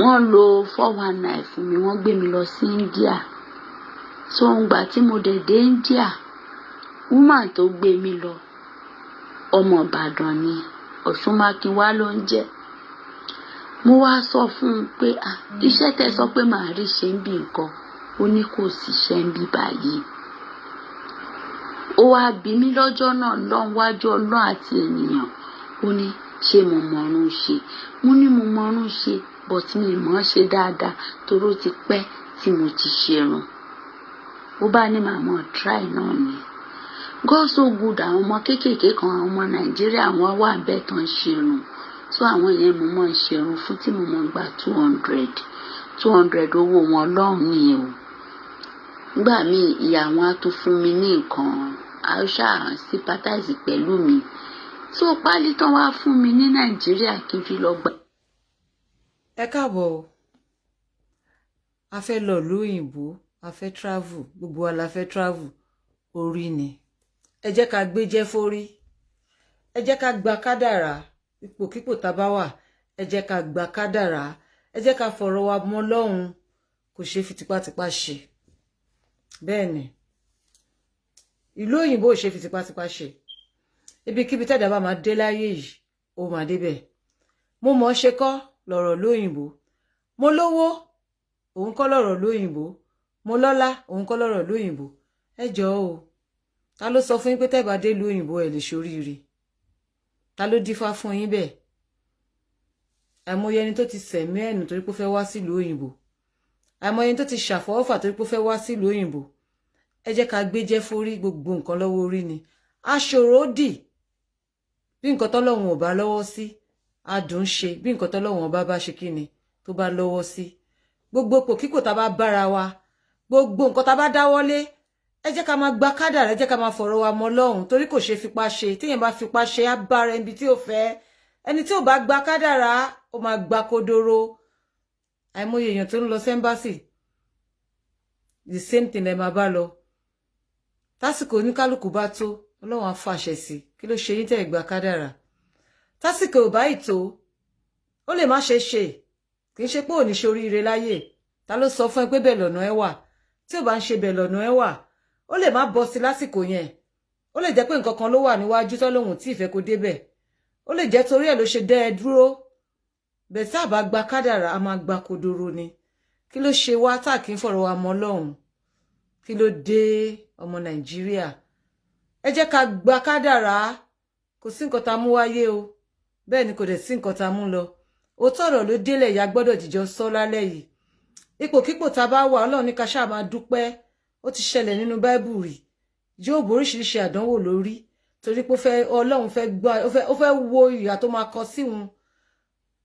wọ́n lo 419 fún mi, wọ́n gbé mi lọ sí India. So ngbà tí mo dé India, woman tó gbé mi lọ ọmọ Ìbàdàn ni, Ọ̀ṣunmákinwá ló ń jẹ́. Mo wá sọ fún un pé iṣẹ́ tẹ́ sọ pé màá rí ṣe ń bí nǹkan, ó ní kò síṣẹ́ ń bí báyìí. Ó wá bí mi lọ́jọ́ náà lọ́wájú Ọlọ́run àti ènìyàn, ó ní ṣé mo mọ̀rún ṣe. Mo ní mo mọ̀rún ṣe, but mi mọ̀ ṣe dáadáa torí ó ti pẹ́ tí mo ti ṣerun. Ó bá ní màmá try náà ni. God so good, àwọn ọmọ kéékèèké kan, àwọn ọmọ Nàìjíríà wọ́n wà bẹ́ẹ̀ tán ṣerun. So àwọn yẹn mo mọ̀ ṣerun fún tí mo mọ̀ gba 200 owó wọn lọ́hùn nìyẹn o. Nígbà míì ìyá wọn á tún fún mi ní nǹkan, a ṣáà sympathize pẹ̀lú mi. So pálí tán wá fún mi ní Nàìjíríà kí n fi lọ gbà. Ẹ káàbọ̀ o, a fẹ́ lọ ìlú òyìnbó, a fẹ́ travel, gbogbo wa la fẹ́ travel, orí ni. Ẹ jẹ́ ká gbé jẹ́ fórí, ẹ jẹ́ ká gba kádàrá, ipòkípò tá bá wà, ẹ jẹ́ ká gba kádàrá, ẹ jẹ́ ká fọ̀rọ̀ wa mọ́ Ọlọ́run, kò ṣe fi tipátipá ṣe. Bẹ́ẹ̀ ni, ìlú òyìnbó ò ṣe fi tipátipá ṣe. Ibikíbi tẹ́dá bá máa dé láyé yìí, ó máa débẹ̀. Mo mọ̀ ṣe kọ́ lọ̀rọ̀ lóyìnbó, mo lówó, òun kọ́ lọ̀rọ̀ lóyìnbó, mo lọ́lá, òun kọ́ lọ̀rọ̀ lóyìnbó. Ẹ jọ̀ọ́ o, ta ló sọ fún yín pé tẹ́ bá dé ìlú òyìnbó ẹ lè ṣoríire? Ta ló dífá fún yín bẹ́ẹ̀? Àìmọye ẹni tó ti sẹ̀mí ẹ̀nù torí pé ó fẹ́ wá sílùú òyìnbó, àìmọye ẹni tó ti ṣàfọwọ́fà torí pé ó fẹ́ wá sílùú òyìnbó. Ẹ jẹ́ ká gbé jẹ́ fórí, gbogbo nǹkan lọ́wọ́ orí ni. Aṣòro dì bí nǹkan tọ́lọ́run ò bá lọ́wọ́ sí, adùn ṣe bí nǹkan tọ́lọ́run ọba bá ṣe kí ni tó bá lọ́wọ́ sí. Gbogbo pòkípò tá bá bára wa, gbogbo nǹkan tá bá dáwọ́lé, ẹ jẹ́ ká máa gba kádàrá, ẹ jẹ́ ká máa fọ̀rọ̀ wa mọ́ Ọlọ́run torí kò ṣe fipá ṣe. Téèyàn bá fipá ṣe á bá ara ibi tí ò fẹ́. Ẹni tí ò bá gba kádàrá ó máa gba kodoro. Àìmọye èèyàn tó ń lọ sẹ́mbásì, the same thing ẹ máa bá lọ. Tásìkò oníkálùkù bá tó, Ọlọ́run á fàṣẹ sí. Kí ló ṣe yín tẹ́ ẹ gba kádàrá? Tásìkò ò bá ìtó, ó lè má ṣe ṣe, kì í ṣe pé ò ní ṣoríire láyé. Ta ló sọ fún ẹ pé bẹ́ẹ̀ lọ̀nà ẹ wà? Tí ò bá ń ṣe bẹ́ẹ̀ lọ̀nà ẹ wà, ó lè má bọ́ sí lásìkò yẹn. Ó lè jẹ́ pé nǹkan kan ló wà níwájú tọ́lọ́hun tí ìfẹ́ kó débẹ̀. Ó lè jẹ́ torí ẹ̀ ló ṣe dẹ́ ẹ dúró. Bẹ́ẹ̀ tá bá gba kádàrá a máa gba kodoro ni. Kí ló ṣe wá tá kí ń fọ̀rọ̀ wa mọ́ Ọlọ́run? Kí ló dé ọmọ Nàìjíríà? Ẹ jẹ́ ká gba kádàrá. Kò sí nǹkan tá mú wáyé o. Bẹ́ẹ̀ ni kò dẹ̀ sí nǹkan tá mú lọ. Òótọ́ ọ̀rọ̀ ló délẹ̀ ìyá gbọ́dọ̀ jíjọ sọ lálẹ́ yìí. Ipòkípò tá bá wà, Ọlọ́run ní ká ṣáà máa dúpẹ́. Ó ti ṣẹlẹ̀ nínú Bible rí. Jóòbù oríṣiríṣi àdánwò lórí torí pé Ọlọ́run fẹ́ gbà, ó fẹ́ wo ìyà tó máa kọ sí wọn.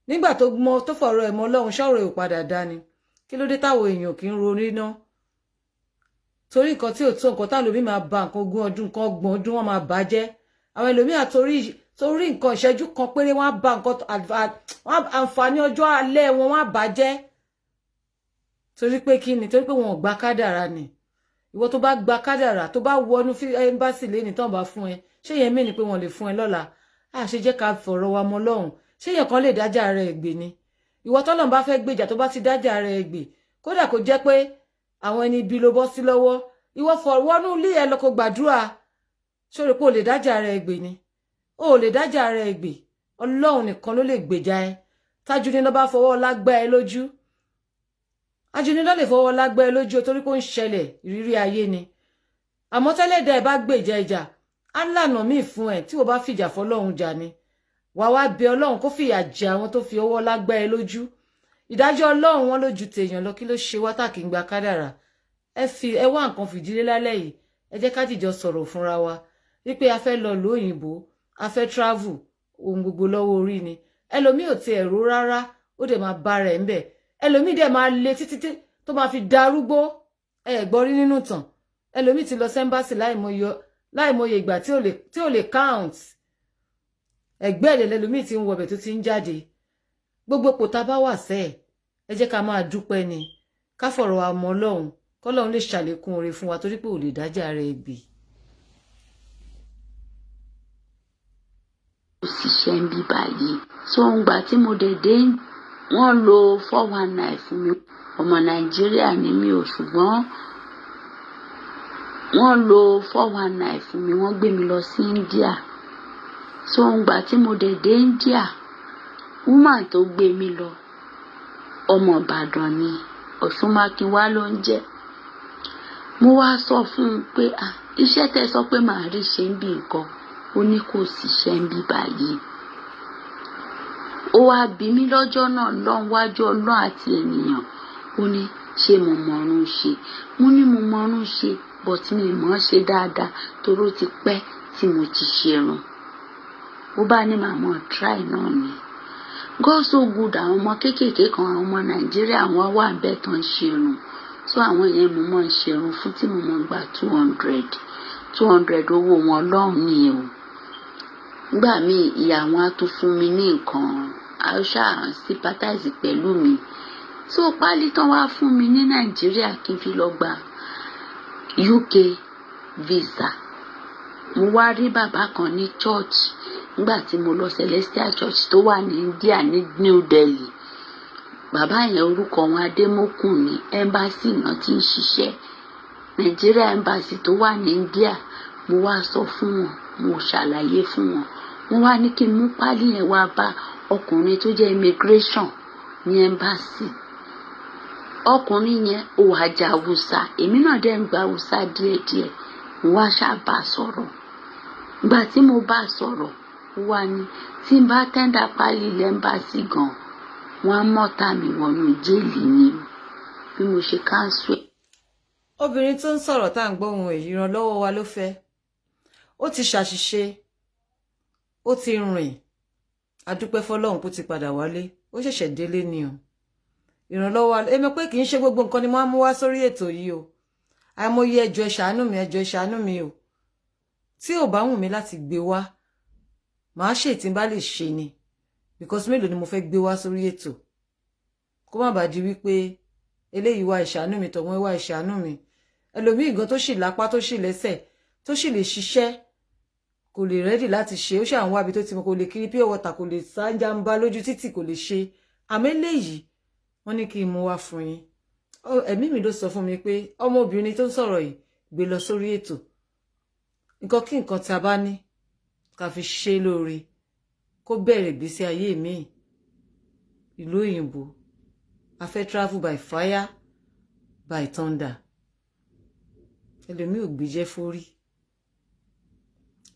Nígbà tó fọ̀rọ̀ ẹ̀ mọ́ Ọlọ́run, ṣọ́rọ̀ ẹ̀ ò padà dání. Kí ló dé táwọn èèyàn kì í ronú ná? Torí nǹkan tí ò tó nǹkan táwọn ẹlòmíì máa ba nǹkan 20 ọdún, nǹkan 30 ọdún wọn máa bàjẹ́. Àwọn ẹlòmíì torí nǹkan ìṣẹ́jú kan péré wọ́n á ba nǹkan àǹfààní ọjọ́ alẹ́ wọn wọ́n á bàjẹ́. Torí pé kí ni? Torí pé wọn ò gba kádàrá ni. Ìwọ tó bá gba kádàrá, tó bá wọnú embassy lẹ́ni tán bá fún ẹ, ṣé yẹn mí ni pé wọ́n lè fún ẹ lọ́la? Ṣe jẹ́ ká fọ̀rọ̀ wa mọ́ Ọlọ́run. Ṣé yẹn kan lè dájà rẹ̀ gbé ni? Ìwọ tọ́lọ́run bá fẹ́ gbèjà tó bá ti dájà rẹ̀ gbé, kódà kó jẹ́ pé àwọn ẹni ibi ló bọ́ sí lọ́wọ́, ìwọ fọ̀wọ́nú ilé ẹ lọ kó gbàdúrà. Ṣó rò pé o lè dájà rẹ̀ gbé ni? O lè dájà rẹ̀ gbé. Ọlọ́run nìkan ló lè gbèjà ẹ. Tájúní ló bá fọwọ́ lágbá ẹ lójú. Ajúní ló lè fọwọ́ lágbá ẹ lójú torí pé ó ń ṣẹlẹ̀ ìrírí ayé ni. Àmọ́ tẹ́lẹ̀dá ẹ bá gbèjà ìjà, á lànà míì fún ẹ tí o bá fìjà fọlọ́run jà ni. Wà wá bẹ Ọlọ́run kó fìyà jẹ àwọn tó fi ọwọ́ lágbá ẹ lójú. Ìdájọ́ Ọlọ́run wọn lójú tèèyàn lọ. Kí ló ṣe wá tá kí ń gba kádàrá? Ẹ wá nǹkan fìdílé lálẹ́ yìí. Ẹ jẹ́ ká jìjọ sọ̀rọ̀ fúnra wa wípé a fẹ́ lọ ìlú òyìnbó, a fẹ́ travel, ohun gbogbo lọ́wọ́ orí ni. Ẹlòmíì ò ti ẹ̀rọ rárá, ó dẹ̀ máa bá rẹ̀ ń bẹ̀. Ẹlòmíì dẹ̀ máa le títí tó máa fi darúgbó. Ẹ gbọ́ rí nínú tàn. Ẹlòmíì ti lọ sẹ́mbásì láìmọye ìgbà tí ò lè count. Ẹgbẹ́ ẹ̀dẹ̀ lẹ́lòmíì ti ń wọbẹ̀ tó ti ń jáde. Gbogbo ipò tá bá wà sẹ́ẹ̀, ẹ jẹ́ ká máa dúpẹ́ ni. Ká fọ̀rọ̀ wa mọ́ Ọlọ́run, kọ́lọ́run lè ṣàlékún oore fún wa torí pé ò lè dájà rẹ̀ gbé. Ó sì ṣe ń bí báyìí. So ngbà tí mo dé wọ́n lo 419 fún mi. Ọmọ Nàìjíríà ni mí o, ṣùgbọ́n wọ́n lo 419 fún mi. Wọ́n gbé mi lọ sí India. So ngbà tí mo dé India, woman tó gbé mi lọ, ọmọ Ìbàdàn ni, Ọ̀ṣunmákinwá ló ń jẹ́. Mo wá sọ fún un pé iṣẹ́ tẹ́ sọ pé màá rí ṣe ń bí nǹkan, ó ní kò síṣẹ́ ń bí báyìí. Ó wá bí mi lọ́jọ́ náà lọ́wájú Ọlọ́run àti ènìyàn. Ó ní ṣé mo mọ̀rún ṣe? Mo ní mo mọ̀rún ṣe, but mi mọ̀ ṣe dáadáa torí ó ti pẹ́ tí mo ti ṣerun. Ó bá ní màmá try náà ni. God so good, àwọn ọmọ kéékèèké kan, àwọn ọmọ Nàìjíríà wọ́n wà bẹ́ẹ̀ tán ṣerun. So àwọn yẹn mo mọ̀ ń ṣerun fún tí mo mọ̀ gbà 200 owó wọn lọ́hùn ni o. Nígbà míì ìyá wọn á tún fún mi ní nǹkan, àṣà sympathize pẹ̀lú mi. So pálí tán wá fún mi ní Nàìjíríà kí n fi lọ gba UK visa. Mo wá rí bàbá kan ní church nígbà tí mo lọ Celestial Church tó wà ní India ní New Delhi. Bàbá yẹn orúkọ wọn Adémọ́kùn ní embassy náà tí ń ṣiṣẹ́, Nigeria embassy tó wà ní India. Mo wá sọ fún wọn, mo ṣàlàyé fún wọn. Wọ́n wá ní kí n mú pálí yẹn wá bá ọkùnrin tó jẹ́ immigration ní embassy. Ọkùnrin yẹn ó wá jà Hausa, èmi náà dẹ̀ ń gba Hausa díẹ̀díẹ̀. Mo wá ṣàbà sọ̀rọ̀. Ìgbà tí mo bá sọ̀rọ̀, ó wá ní tí n bá tẹ́ndà pálí embassy gan, wọ́n á mọ́ta mi wọnú jẹ́ẹ̀lì ni bí mo ṣe káńsù ẹ̀. Obìnrin tó ń sọ̀rọ̀ tá à ń gbọ́ ohun èyí, ìrànlọ́wọ́ wa ló fẹ́. Ó ti ṣàṣìṣe, ó ti rìn, adúpẹ́ fọlọ́run kó ti padà wálé, ó ṣẹ̀ṣẹ̀ délé ni o. Ìrànlọ́wọ́ wa, èmi pé kì í ṣe gbogbo nǹkan ni mo á mú wá sórí ètò yìí o. Àìmọye ẹjọ́ ẹ ṣàánú mi, ẹjọ́ ẹ ṣàánú mi o. Tí ò bá wù mí láti gbé wá, màá ṣe tí n bá lè ṣe ni, because mélòó ni mo fẹ́ gbé wá sórí ètò. Kó má bàa di wípé eléyìí wá ìṣàánú mi, tọ̀wọ́n wá ìṣàánú mi. Ẹlòmíì gan tó sì lápá, tó sì lẹ́sẹ̀, tó sì lè ṣiṣẹ́, kò lè rẹ́dì láti ṣe. Ó ṣàwọn wábi tó ti mọ, kò lè kiri pure water, kò lè sájàmbá lójú títì, kò lè ṣe. Àmọ́ eléyìí wọ́n ní kí n mú wá fún yín. Ẹ̀mí mi ló sọ fún mi pé ọmọbìnrin tó ń sọ̀rọ̀ yìí gbé lọ sórí ètò. Nǹkan kí nǹkan tí a bá ní ká fi ṣe lóore, kó bẹ̀rẹ̀ ìgbésí ayé mi. Ìlú òyìnbó, a fẹ́ travel by fire, by thunder. Ẹlòmíì ò gbéjẹ́ fórí.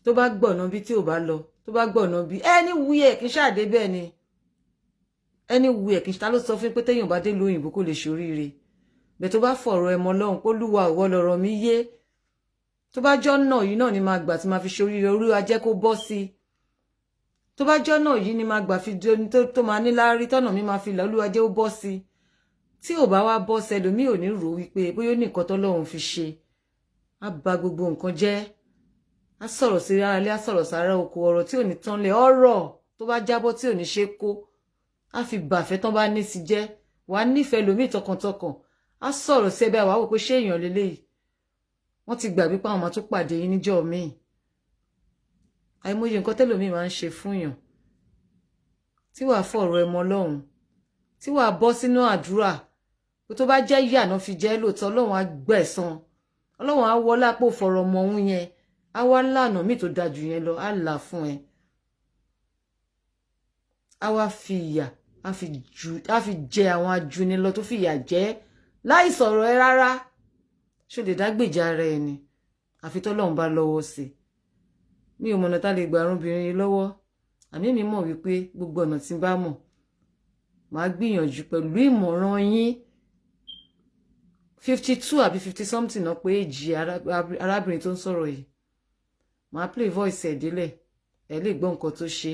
Tó bá gbọ̀nà bí tí ò bá lọ, tó bá gbọ̀nà bí anywhere kí n ṣáàdé bẹ́ẹ̀ ni. Anywhere kí n ta ló sọ fún pé téèyàn bá dé ìlú òyìnbó kò lè ṣoríire. Bẹ́ẹ̀ tó bá fọ̀rọ̀ ẹmọ lọ́hùn pé Olúwa ìwọ lọ̀rọ̀ mi yé. Tó bá jọ́nà yìí náà ni máa gbà tí máa fi ṣoríire, Olúwa jẹ́ kó bọ́ sí. Tó bá jọ́nà yìí ni máa gbà fi tó máa ní láárí, tọ́nà mi máa fi là, Olúwa jẹ́ ó bọ́ sí. Tí ò bá wá bọ́ sí, ẹlòmíì ò ní rò wípé bóyá ó ní nǹkan tọ́lọ́run fi ṣe. Á ba gbogbo nǹkan jẹ́. Á sọ̀rọ̀ sí ara ilé, á sọ̀rọ̀ sára oko, ọ̀rọ̀ tí ò ní tán lẹ̀, ọ̀rọ̀ tó bá jábọ́ tí ò ní ṣe kó. Á fi bàfẹ́ tán bá ní sí jẹ́. Wà á nífẹ̀ẹ́ lòmíì tọkàntọkàn. Á sọ̀rọ̀ sí ẹbẹ́ àwa wò pé ṣé èèyàn leléyìí. Wọ́n ti gbàgbé pé àwọn máa tún pàdé yín níjọ́ míì. Àìmọye nǹkan tẹ́lòmíì máa ń ṣe fún yàn. Tí wàá fọ̀rọ̀ ẹmọ Ọlọ́run, tí wàá bọ́ sínú àdúrà, pé tó bá jẹ́ ìyà náà fi jẹ́ lóòótọ́, Ọlọ́run á gbẹ̀san. Ọlọ́run á wọlá pò fọ̀rọ̀ ọmọ òun yẹn, á wá lànà míì tó dájú yẹn lọ, á là fún ẹ. Á wá fi ìyà, á fi jẹ àwọn ajúnilọ tó fi ìyà jẹ láì sọ̀rọ̀ ẹ rárá. Ṣó lè dágbèjà ara ẹ ni, àfi tọ́lọ́run bá lọ́wọ́ sí. Mi ò mọ̀nà tá lè gbà arúbìnrin yìí lọ́wọ́. Àmì mi mọ̀ wípé gbogbo ọ̀nà tí n bá mọ̀, màá gbìyànjú pẹ̀lú ìmọ̀ràn yín. 52 àbí 50 something náà pé èjì arábìnrin tó ń sọ̀rọ̀ yìí. Màá play voice ẹ̀ délẹ̀, ẹ lè gbọ́ nǹkan tó ṣe.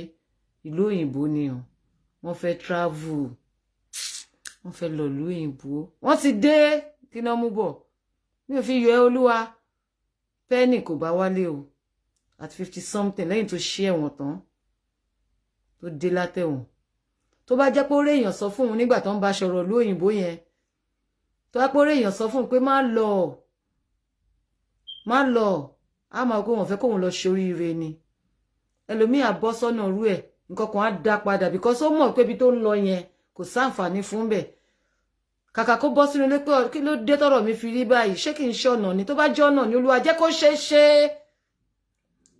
Ìlú òyìnbó ni o, wọ́n fẹ́ travel, wọ́n fẹ́ lọ ìlú òyìnbó. Wọ́n ti dé, kí náà mú bọ̀. Mi ò fi yọ ẹ́ Olúwa, pẹ́ẹ́nì kò bá wálé o. At 50 something lẹ́yìn tó ṣe ẹ̀wọ̀n tán, tó dé látẹ̀wọ̀n. Tó bá jẹ́ pé ó réèyàn sọ fún un nígbà tó ń bá ṣọ̀rọ̀ ìlú òyìnbó yẹn, tó bá pé ó réèyàn sọ fún un pé má lọ, á máa kó wọn fẹ́ kóun lọ ṣoríire ni. Ẹlòmíì á bọ́ sọ́nà rú ẹ̀, nǹkan kan á dá padà because ó mọ̀ pé ibi tó ń lọ yẹn kò sáǹfààní fún bẹ́ẹ̀ kàkà kó bọ́ sínú ilé pé kí ló dé tọ́rọ̀ mi fi rí báyìí ṣé kì í ṣe ọ̀nà ni tó bá jẹ́ ọ̀nà ni Olúwa jẹ́ kó ṣeé ṣe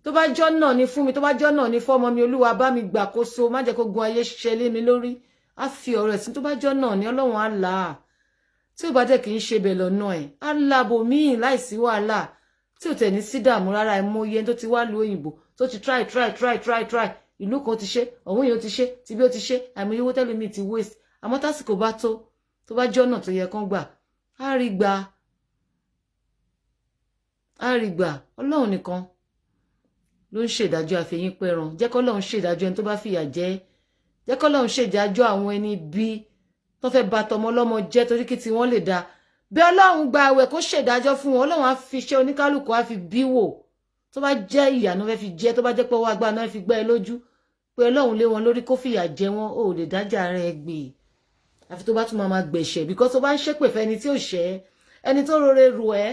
tó bá jẹ́ ọ̀nà ni fún mi tó bá jẹ́ ọ̀nà ni fọ́mọ mi Olúwa bá mi gbàkóso má jẹ́ kó gun ayé ṣiṣẹ́ lé mi lórí á fi ọ̀rọ̀ ẹ̀sìn tó bá jẹ́ ọ̀nà ni Ọlọ́run á là á tí ò bá jẹ́ kì í ṣe bẹ̀ lọ́nà ẹ̀ á lábo míì láìsí wàhálà tí ò tẹ̀ ní sí dààmú rárá ẹ̀ mọ iye tó ti wá lu òyìnbó tó ti try ìlú kan ti ṣe ọ̀hún yìí ó ti ṣe ti bí ó ti ṣe àmì owó tẹ́lẹ̀ mi ti waste àmọ́ tásìkò bá tó bá jẹ́ ọ̀nà tó yẹ kán gbà á rí gbà Ọlọ́run nìkan ló ń ṣèdájọ́ àfẹ̀yìn pẹ̀ràn jẹ́ k'Ọlọ́run ṣèdájọ́ ẹni tó bá fìyà jẹ jẹ́ k'Ọlọ́run ṣèdájọ́ àwọn ẹni bí tó fẹ́ bà tọmọ ọlọ́mọ jẹ́ torí kí tí wọ́n lè dá bí Ọlọ́run gba àwẹ̀ kó ṣèdájọ́ fún wọn Ọlọ́run á fi ṣe oníkálùkù á fi bí wò tó bá jẹ́ ìyà náà fẹ́ fi jẹ tó bá jẹ́ pé ọwọ́ agbára náà fi gbá ẹ lójú pé Ọlọ́run lé wọn lórí kó fìyà jẹ wọn ò lè dájà rẹ̀ gbé àfi tó bá tún máa gbẹ̀ṣẹ̀ because tó bá ń ṣépè fẹ́ni tí ò ṣẹ̀ ẹni tó rore rò ẹ́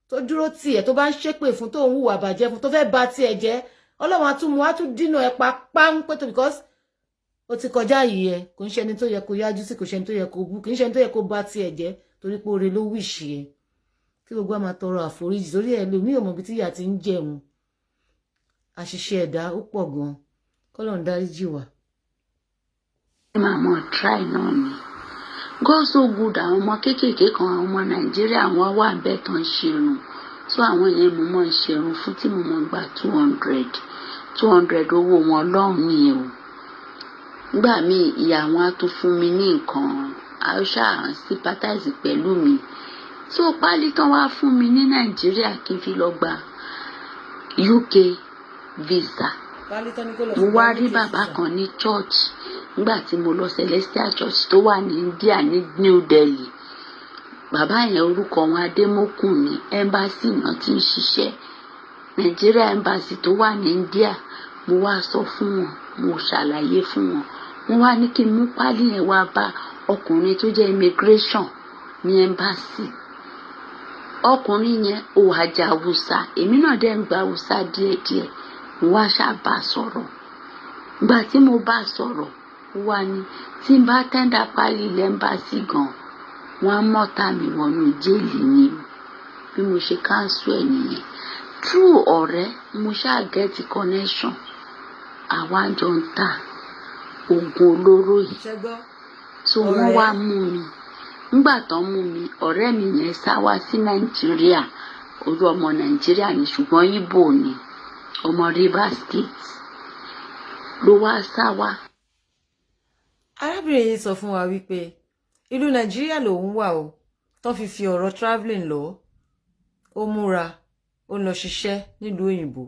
tó dúró tì ẹ́ tó bá ń ṣépè fún tó ń hùwà bàjẹ́ fún tó fẹ́ bà tiẹ̀ jẹ́ Ọlọ́run á tún mú á tún dínà ẹ pa pé tó because ó ti kọjá yìí ẹ kò ń ṣe ẹni tó yẹ kó yájú sí kò ṣe ẹni tó yẹ kó bú kì í ṣe ẹni tó yẹ kó bà tiẹ̀ jẹ́ torí pé oore ló wíṣì ẹ kí gbogbo àmà tọrọ àforíjì torí ẹ lómi ò mọ ibi tí ìyà ti ń jẹun àṣìṣe ẹ̀dá ó pọ̀ gan k'Ọlọ́run dáríjì wá. màmá try náà ni God so good àwọn ọmọ kéékèèké kan àwọn ọmọ Nàìjíríà wọn wà bẹ́ẹ̀ tán ṣerun tó àwọn yẹn mo mọ̀ ń ṣerun fún tí mo mọ̀ gbà 200 owó wọn lọ́hùn nìyẹn o nígbà míì ìyá wọn á tún fún mi ní nǹkan àṣà sympathize pẹ̀lú mi tí ó pálí tán wá fún mi ní Nàìjíríà kí n fi lọ gba UK visa mo wá rí bàbá kan ní church nígbà tí mo lọ Celestial Church tó wà ní India ní New Delhi bàbá yẹn orúkọ wọn Adémọ́kùnmí embassy náà ti ń ṣiṣẹ́ Nigeria embassy tó wà ní India mo wá sọ fún wọn mo ṣàlàyé fún wọn wọ́n wá ní kí n mú pálí yẹn wá bá ọkùnrin tó jẹ́ immigration ní embassy ọkùnrin yẹn ò àjà Haúsá èmi náà dẹ̀ ń gba Haúsá díẹ̀díẹ̀ mo wá ṣàbà sọ̀rọ̀ ìgbà tí mo bá sọ̀rọ̀ wá ní tí n bá tẹ́ndà pálí ilẹ̀ embassy gan wọ́n á mọ́ta mi wọnú jẹ́ẹ̀lì ni bí mo ṣe káńsù ẹ̀ nìyẹn true ọ̀rẹ́ mo ṣáà gẹ́tì connection àwa jọ ń ta oògùn olóró yìí so wọ́n wá mú mi nígbà tán mú mi ọ̀rẹ́ mi yẹn sá wá sí Nàìjíríà orí ọmọ Nàìjíríà ni ṣùgbọ́n Ìgbò ni ọmọ Rivers State ló wá sá wá. arábìnrin yìí sọ fún wa wípé ìlú Nàìjíríà lòun wà o tán fi ọ̀rọ̀ travelling lọ ó múra ó lọ ṣiṣẹ́ nílùú òyìnbó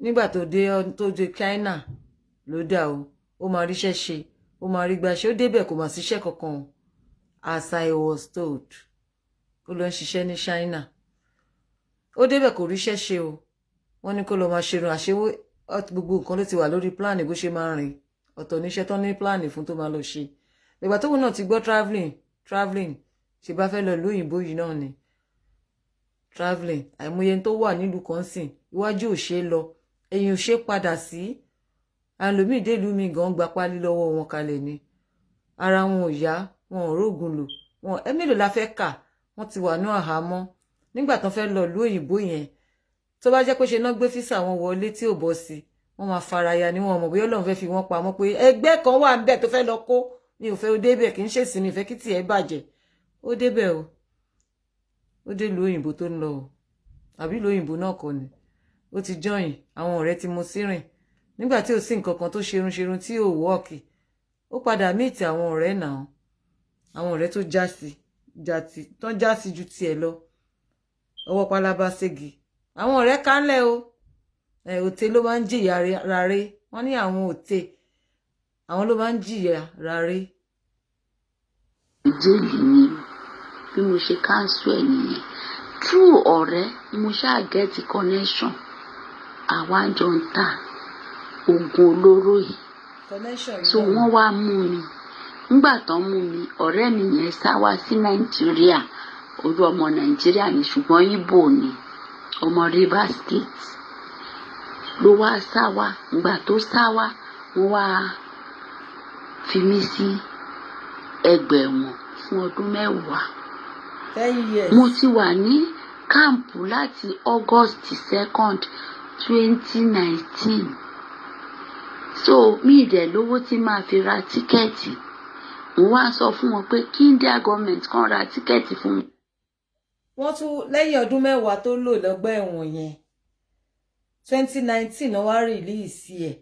nígbà tó dé China ló dà ó máa ríṣẹ́ ṣe ó máa rí gbàṣẹ́ ó débẹ̀ kò mà síṣẹ́ kankan as I was told ó lọ ń ṣiṣẹ́ ní China ó débẹ̀ kò ríṣẹ́ ṣe o wọ́n ní kó lọ máa ṣerun àṣewó gbogbo nǹkan ló ti wà lórí plan bó ṣe máa rìn ọ̀tọ̀ níṣẹ́ tán ní plan fún tó máa lọ ṣe ìgbà tóun náà ti gbọ́ travelling ṣe bá fẹ́ lọ lóyìnbó yìí náà ni travelling àìmọye tó wà nílùú kan sìn iwájú ò ṣe lọ ẹ̀yìn ò ṣe padà sí àlòmíì délùú mi gan gba pálí lọ́wọ́ wọn kalẹ̀ ni ara wọn ò yá wọn ò rógun lò wọn mélòó la fẹ́ kà wọ́n ti wà ní àhámọ́ nígbà tán fẹ́ lọ lóyìnbó yẹn tó bá jẹ́ pé ṣe náà gbé físà wọn wọlé tí ò bọ́ sí wọ́n máa faraya ní wọn mọ̀ bóyá Ọlọ́run fẹ́ fi wọ́n pamọ́ pé ẹgbẹ́ kan wà níbẹ̀ tó fẹ́ lọ kó mi ò fẹ́ ó débẹ̀ kì í ṣe sí mi ìfẹ́ kí tiẹ̀ bàjẹ́ ó débẹ̀ o ó dé ìlú òyìnbó tó ń lọ o àbí ìlú òyìnbó náà kọ́ ni ó ti jọyìn àwọn ọ̀rẹ́ tí mo sí rìn nígbà tí ò sí nǹkan kan tó ṣerun tí ò wọ́ọ̀kì ó padà míìtì àwọn ọ̀rẹ́ náà àwọn ọ̀rẹ́ tó já sí ju tiẹ̀ lọ ọwọ́ pálábá ségi àwọn ọ̀rẹ́ kánlẹ̀ o òtè ló máa ń jìyà rárẹ wọ́n ní àwọn òtè àwọn ló máa ń jìyà rárẹ. ìjẹ́lì ni bí mo ṣe káńsù ẹ̀ nìyẹn true ọ̀rẹ́ mo ṣáà gẹ́tì connection àwa jọ ń ta oògùn olóró yìí so wọ́n wá mú mi nígbà tán mú mi ọ̀rẹ́ mi yẹn sá wá sí Nàìjíríà orí ọmọ Nàìjíríà ni ṣùgbọ́n Ìgbò ni ọmọ Rivers State ló wá sá wá ìgbà tó sá wá fi mí sí ẹgbà ẹ̀wọ̀n fún ọdún 10. 10 years. Mo ti wà ní káàmpù láti August 2nd 2019. So mi ìdẹ̀ lówó tí máa fi ra tíkẹ́ẹ̀tì. Mo wá sọ fún wọn pé kí India government kan ra tíkẹ́ẹ̀tì fún mi. Wọ́n tún lẹ́yìn ọdún 10 tó lò lọ́gbà ẹ̀wọ̀n yẹn 2019 náà wá rìlíìsì ẹ̀.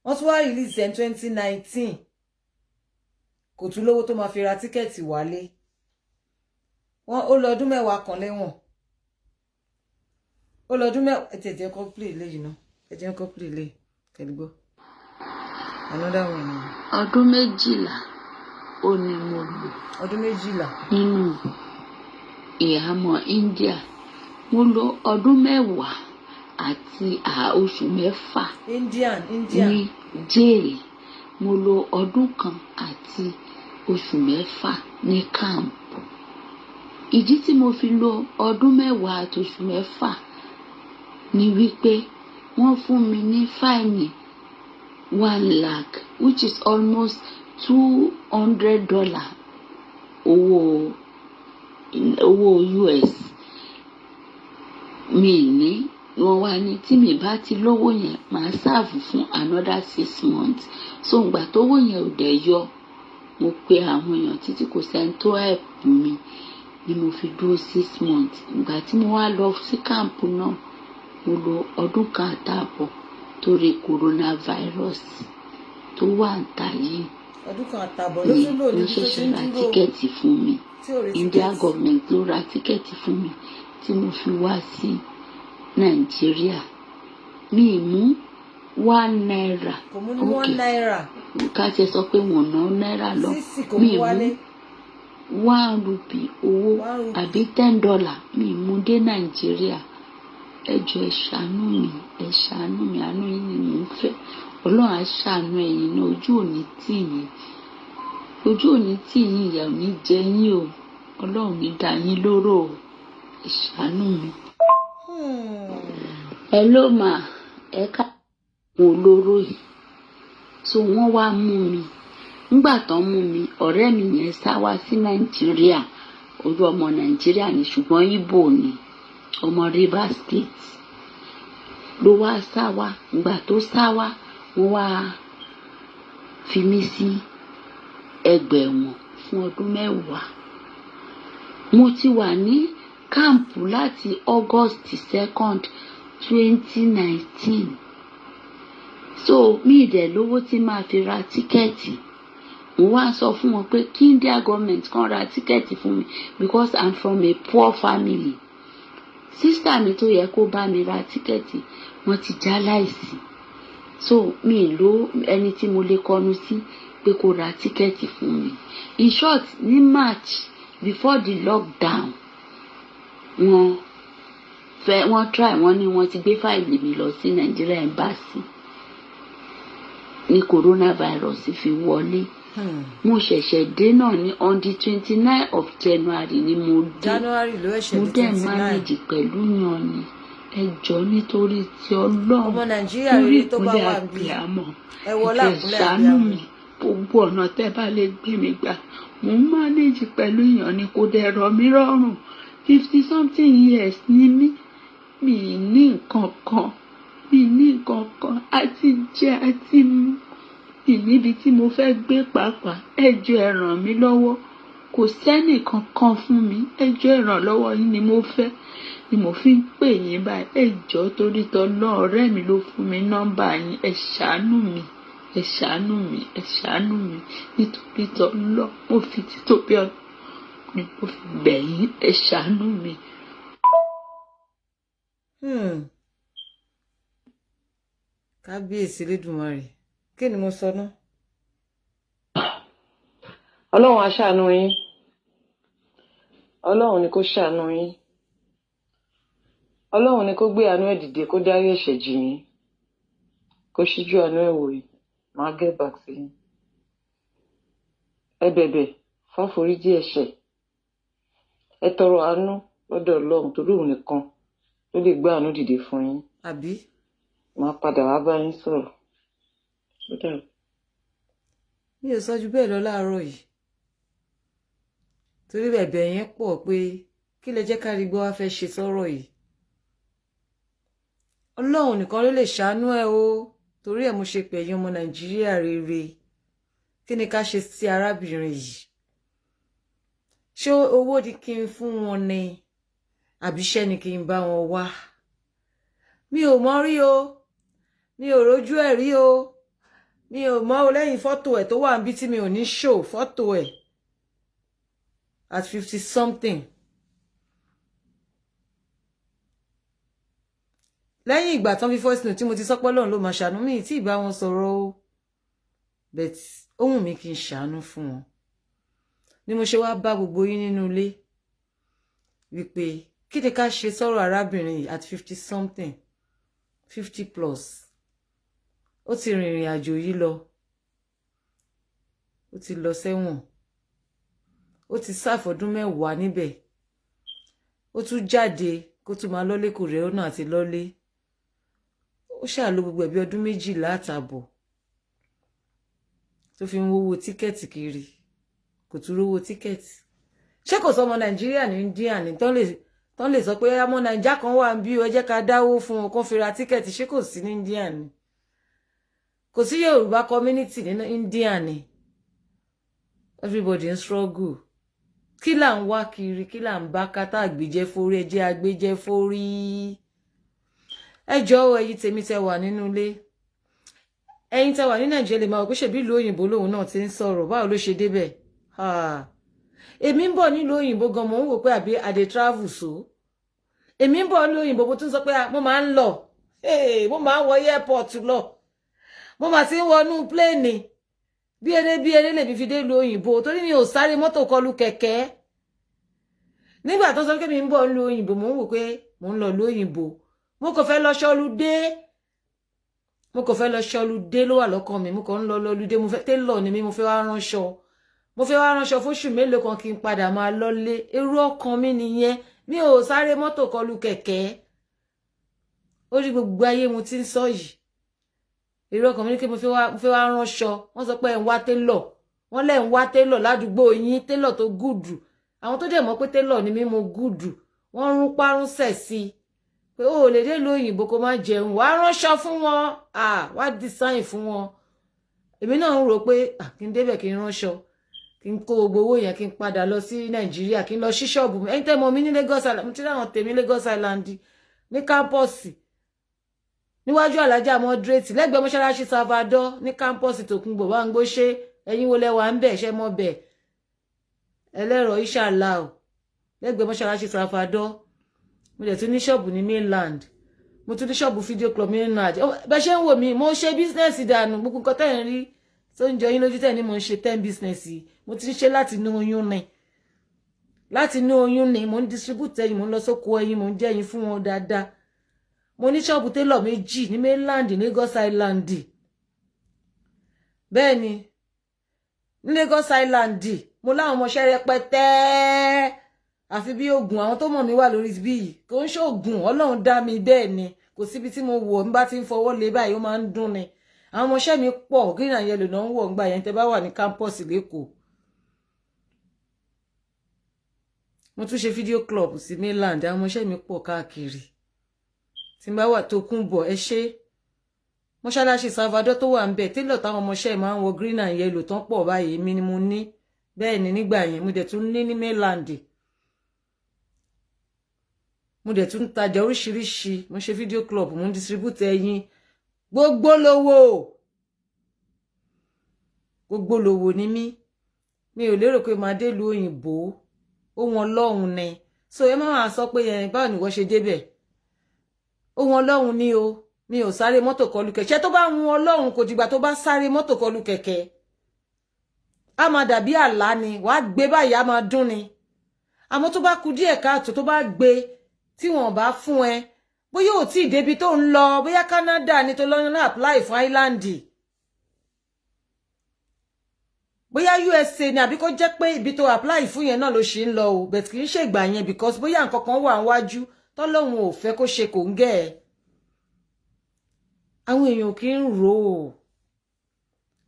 Wọ́n tún wá rìlíìsì ẹ̀ 2019 kò tún lówó tó máa fi ra tíkẹ́ẹ̀tì wálé. Ó lọ ọdún 10 kan lẹ́wọ̀n. Ó lọ ọdún 10 ẹ̀jẹ̀ kan play lẹ́yìn náà. Ẹ̀jẹ̀ kan play lẹ́yìn kẹ́lẹ́gbọ́. Another one. Ọdún 12 ó ní mo lò. Ọdún 12. Nínú ìhámọ́ India. Mo lò ọdún 10 àti oṣù 6 India. ní jail. Mo lò ọdún 1 àti oṣù 6 ní camp. Ìdí tí mo fi lò ọdún 10 àti oṣù 6 ni wípé wọ́n fún mi ní fáìnì 1 lakh, which is almost $200 owó US. Mi ní wọ́n wá ní tí mi bá ti lówó yẹn màá sáàfù fún another 6 months. So ìgbà tówó yẹn ò dẹ̀ yọ, mo pe àwọn èèyàn títí kò sẹ́ni tó help mi ni mo fi dúró 6 months. Ìgbà tí mo wá lọ sí káàmpù náà mo lò ọdún 1 àtààbọ̀ torí coronavirus tó wà ń ta yìí. Ọdún 1 àtààbọ̀ ló tún lò ní tó ṣẹ̀ṣẹ̀ ra tíkẹ́ẹ̀tì fún mi. India government ló ra tíkẹ́ẹ̀tì fún mi tí mo fi wá sí Nàìjíríà. Mi mú 1 naira. Kò mú ní 1 naira. Ká tiẹ̀ sọ pé wọ́n ná náírà lọ. Mi mú 1 rupee owó àbí $10. Mi mú dé Nàìjíríà. Ẹ jọ̀ọ́ ẹ ṣàánú mi, àánú yín ni mò ń fẹ́. Ọlọ́run á ṣàánú ẹ̀yin náà, ojú ò ní tì yín. Ìyà ò ní jẹ yín o. Ọlọ́run ní dá yín lóró o. Ẹ ṣàánú mi. Hello ma, ẹ ká wọn olóró yìí. So wọ́n wá mú mi. Nígbà tán mú mi, ọ̀rẹ́ mi yẹn sá wá sí Nàìjíríà. Ojú ọmọ Nàìjíríà ni ṣùgbọ́n Ìgbò ni. Ọmọ Rivers State ló wá sá wá. Ìgbà tó sá wá wọ́n wá fi mí sí ẹgbà ẹ̀wọ̀n fún ọdún 10. Mo ti wà ní káàmpù láti August 2nd 2019. So mi ìdẹ̀ lówó tí máa fi ra tíkẹ́ẹ̀tì. Mo wá sọ fún wọn pé kí India government kan ra tíkẹ́ẹ̀tì fún mi because I'm from a poor family. Sísítà mi tó yẹ kó bá mi ra tíkẹ́ẹ̀tì wọ́n ti já láìsí. So mi lò ẹni tí mo lè kọnu sí pé kó ra tíkẹ́ẹ̀tì fún mi. In short, ní March before the lockdown wọ́n try wọ́n ní wọ́n ti gbé fáìlì mi lọ sí Nigeria Embassy ní coronavirus fi wọlé. Mo ṣẹ̀ṣẹ̀ dé náà ní on the 29 of January ni mo dé. Mo dẹ̀ manage pẹ̀lú yan ni. Ẹ jọ̀ọ́ nítorí ti Ọlọ́run. Ọmọ Nàìjíríà rere tó bá wà bí ẹ wọlé àkúlẹ̀ ṣàánú mi. Gbogbo ọ̀nà tẹ́ bá lè gbé mi gbà. Mo manage pẹ̀lú yan ni kò dẹ̀ rọ̀ mí lọ́rùn. 50-something years ni mí. Mi ní nǹkan kan. Àti jẹ àti mu. Níbi tí mo fẹ́ gbé pàápàá. Ẹ jọ̀ọ́ ẹ ràn mí lọ́wọ́. Kò sẹ́nì kankan fún mi. Ẹ jọ̀ọ́ ìrànlọ́wọ́ yín ni mo fẹ́. Ni mo fi ń pè yín báyìí. Ẹ jọ̀ọ́ torí t'Ọlọ́run, ọ̀rẹ́ mi ló fún mi nọ́mbà yín. Ẹ ṣàánú mi. Nítorí t'Ọlọ́run, mo fi títóbi Ọlọ́run ni mo fi bẹ̀ yín. Ẹ ṣàánú mi. Kábíyèsí Elédùmarè. Kí ni mo sọ náà? Ọlọ́run á ṣàánú yín. Ọlọ́run ni kó ṣàánú yín. Ọlọ́run ni kó gbé àánú ẹ̀ dìde kó dárí ẹ̀ṣẹ̀ jì yín. Kó ṣíjú àánú ẹ̀ wò yín. Màá get back sí yín. Ẹ bẹ̀bẹ̀ fáforíjì ẹ̀ṣẹ̀. Ẹ tọrọ àánú lọ́dọ̀ Ọlọ́run torí òun nìkan ló lè gbé àánú dìde fún yín. Àbí? Màá padà wá bá yín sọ̀rọ̀. Ó dàbí. mi ò sọ ju bẹ́ẹ̀ lọ láàárọ̀ yìí torí bẹ̀bẹ̀ yẹn pọ̀ pé kí lẹ jẹ́ ká rí gbọ́ wá fẹ́ ṣe sọ́rọ̀ yìí Ọlọ́run nìkan ló lè ṣàánú ẹ o torí ẹ̀ mo ṣe pè ẹ̀yin ọmọ Nàìjíríà rere kí ni ká ṣe sí arábìnrin yìí ṣé owó ni kí n fún wọn ni àbí iṣẹ́ ni kí n bá wọn wá mi ò mọ̀ rí o mi ò rójú ẹ̀ rí o mi ò mọ̀ o lẹ́yìn fọ́tò ẹ̀ tó wà níbi tí mi ò ní show fọ́tò ẹ̀ at 50 something lẹ́yìn ìgbà tán fi voice note tí mo ti sọpọ́ lọ́run ló máa ṣàánú mi tí ìbá wọn sọ̀rọ̀ o but ohun mi kì í ṣàánú fún wọn ni mo ṣe wá bá gbogbo yín nínú ilé wípé kí ni ká ṣe sọ̀rọ̀ arábìnrin yìí at 50 something 50 plus ó ti rìnrìn àjò yìí lọ ó ti lọ sẹ́wọ̀n ó ti sáfọdún 10 níbẹ̀ ó tún jáde kó tún máa lọ́lé kò rẹ̀ ọ̀nà àti lọ́lé ó ṣàlò gbogbo ẹ̀bí ọdún 12 àtààbọ̀ tó fi ń wówó tíkẹ́ẹ̀tì kiri kò tún rówó tíkẹ́ẹ̀tì ṣé kò sọ ọmọ Nàìjíríà ní India ní tán lè sọ pé ọmọ Nàìjíríà kan wà ń bí ẹ jẹ́ ká dáwó fún wọn kó fi ra tíkẹ́ẹ̀tì ṣé kò sí ní India ni kò sí Yorùbá community ní India ni everybody ń struggle kí là ń wá kiri kí là ń bá kátà àgbéjẹ forí ẹjẹ àgbéjẹ forí ẹ jọ̀ọ́ ẹ̀yin tèmi tẹ́ wà nínú ilé ẹ̀yin tẹ́ wà ní Nàìjíríà lè máa wò pé ṣebí ìlú òyìnbó lòun náà ti ń sọ̀rọ̀ báwo ló ṣe débẹ̀ èmi ń bọ̀ nílùú òyìnbó gan mo ń wò pé àbí I dey travel so èmi ń bọ̀ nílùú òyìnbó mo tún sọ pé mo máa ń lọ mo máa ń wọ airport lọ mo máa ti ń wọnú pléènì bí eré lèmi fi dé ìlú òyìnbó torí mi ò sáré mọ́tò kọlù kẹ̀kẹ́ nígbà tó sọ pé mi ń bọ̀ nílùú òyìnbó mo ń wò pé mo ń lọ ìlú òyìnbó mo kò fẹ́ lọ ṣọlúdé ló wà lọ́kàn mi mo kàn ń lọ lọ́lúdé mo fẹ́ télọ̀ ni mi mo fẹ́ wá ránṣọ fóṣù mélòó kan kí n padà máa lọ́lé èrò ọkàn mi nìyẹn mi ò sáré mọ́tò kọlù kẹ̀kẹ́ ó rí gbogbo ayé mo ti ń sọ yìí èrò ọkàn mi ní kí mo fẹ́ wá ránṣọ wọ́n sọ pé ẹ̀ ń wá télọ̀ wọ́n lẹ̀ ń wá télọ̀ ládùúgbò yín télọ̀ tó gùdù àwọn tó dẹ̀ mọ̀ pé télọ̀ ni mí mo gùdù wọ́n rún párúnsẹ̀ sí pé ó lè dé ìlú òyìnbó kó má jẹun wá ránṣọ fún wọn wá design fún wọn èmi náà ń rò pé kí n débẹ̀ kí n ránṣọ kí n kó gbogbo owó yẹn kí n padà lọ sí Nàìjíríà kí n lọ sí ṣọ́ọ̀bù mi ẹ̀yin tẹ́ mọ̀ mí ní Lagos Island mo ti rí àwọn tèmi Lagos Island ní kámpọ́ọ̀sì níwájú alájà moderate lẹ́gbẹ̀ẹ́ mọ́ṣáláṣí Salvador ní kámpọ́ọ̀sì Tòkunbọ̀ bá ń gbóṣe ẹ̀yin wo lẹ́wà ń bẹ̀ ṣẹ́ mọ́ bẹ̀ ẹlẹ́rọ ìṣàlá ò lẹ́gbẹ̀ẹ́ mọ́ṣáláṣí Salvador mo dẹ̀ tún ní ṣọ́ọ̀bù ní mainland mo tún ní ṣọ́ọ̀bù video club mainland bẹ́ ṣe ń wò mí mo ṣe bísínẹ́sì dànù gbogbo nǹkan tẹ́ ń rí tó ń jọ yín lójú tẹ́ ní mo ń ṣe 10 bísínẹ́sì mo ti ń ṣe láti inú oyún ni mo ń distribute ẹyin mo ń lọ sóko ẹyin mo ń jẹ́ ẹyin fún wọn dáadáa mo ní ṣọ́ọ̀bù télọ̀ 2 ní mainland ní Lagos Island bẹ́ẹ̀ ni ní Lagos Island mo láwọn ọmọọṣẹ́ rẹpẹtẹ àfi bí oògùn àwọn tó mọ̀ mí wà lórí bí yìí kò ń ṣoògùn Ọlọ́run dá mi bẹ́ẹ̀ ni kò síbi tí mo wọ̀ ń bá ti ń fọwọ́ lé báyìí ó máa ń dún ni àwọn ọmọọṣẹ́ mi pọ̀ green and yellow náà ń wọ̀ ńgbà yẹn tẹ́ bá wà ní campus lẹ́kọ̀ọ́ mo tún ṣe video club sí mainland àwọn ọmọọṣẹ́ mi pọ̀ káàkiri tí n bá wà Tókunbọ̀ ẹ ṣe mọ́ṣáláṣí Salvador tó wà ń bẹ̀ télọ̀ táwọn ọmọọṣẹ́ máa ń wọ green and yellow tán pọ̀ báyìí èmi ni mo ní bẹ́ẹ̀ ni nígbà yẹn mo dẹ̀ tún ní mainland mo dẹ̀ tún tajà oríṣiríṣi mo ṣe video club mo ń distribute ẹyin gbogbo lówó ni mí mi ò lérò pé máa dé ìlú òyìnbó ohun Ọlọ́run ni so ẹ má máa sọ pé ẹ̀yin báwo ni wọ́n ṣe débẹ̀ ohun Ọlọ́run ni o mi ò sáré mọ́tò kọlù kẹ̀kẹ́ tó bá hun Ọlọ́run kò dìgbà tó bá sáré mọ́tò kọlù kẹ̀kẹ́ a máa dàbí àlá ni wàá gbé báyìí a máa dún ni àmọ́ tó bá kù díẹ̀ káàtó tó bá gbé tí wọ́n bá fún ẹ bóyá ò tí ì débi tó ń lọ bóyá Canada ni tó lọ́nà náà apply fún Island bóyá USA ni àbí kó jẹ́ pé ibi tó apply fún yẹn náà ló ṣì ń lọ o but kì í ṣe ìgbà yẹn because bóyá nǹkan kan wà níwájú tọ́lọ́hun ò fẹ́ kó ṣe kò ń gẹ̀ ẹ́ àwọn èèyàn kì í rò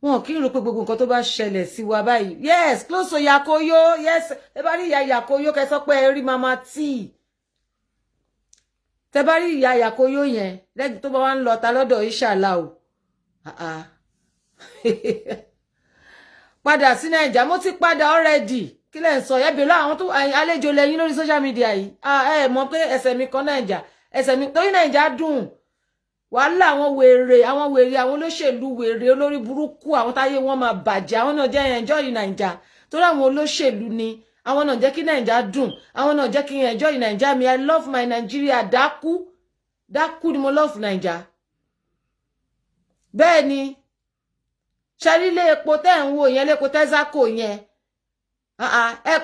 ó wọn kì í rò pé gbogbo nǹkan tó bá ṣẹlẹ̀ sí wa báyìí yes close to Yakoyo yes ẹ bá rí ìyá Yakoyo kẹ́ sọ pé ẹ rí Mama T tẹ́ bá rí ìyá Yakoyo yẹn lẹ́yìn tó bá wá ń lọ ta lọ́dọ̀ Inshallah o padà sí Naija mo ti padà already kí lẹ ń sọ ẹ bèèrè àwọn tó àlejò lẹ́yìn lórí social media yìí ẹ mọ̀ pé ẹsẹ̀ mi kan Naija ẹsẹ̀ mi torí Naija dùn wàhálà àwọn wèrè àwọn olóṣèlú wèrè olórí burúkú àwọn táyé wọn máa bàjẹ́ àwọn náà jẹ́ enjoy Naija torí àwọn olóṣèlú ni àwọn náà jẹ́ kí Naija dùn àwọn náà jẹ́ kí enjoy Naija mi I love my Nigeria dákú ni mo love Naija bẹ́ẹ̀ ni ṣarílé epo tẹ́ ń wò yẹn lépo Texaco yẹn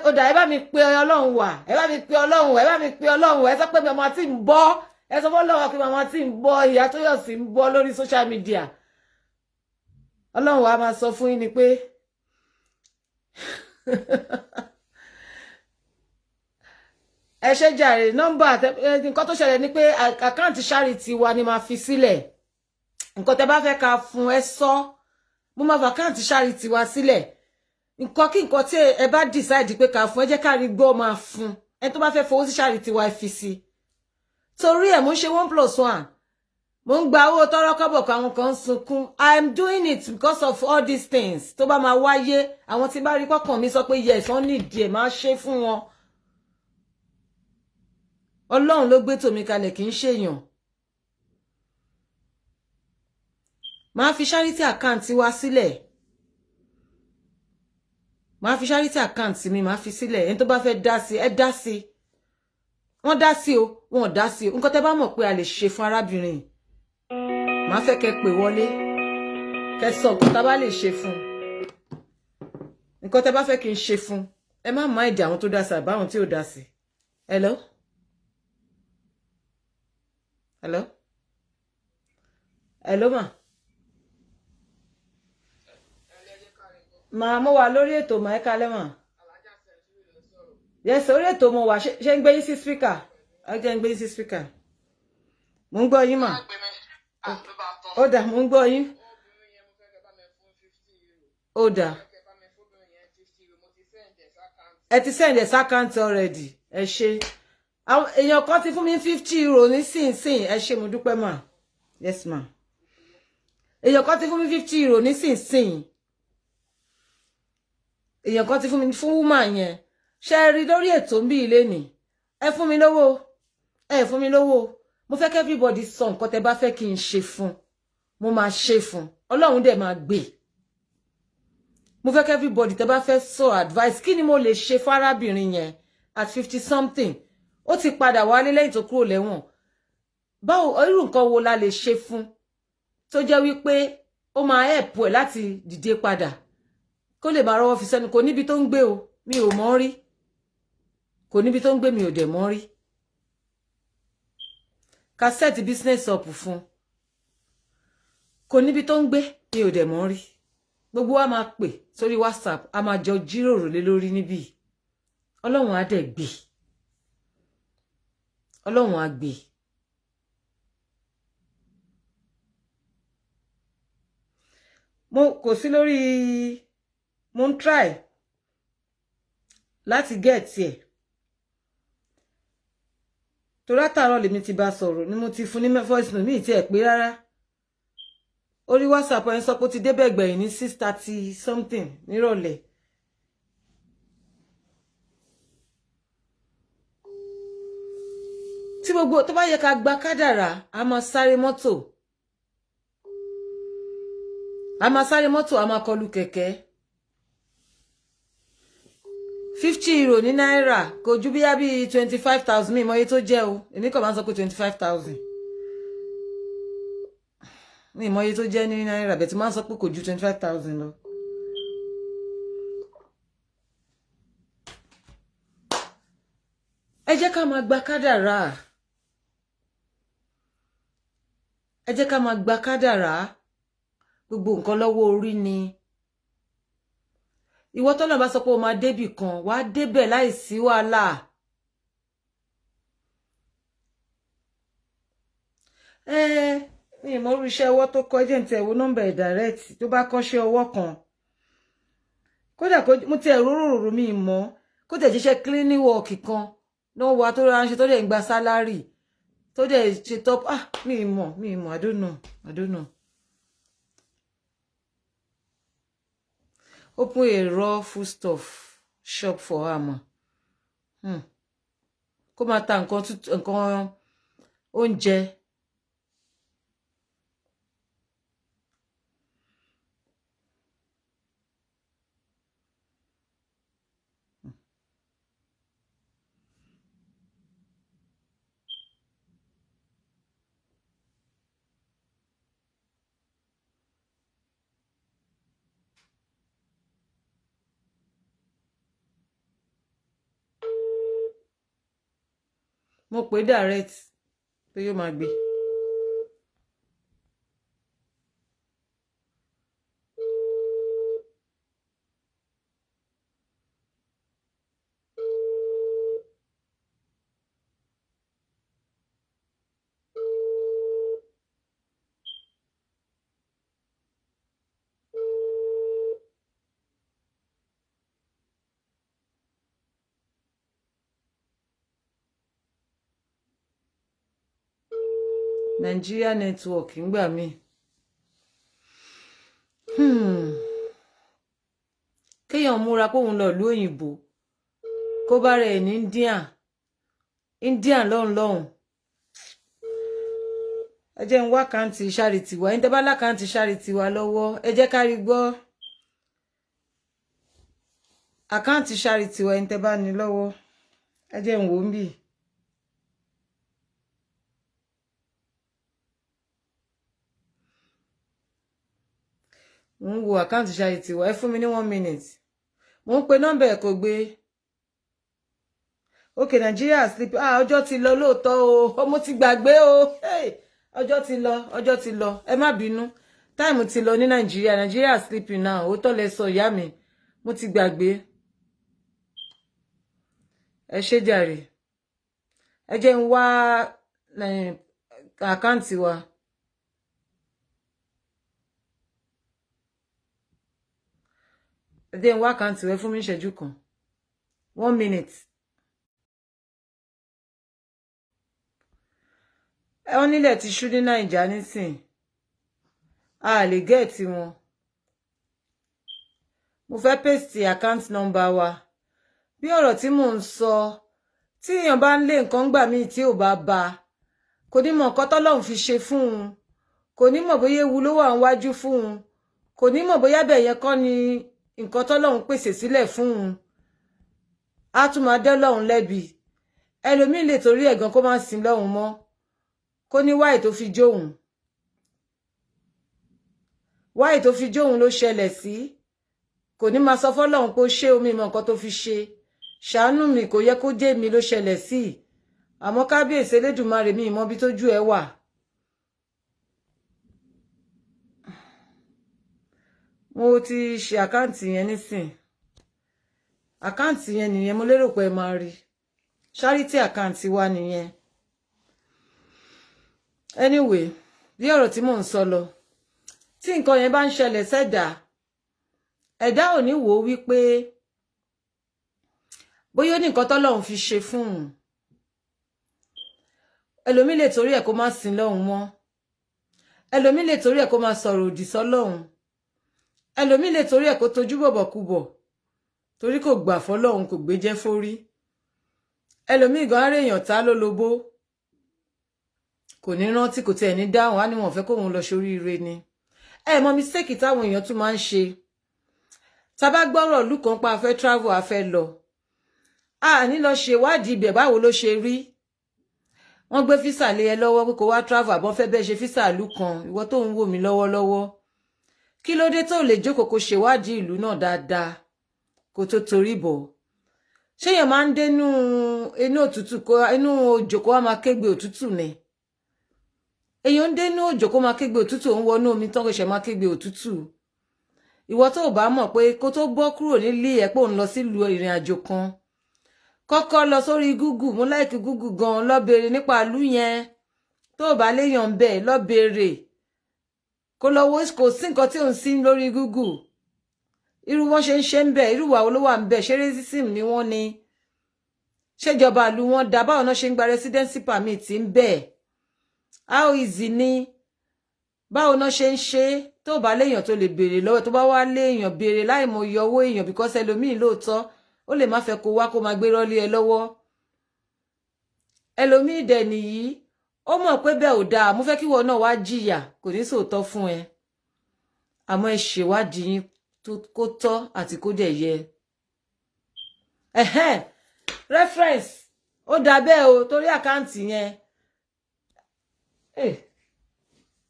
ọ̀dà ẹ bá mi pe Ọlọ́run wà ẹ bá mi pe Ọlọ́run wà ẹ bá mi pe Ọlọ́run wà ẹ sọ pé Mama T ń bọ́ ẹ sọ fọ́lọ́run pé Mama T ń bọ́ Ìyá Tóyọ̀sí ń bọ́ lórí social media Ọlọ́run wa máa sọ fún yín ni pé ẹ ṣe jàre nọ́mbà nǹkan tó ṣẹlẹ̀ ni pé àkáǹtì charity wa ni máa fi sílẹ̀ nǹkan tẹ́ bá fẹ́ ká fún ẹ sọ mo máa fa àkáǹtì charity wa sílẹ̀ nǹkan kí nǹkan tí ẹ bá decide pé ká fún ẹ jẹ́ ká rí gbọ́ máa fún ẹ tó bá fẹ́ fowó sí charity wa fi sí torí ẹ̀ mo ń ṣe 1+1 mo ń gba owó tọrọ kọ́bọ̀ kan àwọn kan sunkún I am doing it because of all these things tó bá máa wáyé àwọn tí bá rí pọ́kàn mi sọ pé yes wọ́n nídìí ẹ̀ máa ṣe fún wọn Ọlọ́run ló gbé tòmí kalẹ̀ kì í ṣèyàn máa fi charity account wa sílẹ̀ máa fi charity account mi máa fi sílẹ̀ ẹni tó bá fẹ́ dá sí ẹ dá sí wọ́n dá sí o wọ́n dá sí o nǹkan tẹ́ bá mọ̀ pé a lè ṣe fún arábìnrin máa fẹ́ kẹ́ pè wọlé kẹ́ sọ nǹkan tá bá lè ṣe fún nǹkan tẹ́ bá fẹ́ kí n ṣe fún ẹ má mind àwọn tó dá sí àbáwọn tí ò dá sí hello hello hello ma mo wà lórí ètò mà ẹ kalẹ̀ mà yes orí ètò mo wà ṣe ń gbé yín sí speaker ẹ jẹ́ ń gbé yín sí speaker mo ń gbọ́ yín mà ó dà mo ń gbọ́ yín ó dà ẹ ti send ẹ̀ account already ẹ ṣé èèyàn kan ti fún mi 50 euro nísinsìnyí ẹ ṣé mo dúpẹ́ mà yes ma èèyàn kan ti fún mi 50 euro nísinsìnyí èèyàn kan ti fún mi fún woman yẹn ṣe rí lórí ètò ń bí ilé ni ẹ fún mi lówó ẹ fún mi lówó mo fẹ́ kí everybody sọ nǹkan tẹ́ bá fẹ́ kí n ṣe fún mo máa ṣe fún Ọlọ́run dẹ̀ máa gbé mo fẹ́ kí everybody tẹ́ bá fẹ́ sọ advice kí ni mo lè ṣe fún arábìnrin yẹn at 50 something ó ti padà wálé lẹ́yìn tó kúrò lẹ́wọ̀n báwo irú nǹkan wo la lè ṣe fún tó jẹ́ wípé ó máa help ẹ̀ láti dìde padà kó lè máa rọ́wọ́ fi sẹ́nu kò níbi tó ń gbé o mi ò mọ̀ rí kò níbi tó ń gbé mi ò dẹ̀ mọ̀ rí ká set business up fún kò níbi tó ń gbé mi ò dẹ̀ mọ̀ rí gbogbo wa máa pè sórí WhatsApp a máa jọ jíròrò lé lórí níbí Ọlọ́run á dẹ̀ gbé Ọlọ́run á gbé mo kò sí lórí mo ń try láti get ẹ̀ tó látàárọ̀ lèmi ti bá sọ̀rọ̀ ni mo ti fún ní voice note mi ti ẹ̀ pé rárá orí WhatsApp ẹ̀ sọ pé ó ti débẹ̀ gbẹ̀yìn ní 6:30 something nírọ̀lẹ́ tí gbogbo tó bá yẹ ká gba kádàrá a máa sáré mọ́tò a máa kọlù kẹ̀kẹ́ 50 euro ní náírà kò ju bí 25,000 mi mọye tó jẹ́ o èmi kàn máa sọ pé 25,000 mi mọye tó jẹ́ ní náírà bẹ́ẹ̀ tí máa sọ pé kò ju 25,000 lọ. ẹ jẹ́ ká máa gba kádàrá ẹ jẹ́ ká máa gba kádàrá gbogbo nǹkan lọ́wọ́ orí ni ìwọ tọ́lọ̀ bá sọ pé o máa débì kan wà á débẹ̀ láìsí wàhálà ní ìmọ̀ orí iṣẹ́ ọwọ́ tó kọ́ ẹjẹ̀ ń tẹ̀ wo nọ́mbà ẹ̀ direct tó bá kọ́ṣẹ́ ọwọ́ kan kódà mo ti ẹ̀rọ rò mí mọ́ kó tẹ̀ jíṣẹ́ cleaning work kan náà wà tó ránṣẹ́ tó dẹ̀ ń gba sálárì tó dẹ̀ ṣe top mi mọ̀ I don't know. Open a raw foodstuff shop for her ma. Kó máa ta nǹkan oúnjẹ. Mo pè direct pé yóò máa gbé. Nigeria network ngbà mí. Kéèyàn múra pé òun lọ ìlú òyìnbó kó bá rẹ̀ ní India lọ́hùn. Ẹ jẹ́ ń wá àkáǹtì charity wa ẹni tẹ́ bá lákáǹtì charity wa lọ́wọ́ ẹ jẹ́ ká rí gbọ́. Àkáǹtì charity wa ẹni tẹ́ bá ní lọ́wọ́ ẹ jẹ́ ń wò ń bì. Mo ń wo àkáǹtì charity wa ẹ fún mi ní 1 minute. Mo ń pe nọ́mbà ẹ̀ kò gbé. Okay, Nigeria sleep. Ọjọ́ ti lọ lóòótọ́ o. Mo ti gbàgbé o. Hey, ọjọ́ ti lọ. Ẹ má bínú. Time ti lọ ní Nigeria sleeping now. Ó tọ́ lẹ sọ ìyá mi. Mo ti gbàgbé. Ẹ ṣé jàre. Ẹ jẹ́ ń wá àkáǹtì wa. Ẹ jẹ́ ń wá àkáǹtì wa fún mi ìṣẹ́jú kan. 1 minute. Wọ́n nílẹ̀ ti ṣú ní Naija nísìn. A lè gẹ́ẹ̀tì wọn. Mo fẹ́ paste account number wa. Bí ọ̀rọ̀ tí mò ń sọ, tí èèyàn bá ń lé nǹkan gbà mí tí ò bá bá, kò ní mọ̀ nǹkan tọ́lọ́run fi ṣe fún un. Kò ní mọ̀ bóyá ewu ló wà níwájú fún un. Kò ní mọ̀ bóyá bẹ́ẹ̀ yẹn kọ́ ni nǹkan tọ́lọ́run pèsè sílẹ̀ fún un. Á tún máa dẹ́ lọ́hùn lẹ́bi. Ẹlòmíì lè torí ẹ̀gàn kó má sin lọ́hùn mọ́. Kó ní wáì tó fi jóhun. Wáì tó fi jóhun ló ṣẹlẹ̀ sí. Kò ní máa sọ fọ́lọ́hun pé ó ṣe omi mọ̀ nǹkan tó fi ṣe. Ṣàánú mi kò yẹ kó jẹ́ mi ló ṣẹlẹ̀ sí. Àmọ́ kábíyèsí Elédùmarè mi ìmọ̀ bí tójú ẹ wà. Mo ti ṣe àkáǹtì yẹn nísìn. Àkáǹtì yẹn nìyẹn mo lérò pé ẹ máa rí. Charity àkáǹtì wa nìyẹn. Anyway, bí ọ̀rọ̀ tí mò ń sọ lọ. Tí nǹkan yẹn bá ń ṣẹlẹ̀ sẹ́dà, ẹ̀dá ò ní wò wípé bóyá ó ní nǹkan tọ́lọ́run fi ṣe fún un. Ẹlòmí lè torí ẹ̀ kó má sin lọ́hun mọ́. Ẹlòmí lè torí ẹ̀ kó má sọ̀rọ̀ òdì sọ́lọ́hun. Ẹlòmí lè torí ẹ̀ kó tojú bọ̀bọ̀kúbọ̀ torí kò gbà fọ́lọ́hun kò gbé jẹ́ fórí. Ẹlòmí gan ara èèyàn tá lólobó. Kò ní rántí kò tiẹ̀ ní dáhùn á ní wọ́n fẹ́ kóhun lọ ṣoríire ni. Ẹ mọ̀ mistake táwọn èèyàn tún máa ń ṣe. Tá bá gbọ́rọ̀ ìlú kan pa a fẹ́ travel a fẹ́ lọ. A ní lọ ṣe ìwádìí ibẹ̀ báwo ló ṣe rí. Wọ́n gbé físà lé ẹ lọ́wọ́ pé kó wá travel àbọ̀ fẹ́ bẹ́ẹ̀ ṣe físà ìlú kan ìwọ tó ń wò mí lọ́wọ́lọ́wọ́. Kí ló dé tó lè jókòó kó ṣèwádìí ìlú náà dáadáa kó tó torí bọ̀. Ṣé èèyàn máa ń dénú inú òtútù kó inú òjò kó wá máa kégbe òtútù ni. Èèyàn ń dénú òjò kó máa kégbe òtútù òun wọnú omi tán kó ṣe máa kégbe òtútù. Ìwọ tó bá mọ̀ pé kó tó bọ́ kúrò nílé ẹ̀ pé òun lọ sílùú ìrìn àjò kan. Kọ́kọ́ lọ sórí Google mo like Google gan lọ bèrè nípa ìlú yẹn. Tó bá léèyàn bẹ́ẹ̀ lọ bèrè kó lọ wo kò sí nǹkan tí ò ń sí lórí Google irú wọn ṣe ń ṣe ń bẹ irú wa ló wà ń bẹ ṣe racism ni wọ́n ní ṣèjọba ìlú wọn dá báwọn náà ṣe ń gba residency permit ń bẹ how easy ni báwo náà ṣe ń ṣe tó bá léèyàn tó lè béèrè lọ́wọ́ tó bá wá léèyàn béèrè láì mọ iye owó èèyàn because ẹlòmíì lóòótọ́ ó lè má fẹ́ kó wá kó máa gbé rọ́lé ẹ lọ́wọ́ ẹlòmíì dẹ̀ nìyí ó mọ̀ pé bẹ́ẹ̀ ò dáa mo fẹ́ kí wọn náà wá jìyà kò ní sòótọ́ fún ẹ àmọ́ ẹ ṣèwádìí yín kó tọ́ àti kó dẹ̀ yẹ reference ó dà bẹ́ẹ̀ o torí àkáǹtì yẹn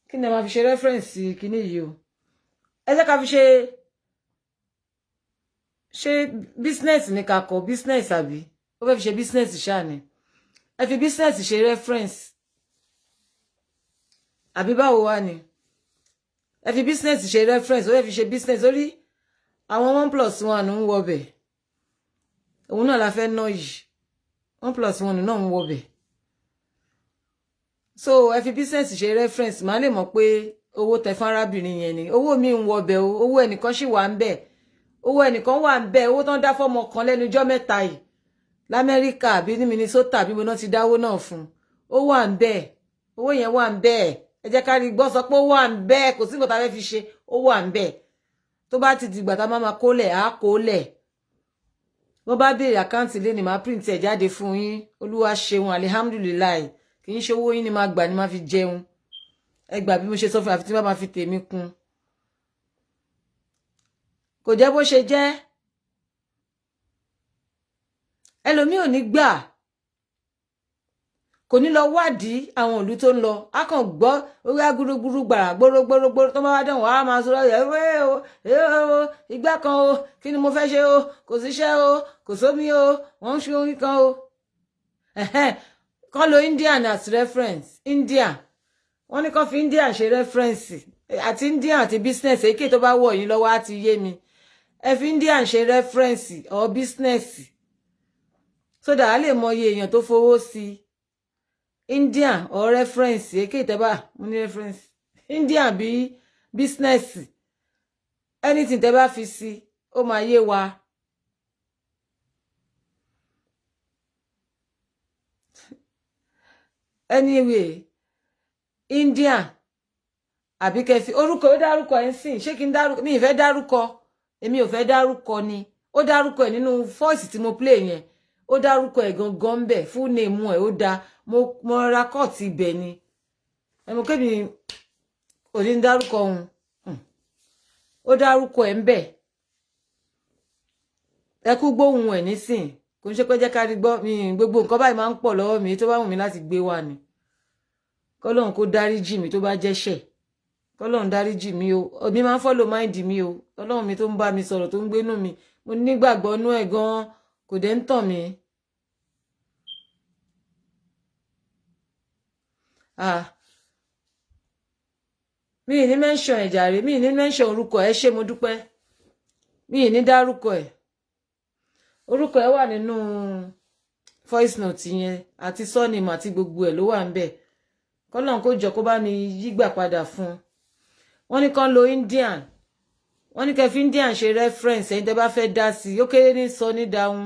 kí ni ẹ máa fi ṣe reference kíní yìí o ẹ jẹ́ ká fi ṣe business ní ká kọ business àbí ó fẹ́ fi ṣe business ṣáà ni ẹ fi business ṣe reference àbí báwo wá ni ẹ fi business ṣe reference ó fẹ́ fi ṣe business orí àwọn 1+1 ń wọbẹ̀ òun náà la fẹ́ ná yìí 1+1 náà ń wọbẹ̀ so ẹ fi business ṣe reference máa lè mọ̀ pé owó tẹ fún arábìnrin yẹn ni owó mi ń wọbẹ̀ o owó ẹnìkan sì wà ń bẹ̀ owó ẹnìkan wà ń bẹ̀ owó tán dá fọ́mọ kan lẹ́nu ọjọ́ mẹ́ta yìí l'Amẹ́ríkà àbí ní Minnesota bí mo náà ti dáwó náà fún ó wà ń bẹ̀ owó yẹn wà ń bẹ̀ ẹ jẹ́ ká rí gbọ́ sọ pé ó wà ń bẹ̀ kò sí nǹkan tá a fẹ́ fi ṣe ó wà ń bẹ̀ tó bá ti dìgbà tá máa kólẹ̀ á kólẹ̀ wọ́n bá béèrè àkáǹtì lé ní máa print ẹ̀ jáde fún yín olúwa ṣeun alihamdulilayi kì í ṣe owó yín ni máa gbà ní máa fi jẹun ẹ gbà bí mo ṣe sọ fún àfi tí bá máa fi tèmi kún kò jẹ́ bó ṣe jẹ́ ẹlòmíì ò ní gbà kò ní lọ wádìí àwọn ìlú tó ń lọ á kàn gbọ́ orí agúrúgbúrú gbàrà gbórógbórógbóró tó bá wá dẹ̀wọ̀n á máa sọ̀rọ̀ o ìgbà kan o kí ni mo fẹ́ ṣe o kò síṣẹ́ o kò sómi o wọ́n ń ṣe orin kan o kán lo Indian as reference India wọ́n ní kán fi Indian ṣe reference àti Indian àti business èké tó bá wọ̀ yín lọ́wọ́ á ti yé mi ẹ fi Indian ṣe reference or business so that a lè mọ iye èèyàn tó fowó sí Indian or reference èké ìtẹ́bà mo ní reference Indian bí business anything tẹ́ bá fi sí ó máa yé wa anyway Indian àbí kẹfì orúkọ ó dárúkọ ẹ̀ ń sìn ṣé kí n dárúkọ mi ìfẹ́ dárúkọ èmi ò fẹ́ dárúkọ ni ó dárúkọ ẹ̀ nínú voice tí mo play yẹn ó dárúkọ ẹ̀ gangan ń bẹ̀ full name ẹ̀ ó dá mo ra kọ́ọ̀tì ibẹ̀ ni ẹ̀mọ́ kébì ò ní dárúkọ òun ó dárúkọ ẹ̀ ń bẹ̀ ẹ kú gbóhùn ẹ̀ nísìn kò ń ṣe pé jẹ́ ká rí gbọ́ mi gbogbo nǹkan báyìí máa ń pọ̀ lọ́wọ́ mi tó bá wù mí láti gbé wá ni kọ́lọ́run kó dáríjì mi tó bá jẹ́ṣẹ̀ kọ́lọ́run dáríjì mi o mi máa ń follow mind mi o ọlọ́run mi tó ń bá mi sọ̀rọ̀ tó ń gbénú mi mo nígbàgbọ́ nú ẹ̀ gan-an kò dé ń tàn mí. mi ì ní mention ẹ̀ jàre mi ì ní mention orúkọ ẹ̀ ṣé mo dúpẹ́ mi ì ní dárúkọ ẹ̀ orúkọ ẹ̀ wà nínú voice note yẹn àti surname àti gbogbo ẹ̀ ló wà ń bẹ̀ kọ́lọ́run kó jọ kó bá mi yígbà padà fún wọ́n ní kán lo Indian wọ́n ní kẹ́ fi Indian ṣe reference ẹ̀yin tẹ́ bá fẹ́ dá sí ó kéré ní sọ ní dáhùn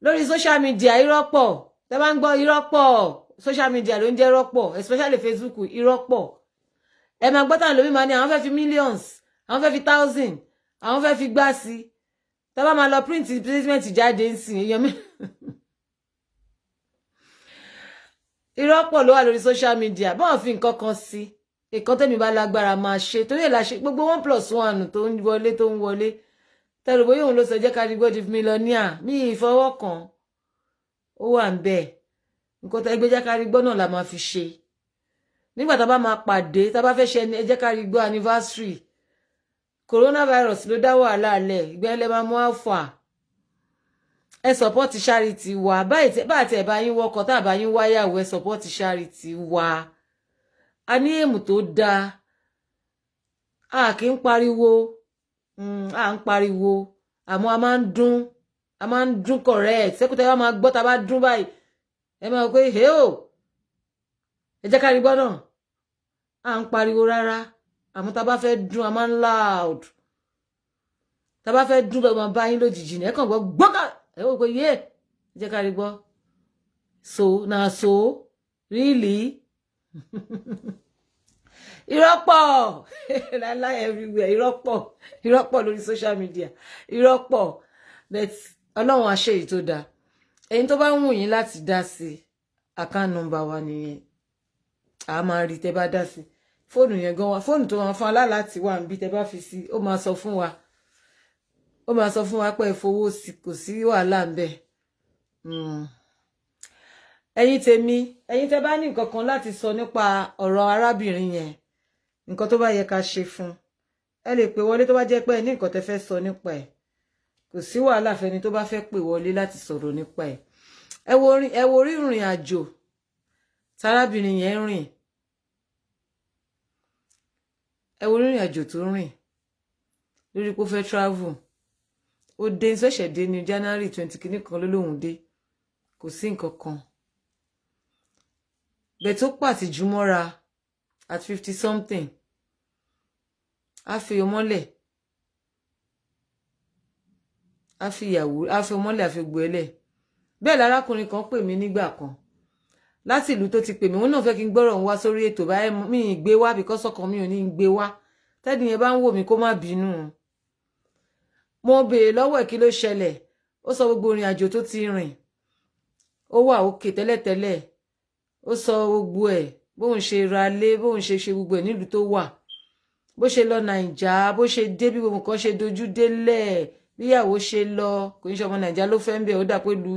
lórí social media irọ́ pọ̀ tẹ́ bá ń gbọ́ irọ́ pọ̀ social media ló ń jẹ́ irọ́ pọ̀ especially Facebook irọ́ pọ̀ ẹ máa gbọ́ tàn lómi máa ní àwọn fẹ́ fi millions àwọn fẹ́ fi thousand àwọn fẹ́ fi gbá sí tẹ́ bá máa lọ print statement jáde ń sìn èèyàn mi irọ́ pọ̀ ló wà lórí social media báwọn fi nǹkan kan sí nǹkan tẹ́mi bá lágbára máa ṣe torí ẹ̀ la ṣe gbogbo 1+1 tó ń wọlé tẹ́lẹ̀ bóyá òun ló sọ jẹ́ ká rí gbọ́dọ̀ mílíọ̀nìà mí ìfọwọ́ kan ó wà ń bẹ̀ nǹkan tẹ́ gbé jẹ́ ká rí gbọ́ náà la máa fi ṣe nígbà tá a bá máa pàdé tá a bá fẹ́ ṣe ẹ jẹ́ ká rí gbọ́ anniversary coronavirus ló dá wàhálà lẹ̀ ìgbẹ́lẹ̀ máa mú àfà ẹ support charity wa báyìí bá àti ẹ̀ bá yín wọkọ̀ tá a bá yín wáyàwó ẹ support charity wa a ní èmù tó dáa a kì í pariwo à ń pariwo àmọ́ a máa ń dún correct sẹ́kùtẹ́ wa máa gbọ́ tá a bá dún báyìí ẹ máa pé hey o ẹ jẹ́ ká rí gbọ́ náà à ń pariwo rárá àmọ́ tá bá fẹ́ dún a máa ń loud tá bá fẹ́ dún bẹ́ẹ̀ máa bá yín lójijì ní ẹ kàn gbọ́ gbọ́ká ẹ wò pé yé jẹ́ ká rí gbọ́ so na so really ìrọ́pọ̀ láíláí everywhere ìrọ́pọ̀ lórí social media ìrọ́pọ̀ but ọlọ́run á ṣe èyí tó dáa ẹ̀yin tó bá ń wù yín láti dá sí account number wa nìyẹn a máa rí tẹ́ bá dá sí fóònù yẹn gan wa fóònù tó máa fún aláàláti wà níbi tẹ́ bá fi sí ó máa sọ fún wa pé ìfowó sí kò sí wàhálà ń bẹ ẹ̀yin tèmi ẹ̀yin tẹ́ bá ní nǹkan kan láti sọ nípa ọ̀rọ̀ arábìnrin yẹn nǹkan tó bá yẹ ká ṣe fún ẹ lè pè wọlé tó bá jẹ́ pé ẹ ní nǹkan tẹ́ fẹ́ sọ nípa ẹ̀ kò sí wàhálà fẹ́ni tó bá fẹ́ pè wọlé láti sọ̀rọ̀ nípa ẹ̀ ẹ wo orí ìrìn àjò tárábìnrin yẹn rìn ẹ wo ìrìn àjò tó rìn lórí pé ó fẹ́ travel ó dé ṣẹ̀ṣẹ̀ dé ní January 20 kìíní kan ló lóun dé kò sí nǹkan kan bẹ́ẹ̀ tó pàtìjú mọ́ra at 50 something á fi ọmọlẹ̀ á fi ìyàwó á fi ọmọlẹ̀ á fi gbọ́ẹ̀lẹ̀ bẹ́ẹ̀ lárákùnrin kan pè mí nígbà kan láti ìlú tó ti pè mí wọn náà fẹ́ kí n gbọ́rọ̀ ń wá sórí ètò báyìí mi ì gbé wá because ọkàn mi ò ní gbé wá tẹ́ni yẹn bá ń wò mí kó má bínú mo béèrè lọ́wọ́ ẹ̀ kí ló ṣẹlẹ̀ ó sọ gbogbo ìrìn àjò tó ti rìn ó wà òkè tẹ́lẹ̀tẹ́lẹ̀ ó sọ gbogbo ẹ̀ bóun ṣe ra lé bóun ṣe gbogbo ẹ̀ nílùú tó wà bó ṣe lọ Nàìjà bó ṣe dé bí gbogbo nǹkan ṣe dojú délẹ̀ bíyàwó ṣe lọ kò ní ṣe ọmọ Nàìjà ló fẹ́ ń bẹ̀ ó dà pé lu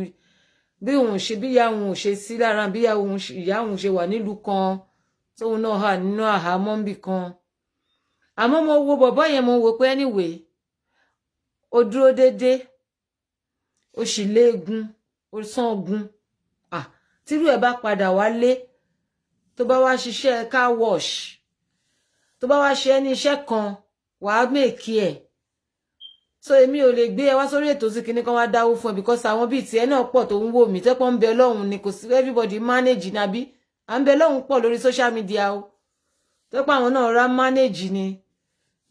bí òun ṣe bí ìyá òun ṣe sí lára bí ìyá òun ṣe wà nílùú kan tóun náà hà nínú àhámọ́ níbì kan àmọ́ mo wo bọ̀bọ́ yẹn mo wò pé anyway ó dúró dédé ó sì léegun ó sángun tírú ẹ̀ bá padà wálé tó bá wá ṣiṣẹ́ car wash tó bá wá ṣe ẹni iṣẹ́ kan wàá mèkì ẹ̀ so èmi ò lè gbé ẹ wá sórí ètò sí kinní kan wá dáwó fún ẹ because àwọn bíi tiẹ̀ náà pọ̀ tó ń wò mí tẹ́pọ̀ ń bẹ lọ́hùn ni kò sí everybody manage nàbí à ń bẹ lọ́hùn pọ̀ lórí social media o tẹ́pọ̀ àwọn náà rá manage ni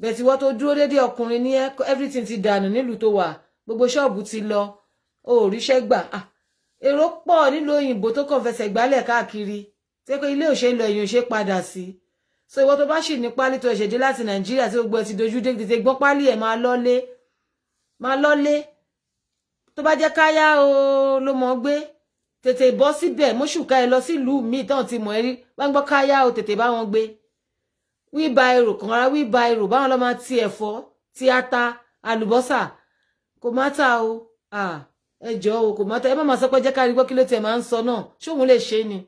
bẹ́ẹ̀ tí wọ́n tó dúró dédé ọkùnrin ní everything ti dànù nílùú tó wà gbogbo ṣọ́ọ̀bù ti lọ o ò ríṣẹ́ gbà èrò pọ̀ nílùú òyìnbó tó kàn fẹsẹ̀ gbálẹ̀ káàkiri tí pé ilé òṣè lọ èèyàn ṣe padà sí so ìwọ tó bá sì ní pálí tó ẹ̀ṣẹ̀ dé láti Nàìjíríà tí gbogbo ẹ̀ ti dojú dé tètè gbọ́n pálí ẹ̀ máa lọ́lé tó bá jẹ́ káyá o ló mọ̀ gbé tètè bọ́ síbẹ̀ mọ́ṣùká ẹ lọ sílùú míì tán ti mọ̀ ẹ́ rí bá ń gbọ́ káyá o tètè bá wọn gbé wíba èrò kan ara wíba èrò báwọn lọ́ máa ti ẹ̀fọ́ ti ata àlùbọ́sà kò má ta o ẹjọ́ o kò má ta ẹ má máa sọ pé jẹ́ ká rí gbọ́ kí ló tiẹ̀ máa ń sọ náà ṣóun lè ṣe ni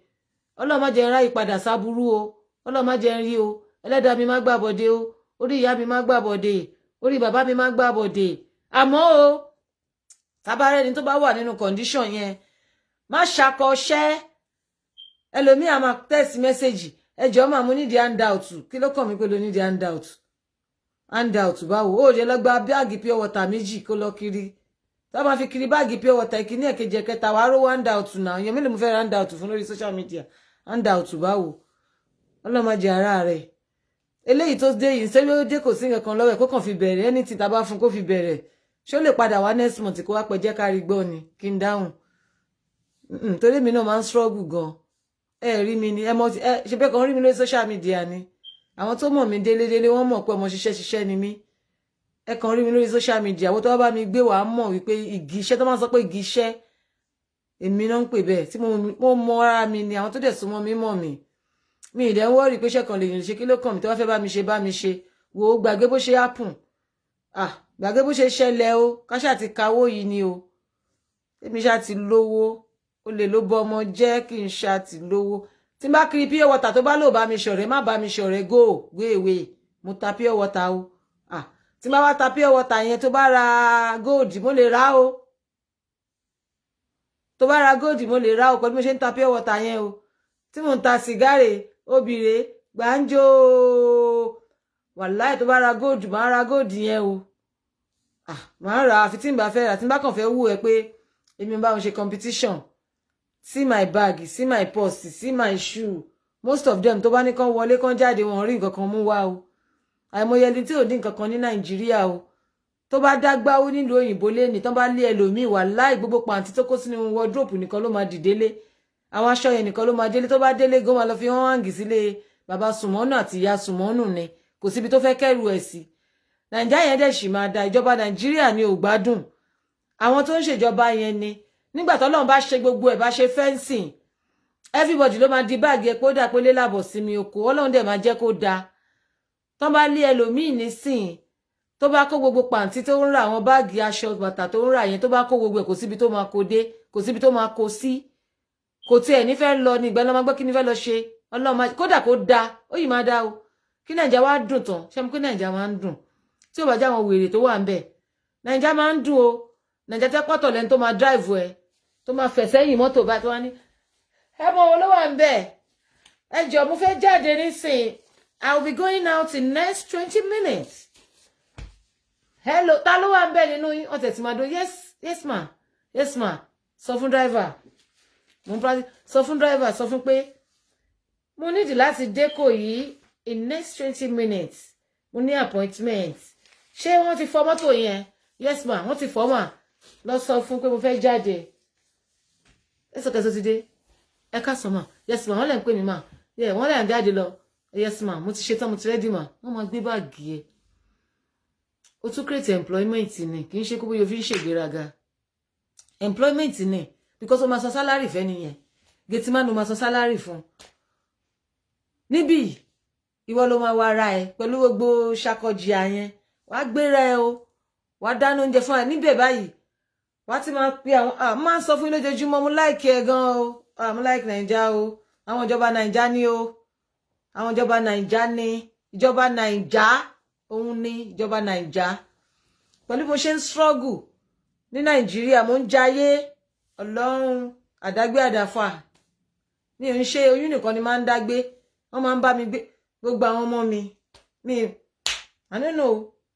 Ọlọ́run má jẹ́ ń ráyè padà sáburú o Ọlọ́run má jẹ́ ń rí o ẹlẹ́dàá mi má gbàbọ̀dé o orí ìyá mi má gbàbọ̀dé orí bàbá mi má gbàbọ̀dé àmọ́ o tábàárẹ̀ ni tó bá wà nínú condition yẹn má ṣàkọṣẹ́ ẹlòmíì á máa text message ẹjọ́ máa mú nídìí handout kí ló kàn mí pé ló nídìí handout báwo ó jẹ́ lọ gba báàgì pure water méjì kó lọ kiri tá máa fi kiri báàgì pure water ìkíní ẹ̀kejì ẹ̀kẹta wàá rówó handout náà yẹn mélòó mo fẹ́ ra handout fún lórí social media handout báwo ọlọ́mọdé ara rẹ̀ eléyìí tó dé yìí sẹ́yìn ó dé kò sí nǹkan lọ́wọ́ ẹ̀ kó kàn fi bẹ̀rẹ̀ ẹni tí ta bá fún kó fi bẹ̀rẹ̀ ṣó lè padà wá next month kó wá pẹ́ jẹ́ ká rí gbọ́ ni kí n dáhùn torí mi náà máa ń struggle gan ẹ rí mi ni ẹ ṣe bẹ́ẹ̀ kan rí mi lórí social media ni àwọn tó mọ̀ mí délédélé wọ́n mọ̀ pé ọmọ ṣiṣẹ́ ni mí ẹ kàn rí mi lórí social media àwọn tó bá bá mi gbé wàá mọ̀ wípé igi iṣẹ́ tó máa ń sọ pé igi iṣẹ́ èmi náà ń pè bẹ́ẹ̀ tí mo mọ ara mi ni àwọn tó dẹ̀ súnmọ́ mi mọ̀ mi mi ì dẹ̀ ń wọ́ọ̀rì pé ṣẹ́kan lè yàn ṣe kí ló kàn mí tó bá fẹ́ bá mi ṣe wò ó gbàgbé bó ṣe happen gbàgbé bó ṣe ṣẹlẹ̀ o káṣà ti kawó yìí ni o èmi ṣá ti lówó o lè ló bọ ọmọ jẹ́ kí n ṣá ti lówó tí n bá kiri pure water tó bá lò bá mi ṣọ̀rẹ́ má bá mi ṣọ̀rẹ́ go away mo ta pure water o tí n bá wá ta pure water yẹn tó bá ra gold mo lè rà o tó bá ra gold mo lè rà o pẹ̀lú bí mo ṣe ń ta pure water yẹn o tí mo ń ta sìgárè obìnrin gbàǹjo wàláì tó bá ra gold máa ra gold yẹn o máa ra àfi tí n bá fẹ́ rà tí n bá kàn fẹ́ wù ẹ́ pé èmi bá wọn ṣe competition see my bag see my purse see my shoe most of them tó bá ní kán wọlé kán jáde wọn rí nǹkan kan mú wá o àìmọye ẹni tí ò ní nǹkan kan ní Nàìjíríà o tó bá dágbáwó nílùú òyìnbó lẹ́ni tán bá lé ẹlòmíì wà láì gbogbo pàǹtí tó kó sínú wọ́dróòpù nìkan ló máa dìde lé àwọn aṣọ yẹn nìkan ló máa délé tó bá délé gan máa lọ fi hàn hàngì sílé bàbá Sùmọ́nù àti ìyá Sùmọ́nù ni kò síbi tó fẹ́ kẹ́rù ẹ̀ sí Nàìjíríà yẹn dẹ̀ sì máa da ìjọba Nàìjíríà ni ò gbádùn àwọn tó ń ṣèjọba yẹn ni nígbà tọ́lọ́run bá ṣe gbogbo ẹ̀ bá ṣe fẹ́ǹsìn everybody ló máa di báàgì epo dà pé lélàbọ̀ sí mi oko Ọlọ́run dẹ̀ máa jẹ́ kó da tán bá lé ẹlòmíì nísìn tó bá kó gbogbo pàǹtí tó ń ra àwọn báàgì aṣọ bàtà tó ń ra yẹn tó bá kó gbogbo ẹ̀ kò síbi tó máa kó dé kò síbi tó máa kó sí kò tiẹ̀ nífẹ̀ẹ́ lọ ní ìgbà lọ́mọ gbé kí nífẹ̀ẹ́ lọ ṣe Ọlọ́run kódà kó da ó yìí máa da o kí Nàìjíríà wá dùn tán ṣé mo pé Nàìjíríà máa ń dùn tí ò bá já àwọn wèrè tó wà ń bẹ̀ Nàìjíríà máa ń dùn o Nàìjíríà tẹ́ pọ̀tọ̀ lẹ́ni tó máa drive ẹ tó máa fẹ̀ sẹ́yìn mọ́tò bá tó wá ní ẹ mọ wọn ló wà ń bẹ̀ ẹ jọ mo fẹ́ jáde nísìn I will be going out in next 20 minutes hello ta ló wà ń bẹ̀ nínú yín ọ̀tẹ̀ tí máa dún yes ma sọ fún driver sọ fún driver sọ fún pé mo need láti dẹ́kọ̀ yìí in next 20 minutes mo ní appointment ṣé wọ́n ti fọ mọ́tò yẹn yes ma wọ́n ti fọ mà lọ sọ fún pé mo fẹ́ jáde ẹsẹ̀kẹsẹ̀ ti dé ẹ ká sọ mà yes ma wọ́n lè ń pè mí mà wọ́n lè ń jáde lọ yes ma mo ti ṣe tán mo ti rẹ́dí mà wọ́n máa gbé báàgì ẹ̀ ó tún create employment ni kì í ṣe kó bóyá fi ń ṣègbéraga employment ni because o máa san salary fẹ́ nìyẹn gateman o máa san salary fún níbí ìwọ ló máa wá ara ẹ pẹ̀lú gbogbo ṣàkọjìyà yẹn wàá gbéra ẹ o wàá dáná oúnjẹ fún ẹ níbẹ̀ báyìí wàá ti máa pe àwọn máa ń sọ fún yín lójoojúmọ́ mo láìkí ẹ gan o mo láìkí Nàìjà o àwọn ìjọba Nàìjà ni o àwọn ìjọba Nàìjà ni ìjọba Nàìjà òun ni ìjọba Nàìjà pẹ̀lú bó ṣe ń struggle ní Nàìjíríà mo ń jayé Ọlọ́run àdágbé àdáfà mi ò ń ṣe oyún nìkan ni máa ń dágbé wọ́n máa ń bá mi gbé gbogbo àwọn ọmọ mi I don't know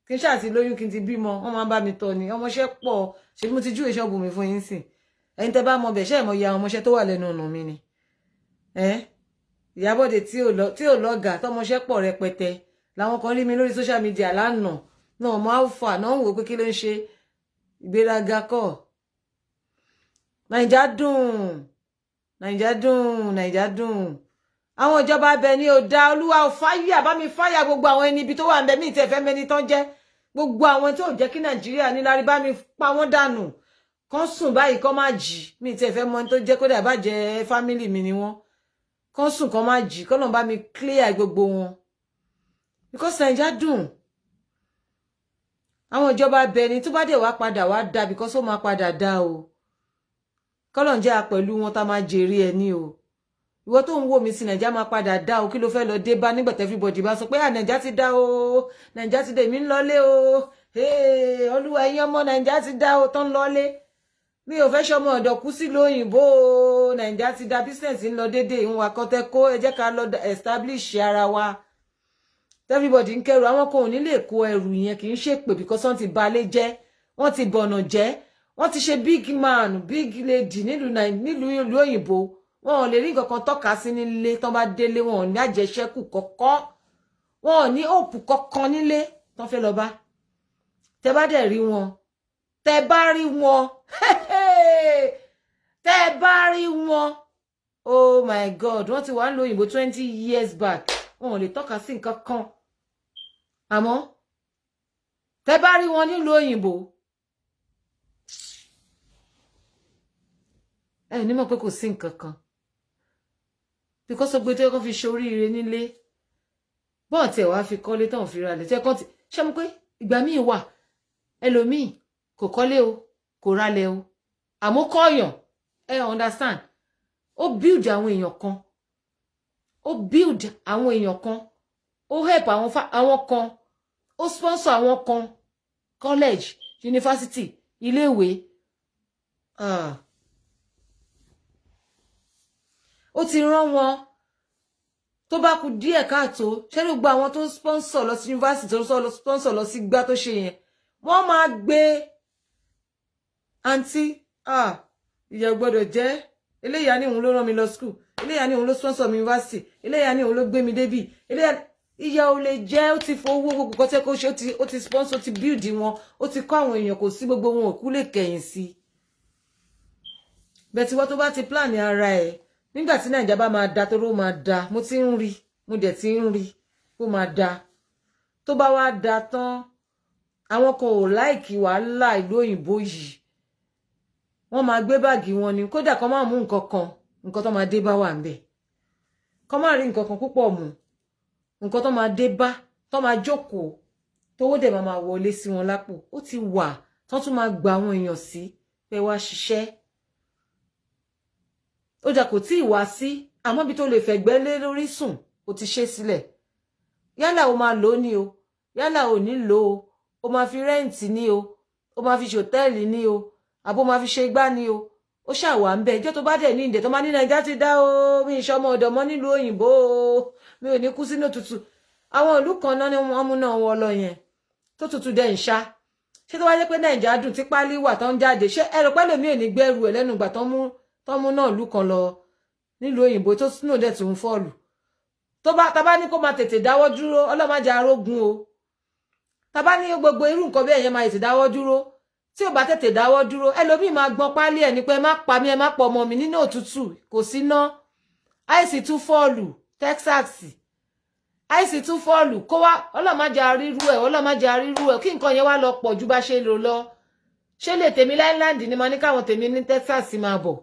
kí n ṣáà ti lóyún kí n ti bímọ wọ́n máa ń bá mi tọ́ ni ọmọṣẹ́ pọ̀ ṣe bí mo ti júwe ṣọ́ọ̀bù mi fún yín sìn ẹ̀yin tẹ́ bá mọ bẹ̀ ṣe é mọ iye àwọn ọmọṣẹ́ tó wà lẹ́nu ọ̀nà mi ni Ìyábọ̀dé tí ò lọ́gà tọmọṣẹ́ pọ̀ rẹpẹtẹ làwọn kan rí mi lórí social media lánàá náà mo alpha náà ń wò pé kí ló ń ṣe ìgbéraga kọ́ Nàìjà dùn àwọn ìjọba abẹ ni ò dá Olúwa ò fáyà bá mi fáyà gbogbo àwọn ẹni ibi tó wà ń bẹ mí ìtẹ̀fẹ́ mẹni tán jẹ́ gbogbo àwọn tí ò jẹ́ kí Nàìjíríà níláárí bá mi pa wọ́n dànù kán sùn báyìí kán má jí mi ìtẹ̀fẹ́ mọ tó jẹ́ kódà bá jẹ́ fámílì mi ni wọ́n kán sùn kán má jí kán náà bá mi clear gbogbo wọn because Nàìjà dùn àwọn ìjọba abẹ ni tó bá dẹ̀ wá padà wá dá because ó máa padà dá o kọ́lọ̀ jẹ́ pẹ̀lú wọn tá máa jèrè ẹ ní o ìwọ tó ń wò mí sí Nàìjà máa padà dá o kí ló fẹ́ lọ dé bá nígbà tí everybody bá sọ pé Nàìjà ti dá o Nàìjà ti dé mi ń lọlé o Olúwa ẹ̀yin ọmọ Nàìjà ti dá o tán lọlé mi ò fẹ́ ṣọmọ ọ̀dọ̀ kú sí lóyìnbó o Nàìjà ti dá business ń lọ dédé ìwọ̀n àkọ́tẹ́ kó ẹ jẹ́ ká lọ establish ara wa everybody ń kẹrù àwọn kan ò ní lè kó ẹrù yẹn kì í ṣèpè because wọ́n ti balẹ̀ jẹ́ wọ́n ti bọ̀nà jẹ́ wọ́n ti ṣe big man big lady nílùú ìlú òyìnbó wọn ò lè rí nǹkan kan tọ́ka sí nílé tán bá délé wọn ò ní àjẹṣẹ́kù kọ̀ọ̀kan wọn ò ní òpù kọ̀ọ̀kan nílé tán fẹ́ lọ bá tẹ bá dẹ̀ rí wọn tẹ bá rí wọn tẹ bá rí wọn oh my God wọ́n ti wà ń lo òyìnbó 20 years back wọn ò lè tọ́ka sí nǹkan kan àmọ́ tẹ bá rí wọn nílùú òyìnbó ẹ ní mọ̀ pé kò sí nǹkan kan because ọgbẹ́ tó yẹ kó fi ṣoríire nílé bọ́ọ̀ tí ẹ̀ wá fi kọ́lé tán fi ra lẹ̀ tí ẹ kàn ti ṣe mú pé ìgbà míì wà ẹlòmíì kò kọ́lé o kò ralẹ̀ o àmọ́ kọ́ọ̀yàn ẹ understand ó build àwọn èèyàn kan ó build àwọn èèyàn kan ó help àwọn kan ó sponsor àwọn kan college university iléèwé ó ti rán wọn tó bá kù díẹ̀ káàtó ṣé ló gba àwọn tó sponsor lọ sí university tó sponsor lọ sí gbá tó ṣe yẹn wọ́n máa gbé àǹtí ìyà gbọ́dọ̀ jẹ́ eléyà ní òun ló rán mi lọ school eléyà ní òun ló sponsor mi university eléyà ní òun ló gbé mi débì eléyà ìyà ò lè jẹ, ó ti fowó gbogbo kan tẹ́ kó ṣe, ó ti sponsor, ó ti build wọn, ó ti kọ́ àwọn èèyàn, kò sí gbogbo wọn òkú lè kẹ̀yìn sí. Bẹ́ẹ̀ tí wọ́n tó bá ti plan ara ẹ̀ nígbà tí Nàìjíríà bá máa da toró máa da, mo ti ń rí, mo dẹ̀ ti ń rí ó máa da. Tó bá wá da tán, àwọn kan ò láìkí wàhálà ìlú òyìnbó yìí, wọ́n máa gbé báàgì wọn ni, kódà kan máa mú nǹkan tó máa dé bá wà ńbẹ̀, kan máa rí nǹkan kan púpọ̀ mú, nǹkan tó máa dé bá, tó máa jókòó, tówó dẹ̀ máa wọlé sí wọn lápò, ó ti wà, tán tún máa gba àwọn èèyàn sí pé wá ṣiṣẹ́. Ó jà kò tí ì wá sí, àmọ́ bí tó lè fẹ̀gbẹ́ lé lórí sùn, ó ti ṣe sílẹ̀. Yálà o máa lò ó ní o, yálà o ní lò ó, o máa fi rẹ́ǹtì ní o, o máa fi ṣòtẹ́ẹ̀lì ní o, àbó máa fi ṣe igbá ní o, ó ṣàwà ń bẹ. Ìjọ́ tó bá dẹ̀ ní ìdẹ̀ tó máa ní Nàìjíríà ti dá o, mi ìṣọmọ ọ̀dọ̀ mọ́ nílùú òyìnbó o, mi ò ní kú sínú òtútù. Àwọn ìlú kan náà ni wọ́n mú náà wọ́n lọ yẹn tó tutù dẹ̀ ń ṣá. Ṣé tó wá jẹ́ pé Nàìjíríà dùn tí pálí wà tó ń jáde, ṣé ẹrù pẹ́lú mi ò ní gbẹ́rù ẹ̀ lẹ́nu ìgbà tó mú náà ìlú kan lọ nílùú òyìnbó tó sínú dẹ̀ tó ń fọ́ọ̀lù. Tàbá ní kó máa tètè dáwọ́ dúró, ọlọ́màjà arógun o. Tàbá ní gbogbo irú nǹkan bẹ́ẹ̀ yẹn máa tètè dáwọ́ dúró, tí ò bá tètè dáwọ́ dúró, ẹlòmíì máa gbọ́n pálí ẹ̀ ní pé má pa mí, ẹ má pọ̀ ọmọ mi nínú òtútù, kò sí ná. àìsí tún fọ́ọ̀lù Texas, àìsí tún fọ́ọ̀lù kó wá, ọlọ́màjà rírú ẹ̀, kí nǹkan yẹn wá lọ pọ̀ ju bá ṣe lò lọ. Ṣé lè tèmi láìláńdì ni máa ní káwọn tèmi ní Texas máa bọ̀?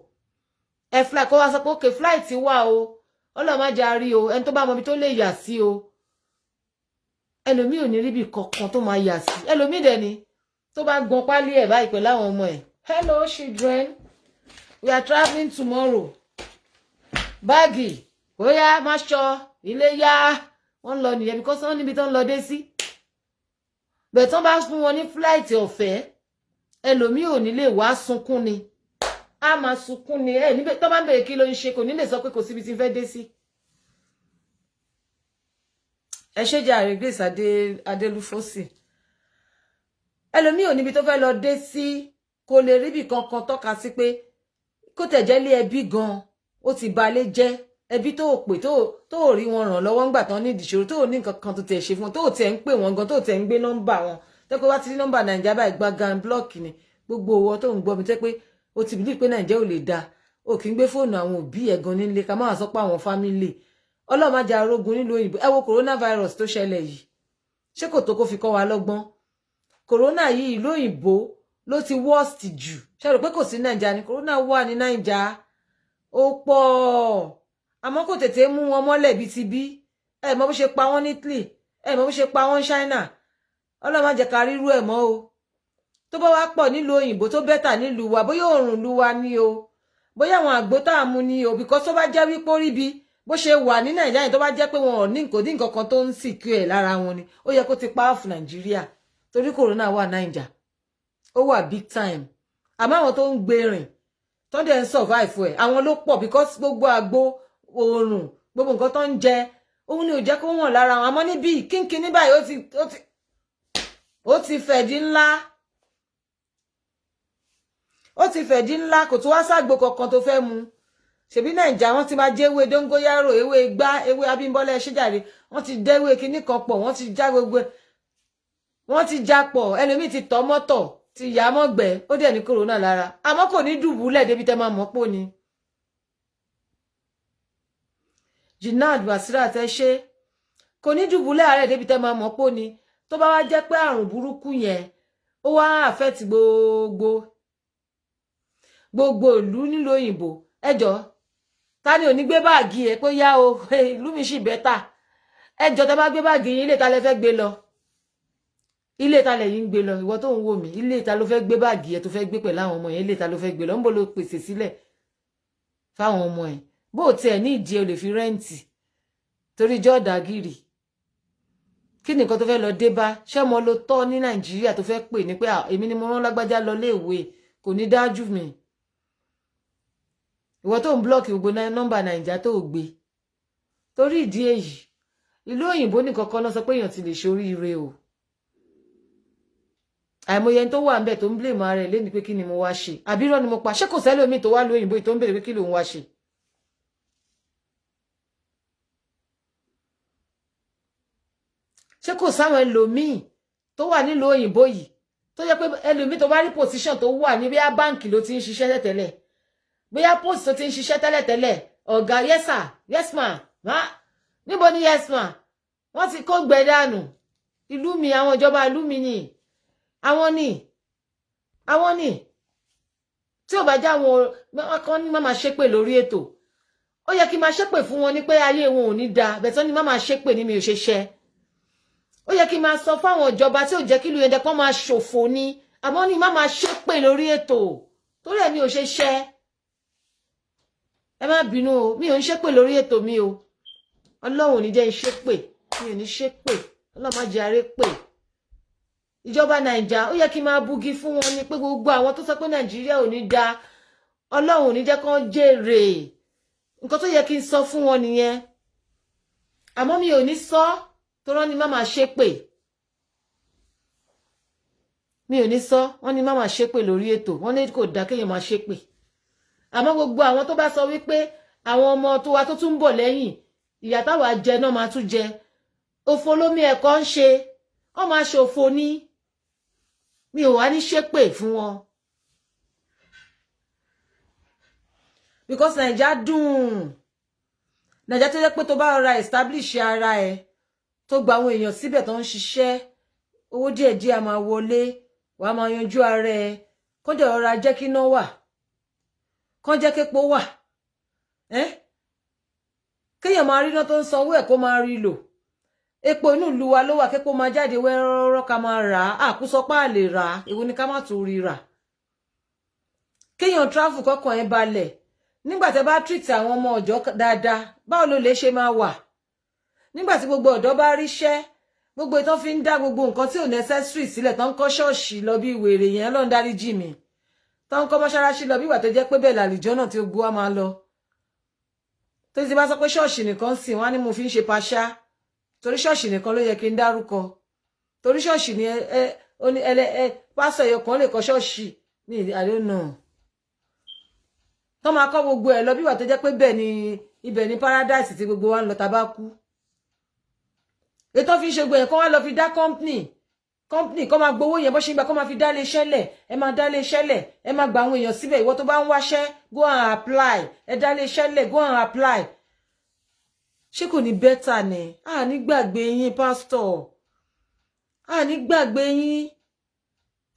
Ẹ fly kó wá sọ pé òkè flight wà o, ọlọ́màjà rí o, ẹni tó bá mọ ibi tó lè yà sí o. Ẹlòmíì ò ní ríbi kankan tó máa yà sí, ẹlòmíì dẹ̀ ni tó bá gbọ́n pálí ẹ̀ báyìí pẹ̀lú àwọn ọmọ ẹ̀. Hello children, we are traveling tomorrow. Báàgì bóyá máṣọ ilé yá, wọ́n lọ nìyẹn because wọ́n níbi tó ń lọ dé sí. Bẹ́ẹ̀ tán bá fún wọn ní flight ọ̀fẹ́, ẹlòmíì ò ní lè wá sunkún ni, a máa sunkún ni ẹ níbẹ̀ tó bá ń bèrè kí ló ń ṣe, kò ní lè sọ pé kò síbi tí ń fẹ́ dé sí. Ẹ ṣe jàre Grace Adelufosi. Ẹlòmíì ò níbi tó fẹ́ lọ dé sí, kò lè ríbi kankan tọ́ka sí pé kó tẹ̀jẹ́ lé ẹbí gan, ó ti balé jẹ́ ẹbí tó pè tó rí wọn ràn lọ́wọ́ ńgbà tán ní ìdìṣòro, tó ní nǹkan kan tó tẹ̀ ṣe fún wọn, tó tẹ̀ ń pè wọ́n gan, tó tẹ̀ ń gbé nọ́mbà wọn, tẹ́ pé wá ti rí nọ́mbà Nàìjíríà báyìí gbágan blọ́ọ̀kì ni. Gbogbo owó tó ń gbọ́ mi tẹ́ pé ó ti bìlí pé Nàìjíríà ò lè da, ó kì í gbé fóònù àwọn òbí ẹ̀ gan nílé, ká máa sọ pé àwọn fámílì. Ọlọ́màjà arógun nílùú òyìnbó, ẹ wo coronavirus tó ṣẹlẹ̀ yìí, ṣé kò tó kó fi kọ́ wa lọ́gbọ́n? Corona yìí ìlú òyìnbó ló ti worst jù. Ṣé rò pé kò sí Nàìjíríà ni? Corona wà ní Nàìjíríà ó pọ̀, àmọ́ kò tètè mú wọn mọ́lẹ̀ bí ti bí. Ẹ mọ̀ bó ṣe pa wọ́n ní Italy, ẹ mọ̀ bó ṣe pa wọ́n China. Ọlọ́màjà ká rírú ẹ̀ mọ́ o. Tó bá wá pọ̀ nílùú òyìnbó tó bẹ́tà nílùú wa, bóyá òrùn lu wa ní o, bóyá àwọn àgbo tá a mú ní o, because tó bá jẹ́ wípé ó rí bí bó ṣe wà ní Nàìjíríà tó bá jẹ́ pé wọn ò ní nǹkan kan tó ń sìnkú ẹ̀ lára wọn ni, ó yẹ kó ti pa off Nàìjíríà. Torí corona wà Naija, ó wà big time. Àmọ́ àwọn tó ń gbé rìn tó dẹ̀ ń survive ẹ̀, àwọn ló pọ̀ because gbogbo àgbo oòrùn gbogbo nǹkan tó ń jẹ òun ni ò jẹ́ kó wọ́n lára wọn. Àmọ́ níbí kínkín ní báyìí ó ti fẹ̀dí ńlá, ó ti fẹ̀dí ńlá, kò tó wá ságbo kankan tó fẹ́ mu. Ṣebí Naija wọ́n ti máa jẹ ewé dóngóyárò, ewé igbá, ewé Abímbọ́lá Ṣéjàre, wọ́n ti dẹ́wé kinní kan pọ̀, wọ́n ti já gbogbo, wọ́n ti já pọ̀, ẹlòmíì ti tọ́ mọ́tọ̀, ti yà mọ́gbẹ́, ó dẹ̀ ní corona lára. Àmọ́ kò ní dùbúlẹ̀ débi tẹ́ máa mọ̀ pò ní. Jinad Basirat ẹ ṣe, kò ní dùbúlẹ̀ ààrẹ débi tẹ́ máa mọ̀ pò ní. Tó bá wá jẹ́ pé àrùn burúkú yẹn ó wá affect gbogbo ìlú nílùú òyìnbó, ẹjọ́ ta ni ò ní gbé báàgì ẹ pé yá o, ìlú mi sì bẹ́tà. Ẹjọ́ tẹ́ bá gbé báàgì yín, ilé ta lẹ fẹ́ gbé lọ? Ilé ta lẹ yín gbé lọ? Ìwọ tó ń wò mí, ilé ta ló fẹ́ gbé báàgì ẹ tó fẹ́ gbé pẹ̀lú àwọn ọmọ yẹn, ilé ta ló fẹ́ gbé lọ? Ń bó ló pèsè sílẹ̀ fáwọn ọmọ ẹ̀? Bó tiẹ̀ ní ìdí ẹ lè fi rẹ́ǹtì torí jọ́ọ̀dà gírì. Kí ni nǹkan tó fẹ́ lọ dé bá? Ṣé ọmọ ló tọ́ ní Nàìjíríà tó fẹ́ pè ní pé èmi ni mo rán lágbájá lọ léèwé? Kò ní dájú mi. Ìwọ tó ń blọ́ọ̀kì gbogbo nọ́mbà Nàìjíríà tó gbé torí ìdí èyí, ìlú òyìnbó nìkan kan náà sọ pé èèyàn ti lè ṣoríire o. Àìmọye tó wà ńbẹ̀ tó ń blame ara ẹ̀ lẹ́ni pé kí ni mo wá ṣe, àbí irọ́ ni mo pa? Ṣé kò sẹ́lòmíì tó wá lóyìnbó tó ń bèrè pé kí lòun wá ṣe? ṣé kò sáwọn ẹlòmíì tó wà nílùú òyìnbó yìí tó jẹ́ pé ẹlòmíì tó bá rí position tó wà ní bóyá báǹkì ló ti ń ṣiṣẹ́ tẹ́lẹ̀ bóyá post tó ti ń ṣiṣẹ́ tẹ́lẹ̀ ọ̀gá yes sir yes ma níbo ni yes ma wọ́n ti kó gbẹ dànù ìlú mi àwọn ìjọba ìlú mi ni àwọn ni tí ò bá já wọn kan ní má máa ṣépè lórí ètò ó yẹ kí n máa ṣépè fún wọn ní pé ayé wọn ò ní da bẹ̀tọ́ ni má máa ṣépè ní mi ò ṣe ṣẹ́ ó yẹ kí n máa sọ fáwọn ìjọba tí ò jẹ́ kí ìlú yẹn dẹ́pọ́n máa ṣòfò ni àmọ́ ní má máa ṣépè lórí ètò torí ẹ̀ mi ò ṣe ṣẹ́ ẹ má bínú o mi ò ń ṣépè lórí ètò mi o ọlọ́run ò ní jẹ́ ń ṣépè mi ò ní ṣépè ọlọ́run má jẹ́ aré pè ìjọba nàìjà ó yẹ kí n máa bugi fún wọn ni pé gbogbo àwọn tó sọ pé nàìjíríà ò ní da ọlọ́run ò ní jẹ́ kán jèrè nǹkan tó yẹ kí n sọ fún wọn nìyẹn àmọ́ mi ò ní sọ tó rán ni má máa ṣépè mi ò ní sọ wọ́n ní má máa ṣépè lórí ètò wọ́n ní kò dá kéèyàn máa ṣépè àmọ́ gbogbo àwọn tó bá sọ wípé àwọn ọmọ tó wa tó tún ń bọ̀ lẹ́yìn ìyà táwa jẹ náà máa tún jẹ òfò lómi ẹ̀kọ́ ń ṣe wọ́n máa ṣòfò ní mi ò wá ní ṣépè fún wọn because naija dùn naija tó jẹ́ pé tó bá ra establish ara ẹ̀ tó gba àwọn èèyàn síbẹ̀ tó ń ṣiṣẹ́ owó díẹ̀díẹ̀ a máa wọlé wàá máa yanjú ara ẹ̀ kó dẹ̀ ọ̀rọ̀ ajẹ́ kí iná wà kán jẹ́ képo wà kéèyàn máa rí iná tó ń sanwó ẹ̀ kó máa rí lò epo inú ìlú wa ló wà képo máa jáde wẹ́rọ́rọ́ ká máa rà á àkúsọpá lè rà á èwo ni ká má tún rí rà kéèyàn travel kọ́kàn ẹ̀ balẹ̀ nígbà tẹ́ bá treat àwọn ọmọ ọ̀jọ́ dáadáa báwo ló lè ṣe máa wà nígbà tí gbogbo ọ̀dọ́ bá ríṣẹ́ gbogbo ìtàn fi ń dá gbogbo nǹkan tí ò necessary sílẹ̀ tán ń kọ́ ṣọ́ọ̀ṣì lọ bí wèrè yẹn lọ́n dáríjì mi tán ń kọ́ mọ́ṣáláṣí lọ bí ìwà tó jẹ́ pé bẹ́ẹ̀ làlìjọ́ náà tí ó gbó wá máa lọ tó ti bá sọ pé ṣọ́ọ̀ṣì nìkan sìn wọ́n á ní mo fi ń ṣe paṣá torí ṣọ́ọ̀ṣì nìkan ló yẹ kí n dárúkọ torí ṣọ́ọ̀ṣì ni pásọ̀ ẹ̀yọ kan lè kọ́ ṣọ́ọ̀ṣì ní I don't know tán máa kọ́ gbogbo ẹ̀ lọ bí ìwà tó jẹ́ pé ibẹ̀ ni paradise tí gbogbo wa ń lọ tá bá kú ètò fi ń ṣe gbogbo yẹn kán wá lọ fi dá company kán máa gbowó yẹn bó ṣe ń gbà kán máa fi dá lé iṣẹ́ lẹ̀ ẹ máa dá lé iṣẹ́ lẹ̀ ẹ máa gba àwọn èèyàn síbẹ̀ ìwọ tó bá ń wáṣẹ́ go and apply ẹ dá lé iṣẹ́ lẹ̀ go and apply ṣé kò ní bẹ́tà ni a ní gbàgbé yín pásítọ̀ a ní gbàgbé yín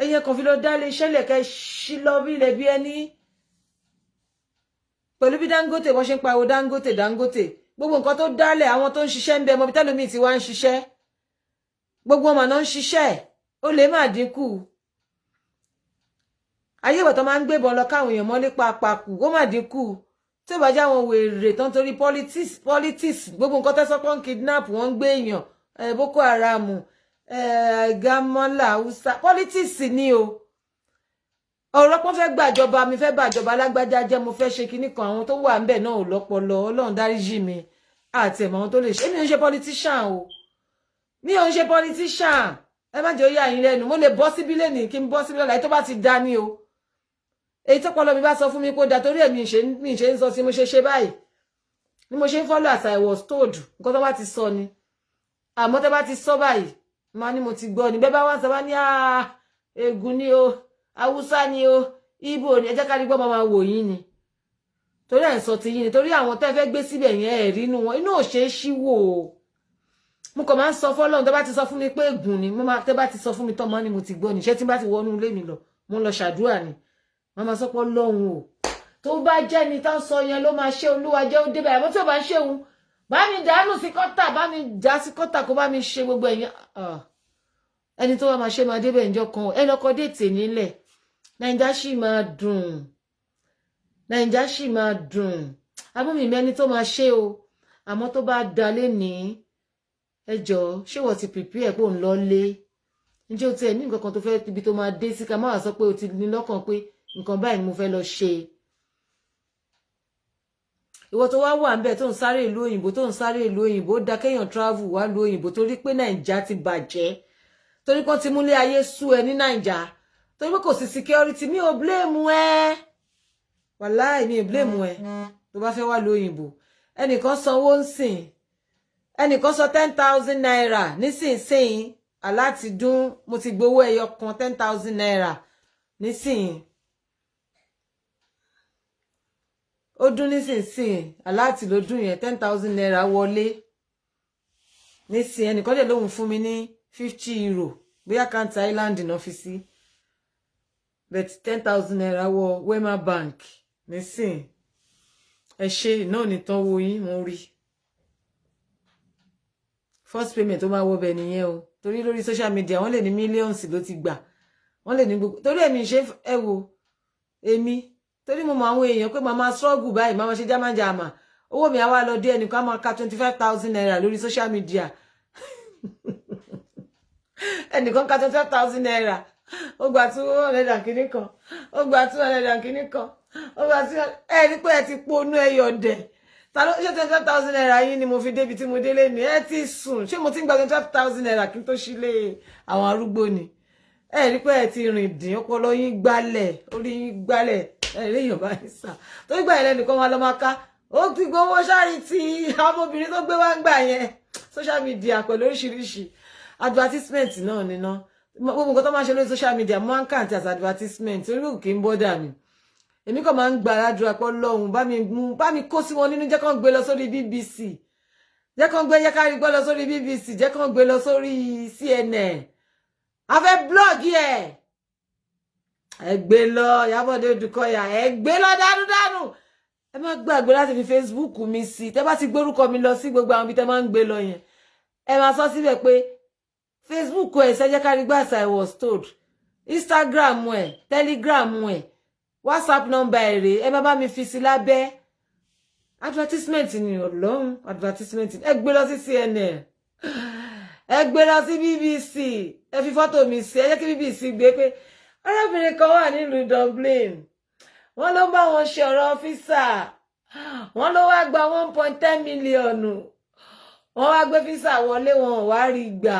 ẹyẹ kan fi lọ dá lé iṣẹ́ lẹ̀ kẹ́ ṣí lọ bí ilẹ̀ bí ẹni pẹ̀lú bí Dangote wọ́n ṣe ń pariwo Dangote gbogbo nǹkan tó dálẹ̀ àwọn tó ń ṣiṣẹ́ ń bẹ ọmọ bí tẹ́lómi ti wá ń ṣiṣẹ́ gbogbo ọmọ náà ń ṣiṣẹ́ ó lè má dínkù ayé ìwà tó máa ń gbébọn lọ káwọn èèyàn mọ́lé papakù ó má dínkù tí ó bá já wọn wèrè tán torí politics gbogbo nǹkan tẹ́sọ́ pọ́n kidnap wọ́n ń gbé èèyàn Boko Haram Gamola Hausa politics ni o ọ̀rọ̀ pọ́n fẹ́ gbàjọba mi fẹ́ gbàjọba alágbájá jẹ́ mo fẹ́ ṣe kinní kan àwọn tó wà ń bẹ̀ náà ò lọ́pọlọ Ọlọ́run dáríjì mi àti ẹ̀mọ́ àwọn tó lè ṣe mi ò ń ṣe politician o mi ò ń ṣe politician ẹ má jẹ́ ó yà yín lẹ́nu mo lè bọ́ síbí lẹ́nìí kí n bọ́ síbí lọ́la èyí tó bá ti dá ní o èyí tó pọlọ mi bá sọ fún mi pé ó da torí ẹ̀ mi ṣe ń sọ sí mo ṣe báyìí ni mo ṣe ń follow as I was told nǹkan tó bá ti sọ ni àmọ́ tó bá ti sọ báyìí máa ní mo ti gbọ́ ni bẹ́ẹ̀ bá wá sọ bá ní ègún ni o Haúsá ni o Ìgbò ni ẹ jẹ́ ká rí gbọ́ máa wò yín ni torí ẹ̀ ń sọ ti yín ni torí àwọn tẹ́ fẹ́ gbé síbẹ̀ yẹn ẹ̀ rí inú wọn inú ò ṣe é ṣíwò o mo kàn máa ń sọ fọ́lọ́run tó bá ti sọ fún mi pé ègún ni tẹ́ bá ti sọ fún mi tán máa ní mo ti gbọ́ ni ṣé tí bá ti wọnú ilé mi lọ mo ń lọ ṣàdúrà ni wọ́n máa sọ pé Ọlọ́run o tó bá jẹ́ ni tán sọ yẹn ló máa ṣe Olúwa jẹ́ ó débẹ̀ àmọ́ tí ò bá ń ṣeun bá mi dànù sí kọ́tà bá mi já sí kọ́tà kó bá mi ṣe gbogbo ẹ̀yìn ẹni tó wá máa ṣe máa débẹ̀ ìjọ kan ẹ lọ́kọ́ déètì nílẹ̀ Naija ṣì máa dùn abúmi mẹ́ni tó máa ṣe o àmọ́ tó bá dalé ní ẹjọ́ ṣé wọ́n ti prepare pé òun lọ lé ǹjẹ́ o tiẹ̀ ní nǹkan kan tó fẹ́ ibi tó máa dé sí ká má wàá sọ pé o ti ní lọ́kàn pé nǹkan báyìí ni mo fẹ́ lọ ṣe ìwọ tó wá wà ńbẹ̀ tó ń sáré ìlú òyìnbó ó da kéèyàn travel wá ìlú òyìnbó torí pé Naija ti bàjẹ́ torí pé wọ́n ti múlé ayé sú ẹ ní Naija torí pé kò sí security mi ò blame ẹ wàláì mi ò blame ẹ tó bá fẹ́ wá ìlú òyìnbó ẹnìkan sanwó ń sìn ẹnìkan sọ 10,000 naira nísinsìnyí aláti dún mo ti gbowó ẹyọ kan 10,000 naira nísinsìnyí ó dún nísinsìnyí aláti ló dún yẹn 10,000 naira wọlé nísinsìnyí ẹnìkan dẹ̀ lóhùn fún mi ní 50 euro bóyá account Island náà fi sí but 10,000 naira wọ Wema Bank nísinsìnyí ẹ ṣe náà nìtàn wo yín mo rí first payment tó máa wọ bẹ nìyẹn o torí lórí social media wọ́n lè ní millions ló ti gbà wọ́n lè ní gbogbo torí èmi ṣe ẹ wò èmi torí mo mọ àwọn èèyàn pé màmá struggle báyìí màmá ṣe jámánjàmà owó mi á wá lọ dé ẹnìkan máa ka 25,000 naira lórí social media ẹnìkan ka 25,000 naira ó gba 200 kìíní kan ó gba 200 kìíní kan ó gba 200 ẹ rí pé ẹ ti ponú ẹyọ dẹ ta ló ṣe 25,000 naira yín ni mo fi débi tí mo délé ní ẹ ti sùn ṣé mo ti ń gba 25,000 naira kí n tó sílé àwọn arúgbó ni ẹ rí pé ẹ ti rìn dín ọpọlọ yín gbálẹ̀ orí yín gbálẹ̀ ẹ rí èèyàn bá yín sà tó gbà yẹn lẹ́nìkan wọn lọ máa ká ó ti gbowó charity àwọn obìnrin tó gbé wá ń gbà yẹn social media pẹ̀lú oríṣiríṣi advertisement náà níná gbogbo nǹkan tó máa ń ṣe lórí social media mo máa ń kà àti as advertisement orí òkè ń bọ́dà mi èmi kàn máa ń gba aládùúrà pé Ọlọ́run bá mi kó sí wọn nínú jẹ́ kán gbé lọ sórí BBC jẹ́ kán gbé yẹ kárí gbọ́ lọ sórí BBC jẹ́ kán gbé lọ sórí CNN a fẹ́ blọ́ọ̀gì ẹ gbé lọ Ìyábọ̀dé Odùkọ̀yà ẹ gbé lọ dánúdánú ẹ má gbàgbé láti fi Facebook mi sí tẹ́ bá ti gbórúkọ mi lọ sí gbogbo àwọn ibi tẹ́ máa ń gbé lọ yẹn ẹ máa sọ síbẹ̀ pé Facebook ẹ ṣe jẹ́ kárí gbọ́ as I was told Instagram ẹ Telegram ẹ WhatsApp number èrè ẹ má bá mi fi sí lábẹ́ advertisement ni Ọlọ́run advertisement ẹ gbé lọ sí CNN ẹ gbé lọ sí BBC ẹ fi fọ́tò mi sí ẹ jẹ́ kí BBC gbé pé arábìnrin kan wà nílùú Dublin wọ́n ló bá wọn ṣe ọ̀rọ̀ físà wọ́n ló wá gba 1.10 mílíọ̀nù wọ́n wá gbé físà wọlé wọn wá rí gbà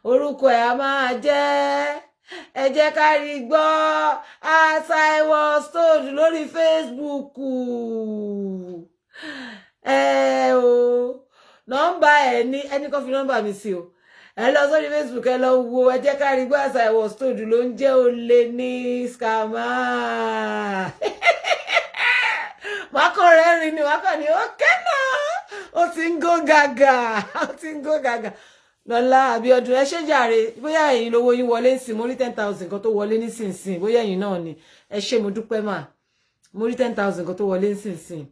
orúkọ ẹ̀ a máa jẹ́ ẹ jẹ́ ká rí gbọ́ as I was told lórí Facebook o nọ́mbà ẹ̀ ní ẹni kan fi nọ́mbà mi sí o ẹ lọ sórí Facebook ẹ lọ wo ẹ jẹ́ ká rí gbọ́ as I was told ló ń jẹ́ olè ní scammer wákọ̀ rẹ̀ rìn ní wákọ̀ ní ókè náà ó ti ń gó gàgà ó ti ń gó gàgà Lọ́lá Abíọ́dún ẹ ṣé jàre bóyá ẹ̀yin lówó yín wọlé ńsìn mo rí 10,000 kan tó wọlé nísinsìnyí bóyá ẹ̀yin náà ni ẹ ṣé mo dúpẹ́ mà mo rí 10,000 kan tó wọlé nísinsìnyí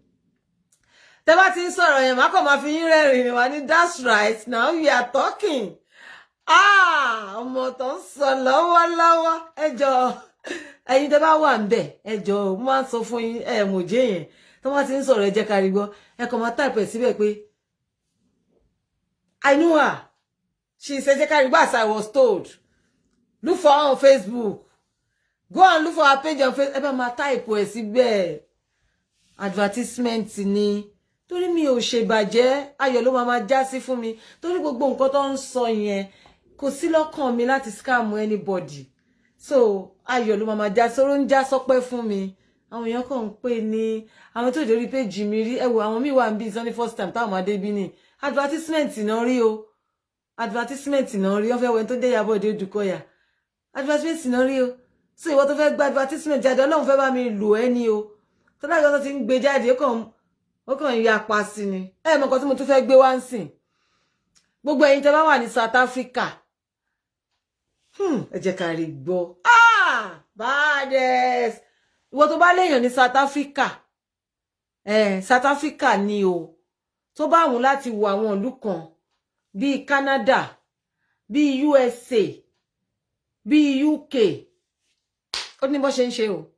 tẹ́ bá ti ń sọ̀rọ̀ yẹn má kàn máa fi yín rẹ́rìn-ín wá ní that's right now we are talking ọmọ tó ń sọ lọ́wọ́lọ́wọ́ ẹ jọ̀ọ́ ẹ̀yin tẹ́ bá wà ńbẹ̀ ẹ jọ̀ọ́ mo máa ń sọ fún yín mòjé yẹn tó bá ti ń sọ̀rọ̀ ẹ jẹ́ ká rí gbọ́ ẹ kàn máa type ẹ̀ síbẹ̀ pé I know her. She said, as I was told. Look for her on Facebook. Go and look for her page on Facebook. Ẹ bá máa type ẹ̀ síbẹ̀. Advertisement ni. Torí mi ò ṣe bàjẹ́, ayọ̀ ló máa já sí fún mi. Torí gbogbo nǹkan tó ń sọ yẹn kò sí lọ́kàn mi láti scam anybody. So, ayọ̀ ló máa já sọ̀rọ̀ ń já sọpẹ́ fún mi. Àwọn èèyàn kàn ń pè ní àwọn tó dé orí page mi rí. Ẹ wo àwọn míì wà ń bí Sunday first time táwọn máa dé bí ni. Advertisement náà rí o. Advertisement náà rí wọ́n fẹ́ wẹ́n tó dé Ìyábọ̀dé Odùkọ̀yà advertisement náà rí o so ìwọ tó fẹ́ gba advertisement jáde Ọlọ́run fẹ́ bá mi lò ẹ́ ní o tó dájọ́ tó ti ń gbé jáde ó kàn ya pa sí ni ẹ mọ̀ nǹkan tí mo tún fẹ́ gbé wá ń sìn gbogbo ẹ̀yin tẹ́ bá wà ní South Africa ẹ jẹ́ ká rí gbọ́ bades ìwọ tó bá léèyàn ní South Africa South Africa ni o tó bá wùn láti wo àwọn ìlú kan bí Canada bí USA bí UK ó ní bó ṣe ń ṣe o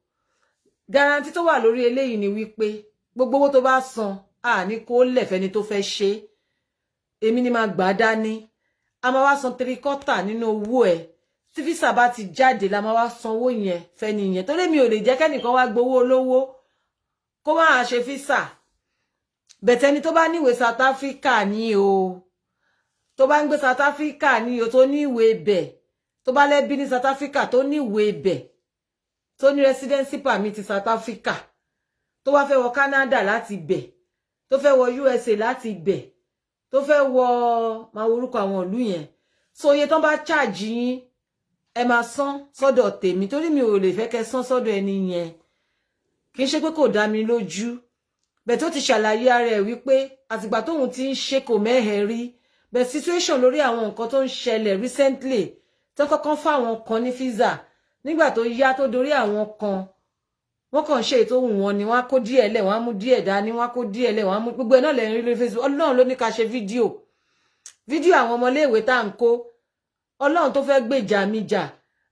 guarantee tó wà lórí eléyìí ni wípé gbogbo owó tó bá san ní kó lẹ̀fẹ́ni tó fẹ́ ṣe èmi ni máa gbà dání a máa wá san 3/4 nínú owó ẹ̀ tí visa bá ti jáde la máa wá san owó yẹn fẹ́ni yẹn torí mi ò lè jẹ́ kẹ́nìkan wá gbowó olówó kó máa ṣe visa bẹ̀tẹ́ni tó bá níwèé South Africa ní o tó bá ń gbé South Africa ní o tó ní ìwé ibẹ̀ tó bá lẹ́bí ní South Africa tó ní ìwé ibẹ̀ tó ní residency permit South Africa tó wá fẹ́ wọ Canada láti ibẹ̀ tó fẹ́ wọ USA láti ibẹ̀ tó fẹ́ wọ máa orúkọ àwọn ìlú yẹn so iye tán bá charge yín ẹ máa san sọ́dọ̀ tèmi torí mi ò lè fẹ́ kẹ́ san sọ́dọ̀ ẹni yẹn kì í ṣe pé kò dá mi lójú bẹ́ẹ̀ tó ti ṣàlàyé ara ẹ̀ wípé àtìgbà tóun ti ń ṣe kò mẹ́hẹ̀ rí bẹ́ẹ̀ situation lórí àwọn nǹkan tó ń ṣẹlẹ̀ recently tó kọ́kọ́ fáwọn kan ní visa nígbà tó yá tó dorí àwọn kan wọ́n kàn ṣe ètò ohun wọn ni wọ́n á kó díẹ̀ lẹ̀ wọ́n á mú díẹ̀ dání wọ́n á kó díẹ̀ lẹ̀ wọ́n á mú gbogbo ẹ̀ náà lẹ́yìn rí lórí Facebook ọlọ́run ló ní ká ṣe fídíò àwọn ọmọléèwé tá à ń kó ọlọ́run tó fẹ́ gbèjà mi jà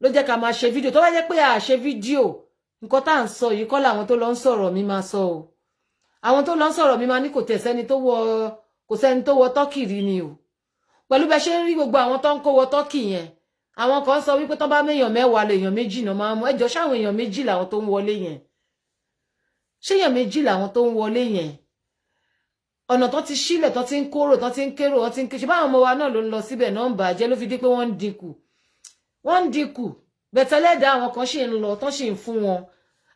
ló jẹ́ ká máa ṣe fídíò tó bá jẹ́ pé a ṣe fídíò nǹkan tá à ń sọ yìí kọ́ làwọn tó lọ ń sọ̀rọ̀ mi máa sọ o àwọn tó lọ ń sọ̀rọ̀ mi máa ní kò sẹ́ni tó wọ tọ́kì rí ni o pẹ̀lú bẹ́ẹ̀ ṣe ń rí gbogbo àwọn tó ń kó wọ tọ́kì yẹn àwọn kan sọ wípé tó bá méèyàn 10 lèèyàn 2 náà máa mú ẹjọ́ ṣáwọn èèyàn 2 làwọn tó ń wọlé yẹn ṣé èèyàn 2 làwọn tó ń wọlé yẹn ọ̀nà tó ti sílẹ̀ tó ti ń kóró tó ti ń kérò wọ́n ti ń kéṣe báwọn ọmọ wa náà ló ń lọ síbẹ̀ náà ń bàjẹ́ ló fi dé pé wọ́n ń dínkù bẹ̀tẹ̀lẹ́dà àwọn kan ṣì ń lọ tán ṣì ń fún wọn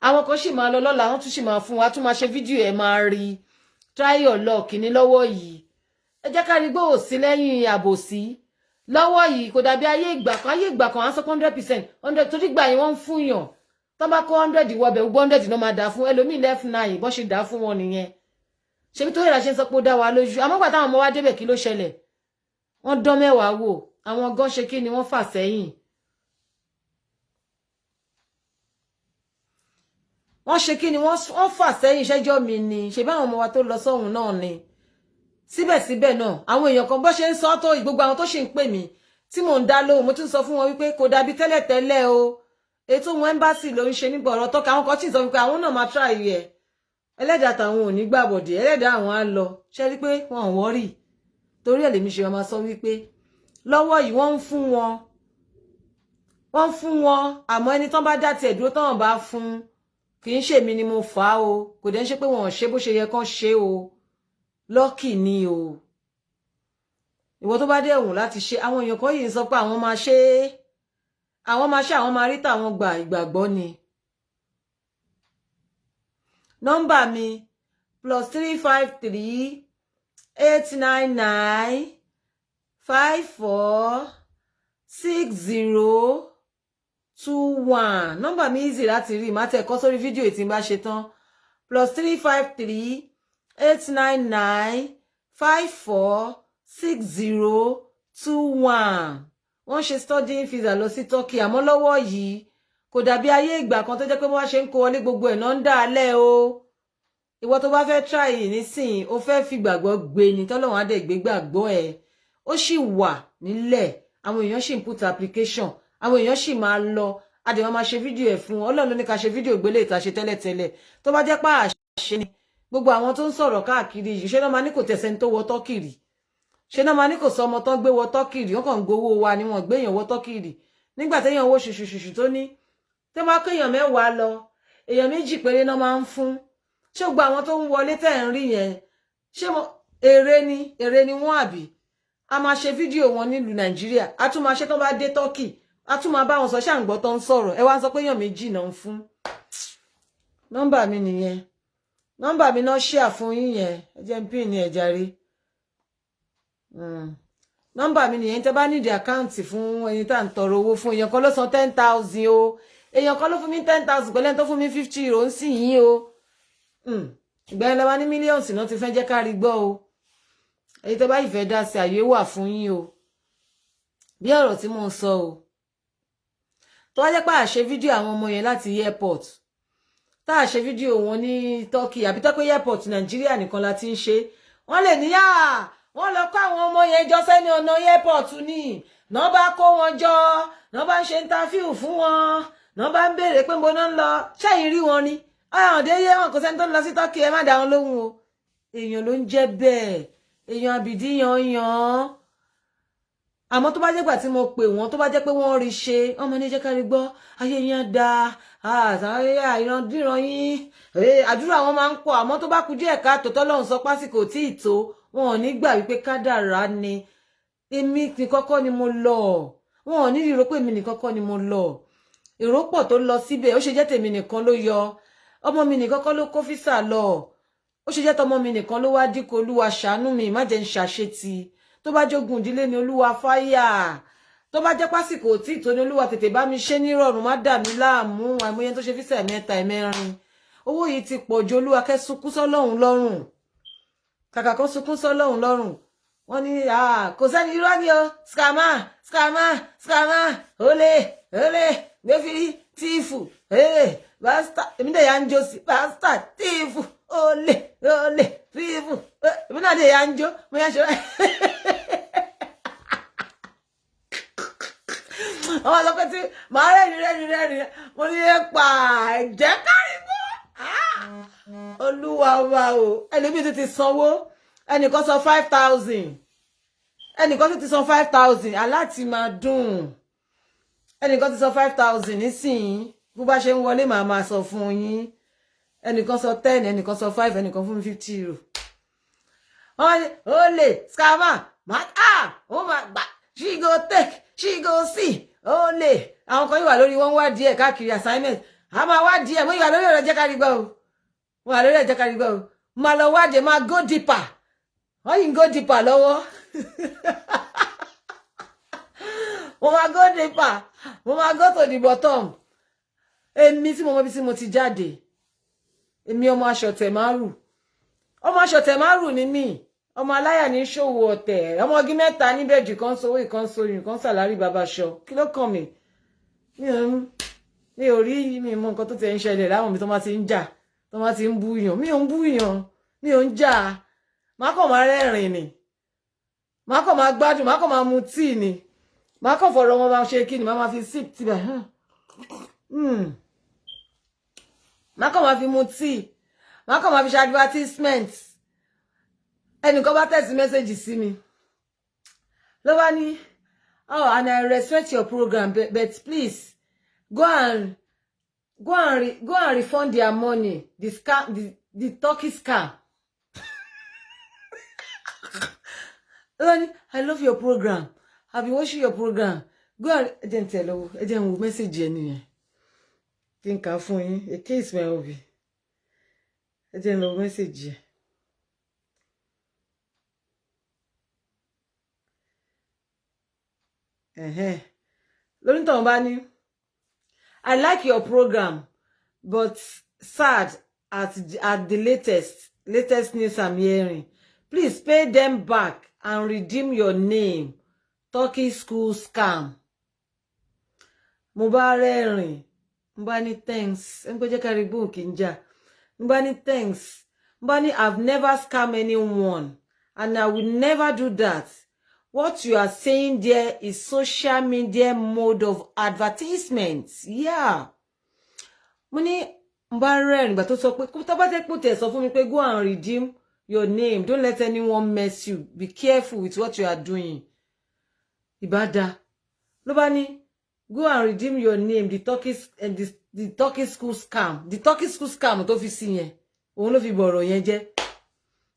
àwọn kan ṣì máa lọ lọ́la wọ́n tún ṣì máa fún wa tún máa ṣe fídíò ẹ̀ máa rí try your luck ní lọ́wọ́ yìí ẹ jẹ́ ká rí gbọ́ òsí lẹ́yìn àbòsí lọ́wọ́ yìí kò dàbí ayé ìgbà kan á sọ 100% 100 torí gbà yín wọ́n ń fún yàn tán bá kó 100 wọbẹ̀ gbogbo 100 náà máa dà fún ẹlòmíì left 9 bọ́n ṣe dà fún wọn nìyẹn ṣebí tó yẹra ṣe ń sọ pé ó dá wa lójú àmọ́ gbà táwọn ọmọ wa débẹ̀ kí ló ṣẹlẹ̀ wọ́n dán mẹ́wàá wò àwọn gan ṣe kí ni wọ́n fà sẹ́yìn wọ́n ṣe kí ni wọ́n fà sẹ́yìn ìṣẹ́jọ́ mi ni ṣe bá àwọn ọmọ wa tó lọ sọ́hun náà ni síbẹ̀síbẹ̀ náà àwọn èèyàn kan bọ́ ṣe ń sọ tó gbogbo àwọn tó ṣì ń pè mí tí mò ń dá lóhùn mo tún sọ fún wọn wípé kò dàbí tẹ́lẹ̀tẹ́lẹ̀ o ètò wọn ẹ́mbásì ló ń ṣe nígbà ọ̀rọ̀ tọ́ka àwọn kan sì sọ wípé àwọn náà máa try ẹ̀ ẹlẹ́dàá tàwọn ò ní gbàbọ̀dé ẹlẹ́dàá àwọn á lọ ṣe rí pé wọn ò wọ́rì torí ẹ̀ lèmi ṣe máa sọ wípé lọ́wọ́ yìí wọ́n ń fún wọn àmọ́ ẹni tán bá dá tiẹ̀ dúró tán bá fún kì í ṣèmi ni mo fà á o kò dẹ́ ń ṣe pé wọn ò ṣe bó ṣe yẹ kán ṣe o lọ́kì ni o ìwọ tó bá dé ẹ̀wùn láti ṣe àwọn èèyàn kan yìí ń sọ pé àwọn máa ṣe àwọn máa rí tàwọn gbà ìgbàgbọ́ ni nọ́mbà mi +353 899 54 60 21 nọ́mbà mi easy láti rí má tẹ̀ kọ́ sórí fídíò tí n bá ṣe tán +353 899 54 60 21 wọ́n ṣe studying visa lọ sí Turkey àmọ́ lọ́wọ́ yìí kò dàbí ayé ìgbà kan tó jẹ́ pé wọ́n ṣe ń kó wọlé gbogbo ẹ̀ náà ń dà á lẹ̀ o ìwọ tó bá fẹ́ try nísìnyí ó fẹ́ fi gbàgbọ́ gbé ni tọ́lọ́wọ́n á dẹ̀ gbé gbàgbọ́ ẹ̀ ó sì wà nílẹ̀ àwọn èèyàn sì ń put application àwọn èèyàn sì máa lọ adé máa ṣe fídíò ẹ̀ fún Ọlọ́run ló ní ká ṣe fídíò gbélé ìta ṣe tẹ́lẹ̀tẹ́lẹ̀ tó bá jẹ́ pé àṣẹ ni gbogbo àwọn tó ń sọ̀rọ̀ káàkiri yìí ṣé náà máa ní kò tẹ̀sẹ̀ ní tó wọ tọ́kìrì ṣé náà máa ní kò sọ ọmọ tán gbé wọ tọ́kìrì wọ́n kàn ń gbowó wa ni wọ́n gbéyàn wọ tọ́kìrì nígbà téèyàn wó ṣùṣùṣùṣù tó ní tó máa kéèyàn 10 lọ èèyàn 2 péré náà máa ń fún ṣé gbogbo àwọn tó ń wọlé tẹ̀ ń rí yẹn ṣé èrè ni wọ́n àbí a máa ṣe fídíò wọn nílùú Nàìjíríà a tún máa ṣe tó bá dé Turkey a tún máa bá wọn sọ ṣàǹgbọ́ tó ń sọ̀rọ̀ ẹ wá ń sọ pé èèyàn 2 náà ń fún nọ́mbà mi nìyẹn nọ́mbà mi náà ṣíà fún yín yẹn ẹ jẹ́ n pín ní ẹ jàre nọ́mbà mi nìyẹn tẹ́ bá nídìí àkáǹtì fún ẹni tá à ń tọrọ owó fún èèyàn kan ló san 10,000 o èèyàn kan ló fún mi 10,000 pẹ̀lú ẹni tó fún mi 50 euro ń sìn yín o ìgbà yẹn lọ́wọ́ ní mílíọ̀nù náà ti fẹ́ jẹ́ ká rí gbọ́ o èyí tẹ́ bá ìfẹ́ dá sí àyè wà fún yín o bí ọ̀rọ̀ tí mo ń sọ o tó wá jẹ́ pé àṣẹ fídíò àwọn ọmọ yẹn láti airport tá a ṣe fídíò wọn ní Turkey àbí tó pé airport Nàìjíríà nìkan la ti ń ṣe wọ́n lè níyà wọ́n lọ kó àwọn ọmọ yẹn jọ sẹ́ni ọ̀nà airport ní náà bá kó wọn jọ náà bá ń ṣe interview fún wọn náà bá ń béèrè pé mo náà ń lọ ṣẹ́yìn rí wọn ni ọ̀hún déyé wọn kò sẹ́ni tó ń lọ sí Turkey ẹ má dá wọn lóhùn o èèyàn ló ń jẹ́ bẹ́ẹ̀ èèyàn àbìdí yan àmọ́ tó bá jẹ́ gbà tí mo pè wọ́n tó bá jẹ́ pé wọ́n rí ṣe ọmọ ní jẹ́ ká rí gbọ́ ayé yẹn da ìrandíran yín àdúrà wọn máa ń pọ̀ àmọ́ tó bá kù díẹ̀ káàtó tọ́lọ́run sọ pásìkò tí ì tó wọn ò ní gbà wípé kádàrá ni èmi nìkan kọ́ ni mo lọ wọn ò ní rí rò pé èmi nìkan kọ́ ni mo lọ èrò pọ̀ tó lọ síbẹ̀ ó ṣe jẹ́ tèmi nìkan ló yọ ọmọ mi nìkan kọ́ ló kó físà lọ ó ṣe jẹ́ tọmọ mi nìkan ló wá dínkù olúwa ṣàánú mi má jẹ́ ń ṣàṣetì tó bá jogun ìdílé ni olúwa fáyà tó bá jẹ́ pásìkò tí ìtò ní olúwa tètè bá mi ṣe nírọ̀rùn má dà mí láàmú àìmọye tó ṣe fíṣẹ̀ mẹ́ta ẹ̀mẹ́rin owó yìí ti pọ̀ ju olúwa kẹ́ sunkún sọ́lọ́run lọ́rùn kàkà kan sunkún sọ́lọ́run lọ́rùn wọ́n ní kò sẹ́ni irọ́ ni o scammer olè gbẹ́fìrí tíìfù basta èmi dẹ̀ yà ń jó sí basta tíìfù olè tíìfù èmi náà dẹ̀ yà ń jó mo yà ń ṣe àwọn ọlọ́pẹ́ tí màá rẹ́rìn mo ní ẹ̀pà ẹ̀jẹ̀ kárí bọ́ olúwa wa o ẹlòmíì tó ti sanwó ẹnìkan sọ 5,000 ẹnìkan tó ti san 5,000 aláti máa dùn ẹnìkan ti sọ 5,000 nísìnyí bó bá ṣe ń wọlé màá máa sọ fún yín ẹnìkan sọ 10 ẹnìkan sọ 5 ẹnìkan fún mi 50 euro wọ́n ní ó lè scammer ó máa gbà she go take she go see ó lè àwọn kan yìí wà lórí wọn wá díẹ̀ káàkiri assignment a máa wá díẹ̀ mo yìí wà lórí ọ̀rọ̀ jẹ́ kárí gbọ́ o mo wà lórí ọ̀rọ̀ jẹ́ kárí gbọ́ o máa lọ wádìí máa go deeper wọ́n yìí ń go deeper lọ́wọ́ mo máa go deeper mo máa go to the bottom èmi tí mo mọ bí tí mo ti jáde èmi ọmọ aṣọ̀tẹ̀ márùn ni mí ọmọ aláyà ní ṣòwò ọ̀tẹ̀ ọmọ ọgí mẹ́ta níbẹ̀ jù kan sówó ìkan sóyún kan sàlárí bàbá aṣọ kí ló kàn mí mi ò rí mi mọ nǹkan tó ti ń ṣẹlẹ̀ láwọn mi tó máa ti ń jà tó máa ti ń búyàn mi ò ń búyàn mi ò ń jà má kàn máa rẹ́rìn ni má kàn máa gbádùn má kàn máa mu tíì ni má kàn fọ̀rọ̀ wọn máa ṣe kí ni má máa fi sip tibẹ̀ má kàn máa fi mu tíì má kàn máa fi ṣe advertisement ẹnìkan bá tẹ̀sí mẹ́sẹ̀jì sí mi ló bá ní and I respect your program but please go and refund their money the turkey scam. I love your program. I've been watching your program. Go and ẹjẹ ń wo mẹ́sẹ̀jì ẹni yẹn kí n kà á fún yín èké ìsìnkú òbí ẹjẹ ń lọ mẹ́sẹ̀jì ẹ. lórí tàn bá ní I like your program but sad at the latest news I'm hearing. Please pay them back and redeem your name. Turkey school scam. Mo bá rẹ́rìn, mo bá ní thanks. Ń pé jẹ́ ká rí bóun kì í jà. Mo bá ní thanks. Mo bá ní I've never scam anyone and I will never do that. What you are saying there is social media mode of advertisement. Yeah. Mo ní mo bá rẹ́rìn ìgbà tó sọ pé tó bá tẹ́ pò tẹ̀ sọ fún mi pé go and redeem your name. Don't let anyone mess you. Be careful with what you are doing. Ibada. Ló bá ní go and redeem your name. The Turkey school scam. The Turkey school scam tó fi sí yẹn. Òun ló fi bọ̀rọ̀ yẹn jẹ́.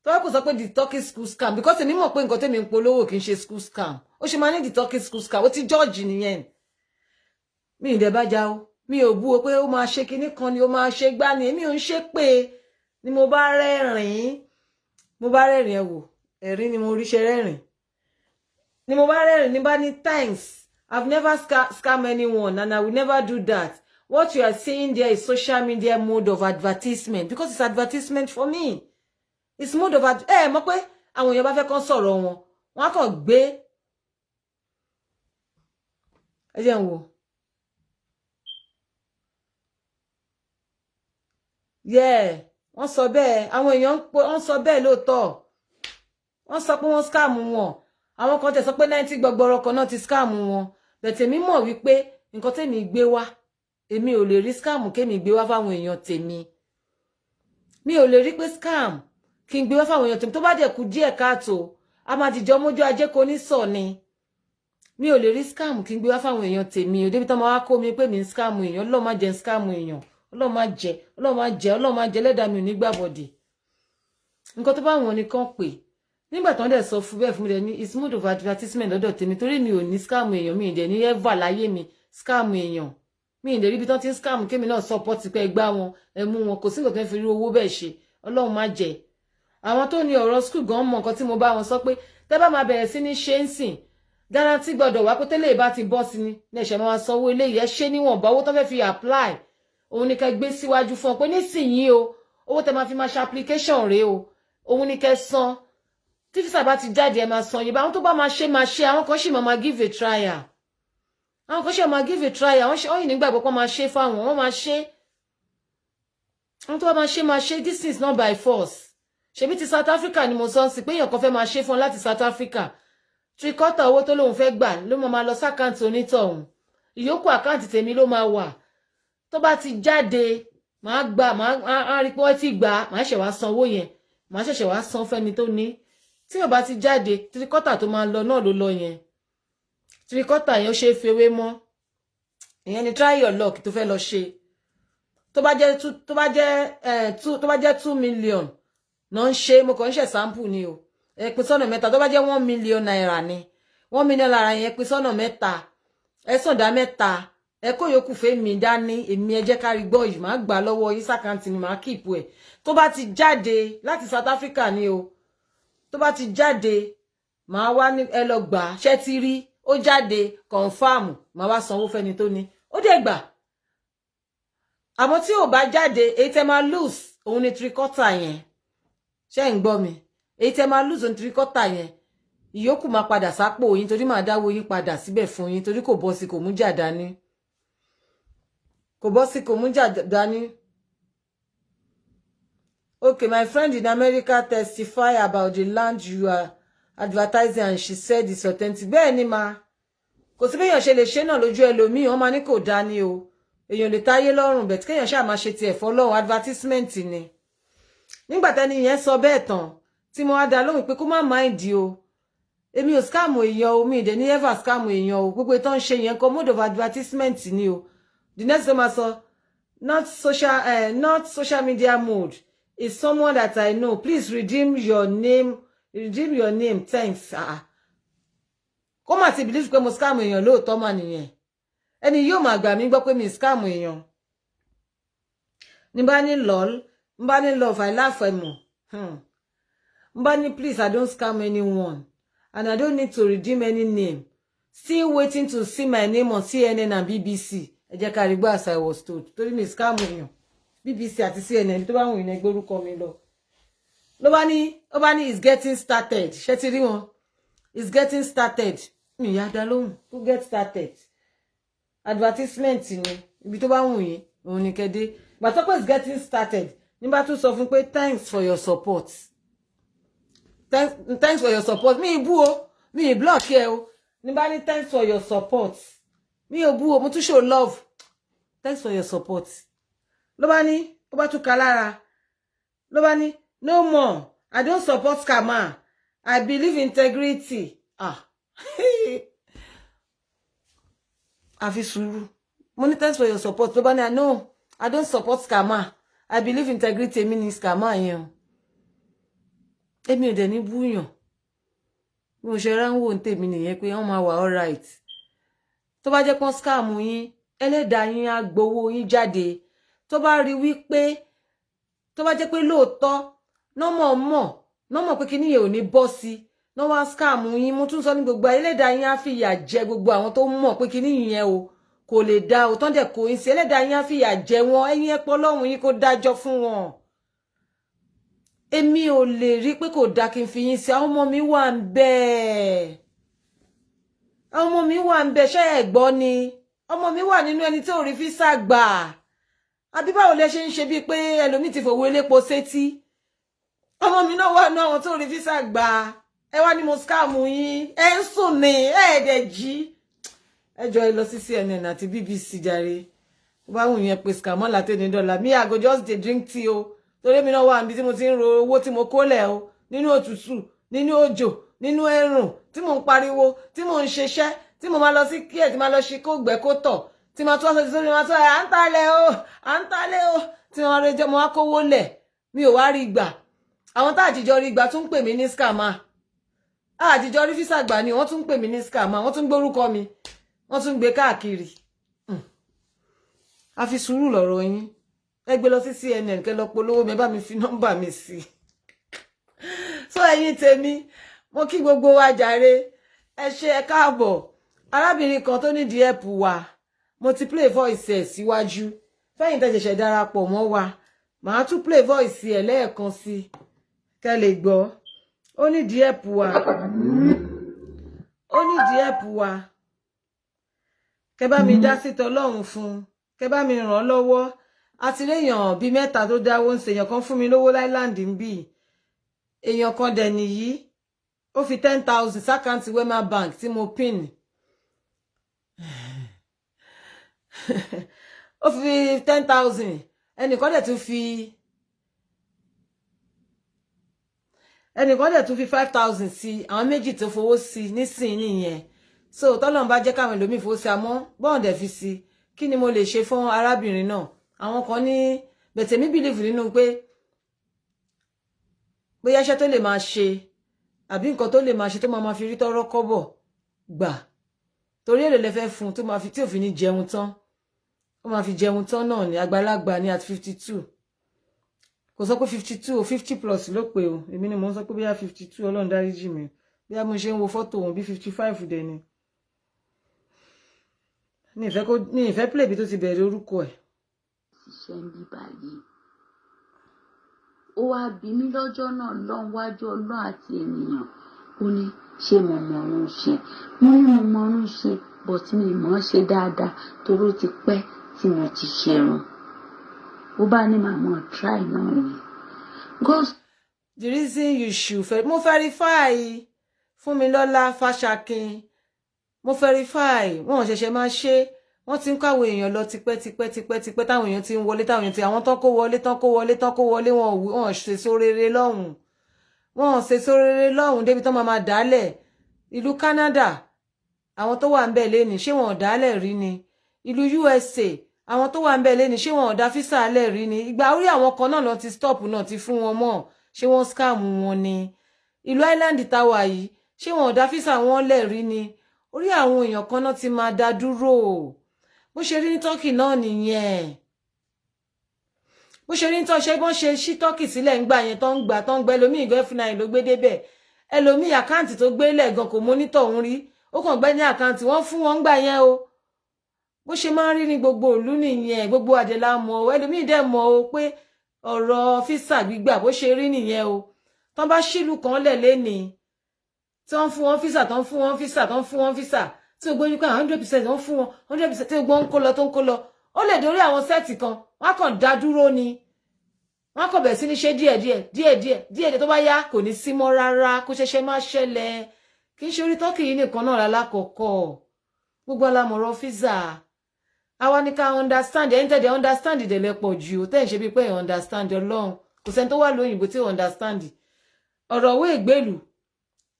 Tó kò sọ pé the Turkey school scam because èmi mọ̀ pé nǹkan tèmi ń polówó kì í ṣe school scam. Ó ṣe máa ní the Turkey school scam. Ó ti George nìyẹn. Mi ì dẹ̀ bá já o. Mi ò bú o pé ó máa ṣe kinní kan ni ó máa ṣe gbá ni. Èmi ò ń ṣe pé ni mo bá rẹ́rìn. Mo bá rẹ́rìn ẹ wò. Ẹ̀rín ni mo rí ṣe rẹ́rìn. Ni mo bá rẹ́rìn ní bá ní thanks. I've never scam anyone and I will never do that. What you are saying there is social media mode of advertisement because it's advertisement for me. It's mode of mọ̀ pé àwọn èèyàn bá fẹ́ kàn sọ̀rọ̀ wọn. Wọ́n á kàn gbé. Ẹ jẹ́ n wò. Yeah, wọ́n sọ bẹ́ẹ̀. Àwọn èèyàn wọ́n sọ bẹ́ẹ̀ lóòótọ́. Wọ́n sọ pé wọ́n scam wọn. Àwọn kan tẹ̀ sọ pé 90 gbọgbọrọ kan náà ti scam wọn. Bẹ̀tẹ̀ mi mọ̀ wípé nǹkan tèmi gbé wá. Èmi ò lè rí scam kémi gbé wá fáwọn èèyàn tèmi. Mi ò lè rí pé scam kí n gbé wá fáwọn èèyàn tèmi tó bá dẹ̀ kù díẹ̀ káàtó. A máa dìjọ mójú ajé kò ní sọ ni. Mi ò lè rí scam kí n gbé wá fáwọn èèyàn tèmi. Ó débi tán máa wá kó mi pé mi ń scam èèyàn. Ọlọ́run má jẹ́ scam èèyàn. Ọlọ́run má jẹ́ lẹ́dàá mi ò ní gbàbọ̀dè. Nǹkan tó bá wọn nìkan pè. Nígbà tán dẹ̀ sọ fún bẹ́ẹ̀ fún mi dẹ̀ ní it's mode of advertisement lọ́dọ̀ tèmi torí mi ò ní scam èèyàn mi dẹ̀ ní ever láyé mi scam èèyàn. Mi dẹ̀ rí bí tán ti ń scam kémi náà support pé gbá wọn ẹ mú wọn kò sí nǹkan tó ń fi rí owó bẹ́ẹ̀ ṣe. Ọlọ́run má jẹ́ àwọn tó ní ọ̀rọ̀ school gan mọ̀ nǹkan tí mo bá wọn sọ pé tẹ́ bá máa bẹ̀rẹ̀ sí ní ṣe ń sìn guarantee gbọ́dọ̀ wá pé tẹ́lẹ̀ bá ti bọ́ sí ni lẹ́sẹ̀ máa sanwó eléyìí ẹ ṣe níwọ̀nba owó tó fẹ́ fi apply òun ni kẹ́ gbé síwájú fún ọ pé nísìnyí o owó tẹ́ máa fi máa ṣe application rèé o òun ni kẹ́ san tí fisa bá ti jáde ẹ máa san yìí bá àwọn tó bá máa ṣe àwọn kan sì máa give a trial àwọn kan sì máa give a trial wọ́n yìí nígbàgbọ́ pé máa ṣe fáwọn wọ́n máa ṣe àwọn tó bá máa ṣe this is not by force ṣebí ti South Africa ni mo sọ sí pé èèyàn kan fẹ́ máa ṣe fún láti South Africa 3/4 owó tó lóun fẹ́ gbà ló máa lọ sákàǹtì onítọ̀hún ìyókù àkáǹtì tèmi ló máa wà tó bá ti jáde máa gbà máa rí pé wọ́n ti gbà máa ṣẹ̀ wá san owó yẹn máa ṣẹ̀ṣẹ̀ wá san fẹ́ni tó ní tí ò bá ti jáde 3/4 tó máa lọ náà ló lọ yẹn 3/4 yẹn ó ṣe é fi ewé mọ́ ìyẹn ni try your luck tó fẹ́ lọ ṣe tó bá jẹ́ 2 million náà ń ṣe mo kàn ń ṣe sample ni o ẹ pín sọ́nà mẹ́ta tó bá jẹ́ 1 million naira ni 1 million naira yẹn pín sọ́nà mẹ́ta ẹ sọ̀dá mẹ́ta ẹ kó yòókù fẹ́ mi dání èmi ẹ jẹ́ kárí gbọ́ yìí máa gbà lọ́wọ́ yín sàkáǹtì ni máa keep ẹ̀ tó bá ti jáde láti South Africa ni o tó bá ti jáde máa wá ní ẹ lọ gbà ṣẹ́ ti rí ó jáde confam máa wá sanwó fẹ́ni tó ní ó dẹ̀ gbà àmọ́ tí ò bá jáde èyí tẹ́ máa lose òun ni 3/4 yẹn ṣé ń gbọ́ mi èyí tẹ́ máa lose òun 3/4 yẹn ìyókù máa padà sápò yín torí máa dáwó yín padà síbẹ̀ fún yín torí kò bọ́ sí kò mú jà dání kò bọ́ sí kò mú jà dání. Okay, my friend in America testify about the land you are advertising and she said it's authentic. Bẹ́ẹ̀ ni ma kò sí béèyàn ṣe lè ṣe náà lójú ẹlòmíì wọ́n máa ní kò dání o èèyàn lè táyé lọ́rùn bẹ̀t kéèyàn ṣáà máa ṣe tiẹ̀ fọ́lọ́run advertisement ni nígbà tẹ́ni yẹn sọ bẹ́ẹ̀ tán tí mo wá dá lóhùn pé kó má mind o èmi ò scam èèyàn o mi ì dẹ̀ ní ever scam èèyàn o gbogbo ìtàn ṣe yẹn kọ mode of advertisement ni o the next time I saw not social media mode is someone that I know please redeem your name thanks kó má ti believe pé mo scam èèyàn lóòótọ́ mà nìyẹn ẹni yóò máa gbà mí gbọ́ pé mi scam èèyàn ní bá ní lol ní bá ní love I laugh ẹ mọ̀ ní bá ní please I don't scam anyone and I don't need to redeem any name still waiting to see my name on CNN and BBC ẹ jẹ́ ká rí gbọ́ as I was told torí mi scam èèyàn BBC àti CNN tó bá wùn ìyẹn gbórúkọ mi lọ ló bá ní it's getting started ṣé ti rí wọn it's getting started mi yá dá lóhùn to get started advertisement ni ibi tó bá wùn yín òun ni kéde gbàtọ́ pé it's getting started nígbà tó sọ fún pé thanks for your support thanks for your support mi bú o mi block ẹ o nígbà ní thanks for your support mi ò bú o mo tún show love thanks for your support ló bá ní ó bá tún ka lára ló bá ní no more I don't support scammer I believe integrity àfi sùúrù mo ní thanks for your support ló bá ní no I don't support scammer I believe integrity èmi ni scammer yẹn èmi ò dẹ̀ ní búyàn mo ṣe ránwó ntèmi nìyẹn pé wọ́n máa wà all right tó bá jẹ́ pọ́n scam yín ẹlẹ́dàá yín á gbowó yín jáde tó bá rí wípé tó bá jẹ́ pé lóòótọ́ nọ́mọ̀ pé kíní yẹn ò ní bọ́ sí no wá scam yín mo tún sọ ní gbogbo ẹlẹ́dàá yín á fìyà jẹ gbogbo àwọn tó mọ̀ pé kíní yẹn o kò lè dá o tán dẹ̀ kò ń ṣe ẹlẹ́dàá yín á fìyà jẹ wọn ẹ̀yin ẹ̀pọ̀ lọ́hùn yín kó dájọ́ fún wọn èmi ò lè rí pé kò dá kí n fi yín sí àwọn ọmọ mi wà ń bẹ́ẹ̀ àwọn ọmọ mi wà ń bẹ́ẹ̀ ṣé ẹ gbọ́ ni ọmọ mi wà nínú ẹni tí ò rí físà gbà àbí báwo lẹ ṣe ń ṣe bíi pé ẹlòmíì ti fòwò elépo sétí ọmọ mi náà wà nínú àwọn tó rí físà gbà ẹ wá ní mo scam yín ẹ ń sùn ní ẹ̀ẹ́dẹ̀ jí ẹjọ́ ẹ lọ sí CNN àti BBC jàre bá wù yẹn pé scam $10 me I go just dey drink tea o torí mi náà wà níbi tí mo ti ń ro owó tí mo kólẹ̀ o nínú òtútù nínú òjò nínú ẹ̀rùn tí mo ń pariwo tí mo ń ṣeṣẹ́ tí mo máa lọ sí kíẹ̀ tí máa lọ ṣe kó gbẹ́ kó tọ̀ tí máa tún wá sọ tí máa tún à ń talẹ̀ o tí wọ́n rẹ jẹ́ mo wá kówó lẹ̀ mi ò wá rí gbà àwọn tá àjíjọ rí gbà tún pè mí ní scammer àjíjọ rí físà gbà ni wọ́n tún pè mí ní scammer wọ́n tún gbórúkọ mi wọ́n tún gbé káàkiri a fi sùúrù lọ́rọ̀ yín ẹ gbé lọ sí CNN kẹ́ lọ polówó mi bá mi fi nọ́mbà mi sí so ẹ̀yin tèmi mo kí gbogbo wa jàre ẹ ṣé ẹ káàbọ̀ arábìnrin kan tó nídìí ẹ̀pù wa mo ti play voice ẹ̀ síwájú fẹ́yìn tẹ́ ṣẹ̀ṣẹ̀ darapọ̀ mọ́ wa màá tún play voice ẹ̀ lẹ́ẹ̀kan sí kẹ́ lè gbọ́ ó nídìí ẹ̀pù wa ó nídìí ẹ̀pù wa kẹ́ bá mi dá sí tọlọ́run fún kẹ́ bá mi ràn lọ́wọ́ àti léèyàn bíi mẹ́ta tó dáwó ń ṣèyàn kan fún mi lówó láìláńd ń bì èèyàn kan dẹ̀ nìyí ó fi 10,000 sákàǹtì Wema Bank tí mo pin ó fi 10,000 ẹnìkan dẹ̀ tún fi 5,000 sí àwọn méjì tó fowó sí nísìnyí nìyẹn so tọ́lọ́run bá jẹ́ káwọn ẹlòmíì fowó sí àmọ́ bọ́ọ̀n dẹ̀ fi sí kí ni mo lè ṣe fún arábìnrin náà àwọn kan ní bẹ̀tẹ̀ mi bìlífù nínú pé bóyá iṣẹ́ tó lè máa ṣe àbí nǹkan tó lè máa ṣe tó máa fi rí tọ́rọ́ kọ́bọ̀ gbà torí èrè lẹ́fẹ́ fún tó máa fi tí ò fi ní jẹun tán ó máa fi jẹun tán náà ní àgbàlagbà ní at 52 kò sọ pé 52 o 50 plus ló pé o èmi ni mo ń sọ pé bóyá 52 Ọlọ́run dáríjì mi bóyá mo ṣe ń wo fọ́tò òun bí 55 dẹ̀ ni ní ìfẹ́ play bí tó ti bẹ̀rẹ̀ orúkọ ẹ̀. ṣiṣẹ́ ń bí báyìí ó wáá bí mí lọ́jọ́ náà lọ́n wájú Ọlọ́run àti ènìyàn ó ní ṣé mo mọ̀ọ́rùn ṣe mo ní mo mọ̀ọ́rùn ṣe but mi mọ̀ ọ́ ṣe dáadáa torí ó ti pẹ́ tí mo ti ṣerun ó bá ní màmá try náà ni. The reason you should mo verify Fúnmilọ́lá Fáṣakin mo verify wọn ò ṣẹ̀ṣẹ̀ máa ṣe wọ́n ti ń káwọ èèyàn lọ tipẹ́ táwọn èèyàn ti ń wọlé táwọn èèyàn ti àwọn tán kó wọlé wọn ṣe sórere lọ́hùn wọn ṣe sórere lọ́hùn débi tán máa dálẹ̀ ìlú Canada àwọn tó wà ń bẹ̀ lẹ́ni ṣé wọn ò dálẹ̀ rí ni ìlú USA àwọn tó wà ń bẹ̀ lẹ́ni ṣé wọn ò dá físà lẹ̀ rí ni ìgbà orí àwọn kan náà lọ ti stop náà ti fún wọn mọ́ ṣé wọ́n scam wọn ni ìlú Island táwa yìí ṣé wọn ò dá físà wọn lẹ̀ rí ni orí àwọn èèyàn kan náà ti máa dá dúró bó ṣe rí ní Turkey náà nìyẹn bó ṣe rí ní tọ́ṣẹ́ bọ́n ṣe ṣí Turkey sílẹ̀ ń gbà yẹn tó ń gbà ẹlòmíì gan F9 ló gbé débẹ̀ ẹlòmíì àkáǹtì tó gbé lẹ̀ gan kò mọ́nítọ̀ òun rí ó kàn gbẹ́ ní àkáǹtì wọ́n fún wọn gbà yẹn o bó ṣe máa ń rí ní gbogbo ìlú nìyẹn gbogbo àdèlà mọ̀ o ẹlòmíì dẹ̀ mọ̀ o pé ọ̀rọ̀ físà gbígbà bó ṣe rí nìyẹn o tán bá ṣílù kan lẹ̀ lénìí tí wọ́n fún wọn físà tán fún wọn físà tí o gbóyún pé 100% wọ́n fún wọn 100% tí o gbọ́ ń kó lọ ó lè dórí àwọn sẹ́ẹ̀tì kan wọ́n kàn dá dúró ni wọ́n kàn bẹ̀rẹ̀ sí ní ṣe díẹ̀ tó bá yá kò ní sí mọ́ rárá kó ṣẹ̀ṣẹ̀ má ṣẹlẹ̀ kì í ṣe orí Turkey yìí nìkan náà lálákọ̀ọ́kọ́ gbogbo alámọ̀rọ̀ físà àwa ní ká understand ẹ̀yin tẹ̀dẹ̀ understand ìdẹ̀lẹ̀ pọ̀ jù ó tẹ̀ ń ṣe bíi pé understand Ọlọ́run kò sẹ́ni tó wà lóyìnbó tí understand ọ̀rọ̀ owó ìgbèlú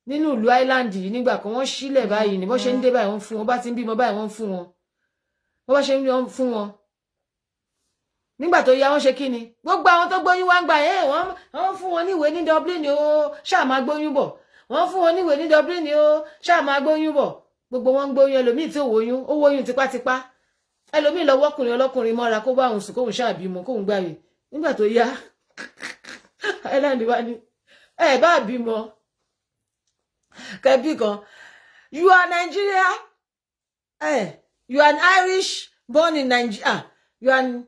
nínú ìlú Island yìí nígbà kan wọ́n sílẹ̀ báyìí ní bó ṣe ń dé báyìí wọ́n fún wọn bá ti ń bímọ báyìí wọ́n fún wọn bó bá ṣe ń fún wọn nígbà tó yá wọ́n ṣe kí ni gbogbo àwọn tó gbóyún wá ń gbà wọ́n fún wọn níwèé ní Dublin o ṣáà máa gbóyún bọ̀ wọ́n fún wọn níwèé ní Dublin o ṣáà máa gbóyún bọ̀ gbogbo wọn ń gbóyún ẹlòmíì tí ó wóyún tipátipá ẹlòmíì lọ wọ́kùnrin ọlọ́kùnrin mọ́ra kó bá òun sùn kóun ṣáà bímọ kóun gbàyè nígbà tó yá Island wá ní ẹ bá bímọ kẹbí kan you are Nigeria you are an Irish born in Nigeria you are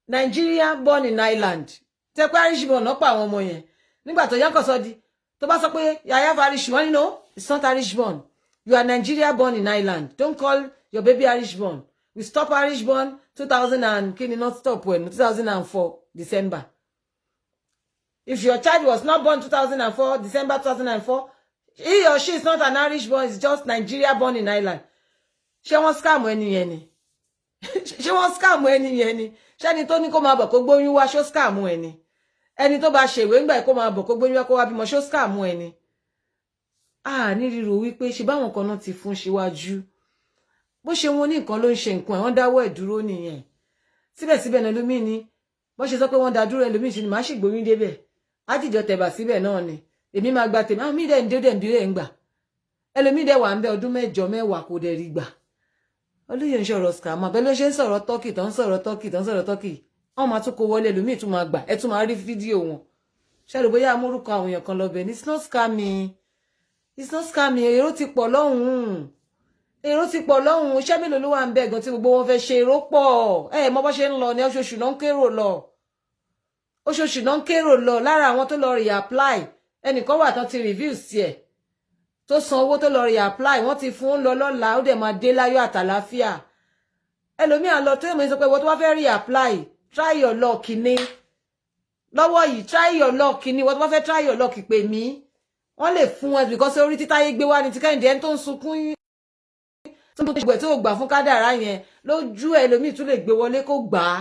Nigeria born in Ireland tẹ pé Irish born náà pa àwọn ọmọ yẹn nígbà tó yánkọ sọ di tó bá sọ pé yàyà Irish born no it's not Irish born you are Nigeria born in Ireland don't call your baby Irish born we stop Irish born 2000 and kini not stop when 2004 December if your child was not born 2004 December 2004 he or she is not an Irish born, it's just Nigeria born in Ireland. Ṣé wọ́n scam ẹni yẹn ni? Ṣé wọ́n scam ẹni yẹn ni? Ṣé ẹni tó ní kó máa bọ̀ kó gbóyún wá ṣó scam ẹni? Ẹni tó bá ṣèwé ńgbà kó máa bọ̀ kó gbóyún wá kó wá bímọ ṣó scam ẹni? Ní ríro wípé ṣe báwọn kan náà ti fún síwájú. Bó ṣe wọn ní nǹkan ló ń ṣe nǹkan wọ́n dáwọ́ ẹ̀ dúró nìyẹn. Síbẹ̀síbẹ̀ náà lómi ni bó ṣe sọ pé wọ́n dá dúró ẹlòmíì ṣe ni màá sì gbóyún débẹ̀. Á dìjọ tẹ̀bà síbẹ̀ náà ni. Èmi máa gba tèmi àwọn míì dẹ̀ ń dé ń gbà ẹlòmíì dẹ̀ wà ń bẹ ọdún 9 10 kò dẹ̀ rí gbà olóyè ń sọ̀rọ̀ scam àbẹ́ ló ṣe ń sọ̀rọ̀ Turkey wọ́n máa tún kó wọlé ẹlòmíì tún máa gbà ẹ tún máa rí fídíò wọn ṣàlù bóyá amórúkọ àwọn èèyàn kan lọ bẹ̀ ní it's not scamming, it's not scamming. Èrò ti pọ̀ lọ́hùn-ún, èrò ti pọ̀ lọ́hùn-ún. Iṣẹ́ mélòó ló wà ń bẹ̀ gan tí gbogbo wọn fẹ́ ṣe? Èrò pọ̀, mọ bó ṣe ń lọ ní oṣooṣù náà ń kérò lọ, oṣooṣù náà ń kérò lọ. Lára àwọn tó lọ reapply, ẹnìkan wà tán ti review sí ẹ̀ tó san owó tó lọ reapply, wọ́n ti fún un lọ lọ́la, ó dẹ̀ máa dé láyọ̀ àtàlàáfíà. Ẹlòmíà lọ tó èmi sọ pé wọ́n tó wá fẹ́ reapply, try your luck ni lọ́wọ́ yìí, try your luck ni wọ́n tó wá fẹ́ try your luck pè mí, wọ́n lè fún ẹ because orí títáyé gbé wá ní ti Kẹ́hìndé ẹni tó ń sunkún tó ń gbẹ tó gbà fún kádàrá yẹn lójú ẹlòmíì tún lè gbé wọlé kó gbà á.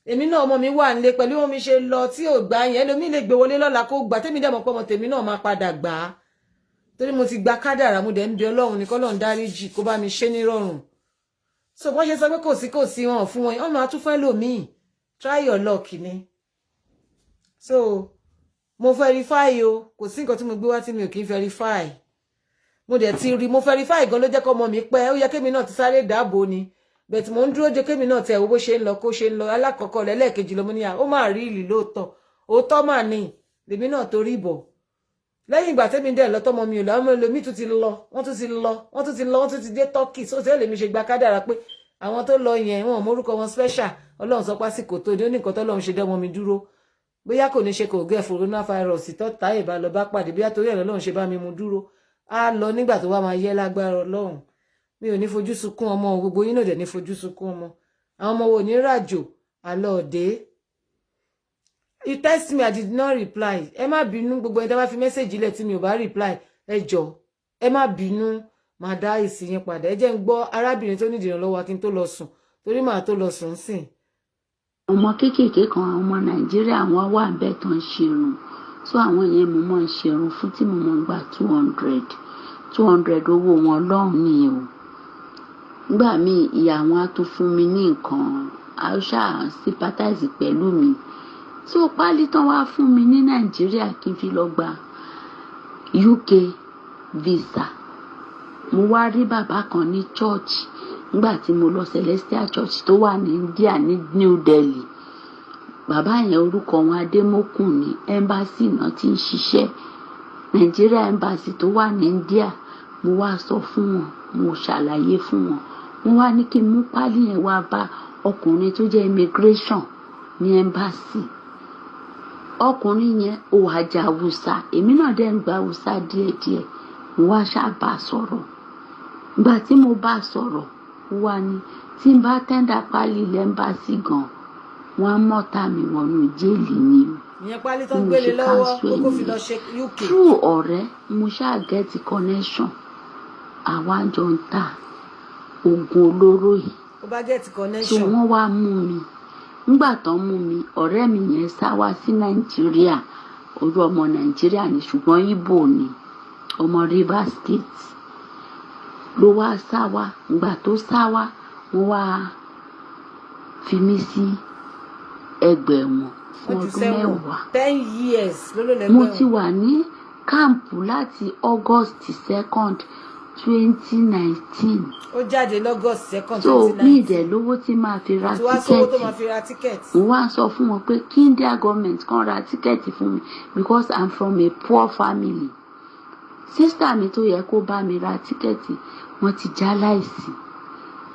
Èmi náà ọmọ mi wà nílé pẹ̀lú wọn mi ṣe lọ tí ò gbà yẹn ẹlòmíì lè gbé wọlé lọ́la kó gbà, tèmi dẹ̀ mọ̀ pé ọmọ tèmi náà máa padà gbà á torí mo ti gba kádàrá, mo dẹ̀ ń bi Ọlọ́run ní k'Ọlọ́run dáríjì kó bá mi ṣe ní rọrùn. So wọ́n ṣe sọ pé kò sí wọn fún wọn, wọ́n máa tún fẹ́ lòmíì, try your luck ni. So mo verify o, kò sí nǹkan tí mo gbé wá tí mi ò kí ń verify. Mo dẹ̀ ti rí, mo verify gan ló jẹ́ kó ọmọ mi pẹ́, ó yẹ kémi náà ti sáré dáàbò ni, but mo ń dúró de kémi náà tẹ̀ owó bó ṣe ń lọ kó ṣe ń lọ. Alákọ̀ọ́kọ́ lẹ́lẹ́kejì lọ mo ní ó máa rí ìlì lóòótọ́, òótọ́ mà ní lèmi náà torí bọ̀. Lẹ́yìn ìgbà tẹ́mi dẹ̀ lọ tọ́mọ mi ò lọ, ọmọ ẹlòmíì tún ti lọ, wọ́n tún ti dé Turkey. So tẹ́lẹ̀ lèmi ṣe gba kádàrá pé àwọn tó lọ yẹn wọn ò mórúkọ wọn special. Ọlọ́run sọ pásìkò tó ní ó ní nǹkan tọ́lọ́run ṣe dẹ́mọ mi dúró, bóyá kò ní ṣe kò gẹ́ coronavirus tọ́ta ìbá lọ bá pàdé, bóyá torí ẹ̀ lọ́lọ́run ṣe bá mi mú dúró. Á lọ nígbà tó wá máa yẹ lágbára Ọlọ́run. Mi ò ní fojú sunkún ọmọ, gbogbo yín náà dẹ̀ ní fojú sunkún ọmọ. Àwọn ọmọ wo ní ràjò àlọ́ òde. You text me, I did not reply. Ẹ má bínú, gbogbo ẹni tẹ́ bá fi message ilẹ̀ tí mi ò bá reply, ẹ jọ̀ọ́ ẹ má bínú, máa dá èsì yín padà. Ẹ jẹ́ ń gbọ́ arábìnrin tó nídìí ìrànlọ́wọ́ kí n tó lọ sùn torí màá tó lọ sùn sìn. Ọmọ kéékèèké kan ọmọ Nàìjíríà wọn wà bẹ́ẹ̀ tó ń ṣerun, so àwọn yẹn mo máa ń ṣerun fún tí mo máa ń gba 200 owó wọn lọ́hùn ni o. Nígbà míì ìyá wọn á tún fún mi ní nǹkan, àṣà sympathize pẹ̀lú mi. So pálí tán wá fún mi ní Nàìjíríà kí n fi lọ gba UK visa. Mo wá rí bàbá kan ní church nígbà tí mo lọ Celestial Church tó wà ní India ní New Delhi. Bàbá yẹn orúkọ wọn Adémọ́kùn ní embassy náà ti ń ṣiṣẹ́, Nigeria embassy tó wà ní India. Mo wá sọ fún wọn, mo ṣàlàyé fún wọn, wọ́n wá ní kí n mú pálí yẹn wá bá ọkùnrin tó jẹ́ immigration ní embassy. Ọkùnrin yẹn ò àjà Hausa, èmi náà dẹ̀ ń gba Hausa díẹ̀díẹ̀. Mo wá ṣàbà sọ̀rọ̀. Ìgbà tí mo bá sọ̀rọ̀ wá ní tí n bá tẹ́ndà pálí lẹ́mbàsì gan wọ́n á mọ́ta mi wọnú jẹ́ẹ̀lì ni o. Ìyẹn pálí tó ń gbélé lọ́wọ́ kó fi lọ ṣe UK. True ọ̀rẹ́, mo ṣáà get connection. Àwa jọ ń ta oògùn olóró yìí. Ó bá get connection. So wọ́n wá mú mi. Nígbà tán mú mi, ọ̀rẹ́ mi yẹn sá wá sí Nàìjíríà. Orú ọmọ Nàìjíríà ni ṣùgbọ́n Ìgbò ni, ọmọ Rivers State ló wá sá wá. Ìgbà tó sá wá wọ́n wá fi mí sí ẹgbẹ̀wọ̀n fún ọdún mẹ́wàá. 10 years ló ló lẹ́gbẹ̀wọ̀n. Mo ti wà ní káàmpù láti August 2nd 2019. Ó jáde l'August 2nd 2019. So mi ìdẹ̀ lówó tí máa fi ra tíkẹ́ẹ̀tì. Mo wá sọ fún wọn pé kí India government kan ra tíkẹ́ẹ̀tì fún mi because I'm from a poor family. Sister mi tó yẹ kó bá mi ra tíkẹ́ẹ̀tì wọ́n ti já láìsí.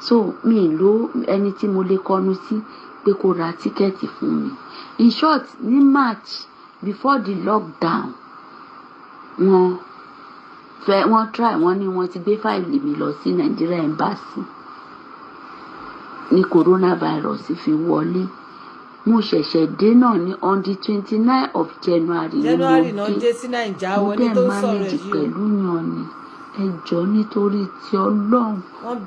So mi ló ẹni tí mo lè kọnu sí pé kó ra tíkẹ́ẹ̀tì fún mi. In short, ní March before the lockdown wọ́n try wọ́n ní wọ́n ti gbé fáìlì mi lọ sí Nigeria embassy ní coronavirus fi wọlé. Mo ṣẹ̀ṣẹ̀ dé náà ní on the 29 of January náà dé sí Naija wọn ní tó sọ̀rọ̀ yìí pẹ̀lú yan ni ẹ jọ̀ọ́ nítorí ti Ọlọ́run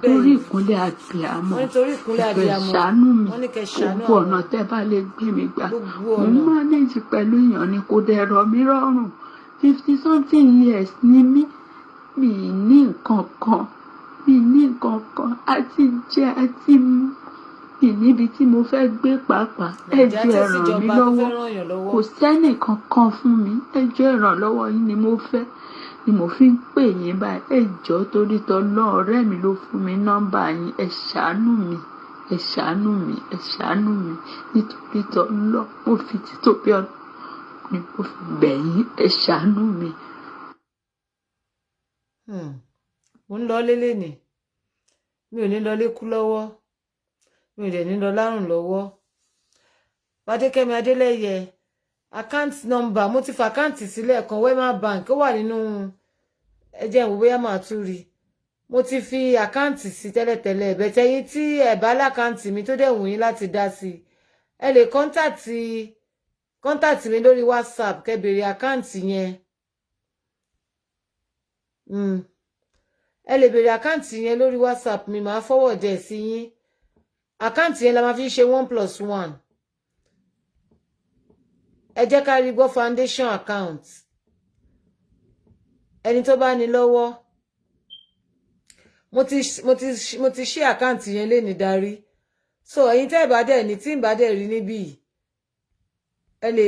lórí ìkúnlẹ̀ àbíàmọ́ ẹ ṣàánú mi gbogbo ọ̀nà tẹ́ bá lè gbé mi gbà. Mo manage pẹ̀lú yan ni kò dẹ̀ rọ̀ mí rọrùn. 50 something years ni mí, mi ní nǹkan kan àti jẹ àti mu, mi níbi tí mo fẹ́ gbé pàápàá. Ẹ jọ̀ọ́ ẹ ràn mí lọ́wọ́, kò sẹ́nì kankan fún mi. Ẹ jọ̀ọ́ ìrànlọ́wọ́ yín ni mo fẹ́, ni mo fi ń pè yín báyìí. Ẹ jọ̀ọ́ torí t'Ọlọ́run, ọ̀rẹ́ mi ló fún mi nọ́mbà yín. Ẹ ṣàánú mi, ẹ ṣàánú mi, ẹ ṣàánú mi nítorí t'Ọlọ́run. Mo fi títóbi Ọlọ́run ni mo fi bẹ̀ yín, ẹ ṣàánú mi. mo ń lọ lélẹ̀ ni mi ò ní lọ lékú lọ́wọ́ mi ò dẹ̀ ní lọ lárùn lọ́wọ́. Fadékẹ́mi Adélẹ́yẹ account number mo ti fa account sílẹ̀ kan Wema Bank ó wà nínú ẹjẹ́ ìwò bóyá màá tún rí mo ti fi account sí tẹ́lẹ̀tẹ́lẹ̀ bẹ̀tẹ̀ yín tí ẹ̀ bá lákàǹtì mi tó dẹ̀ wù yín láti dá sí ẹ lè contact mi lórí WhatsApp kẹ́ bèrè account yẹn ẹ lè bèrè account yẹn lórí WhatsApp mi màá forward ẹ̀ sí yín account yẹn la máa fi ṣe 1+1 ẹ jẹ́ ká rí gbọ́ foundation account ẹni tó bá ní lọ́wọ́ mo ti ṣí account yẹn lé ní darí so ẹ̀yin tẹ́ bá dẹ̀ ní tí ń bá dẹ̀ rí níbí ẹ lè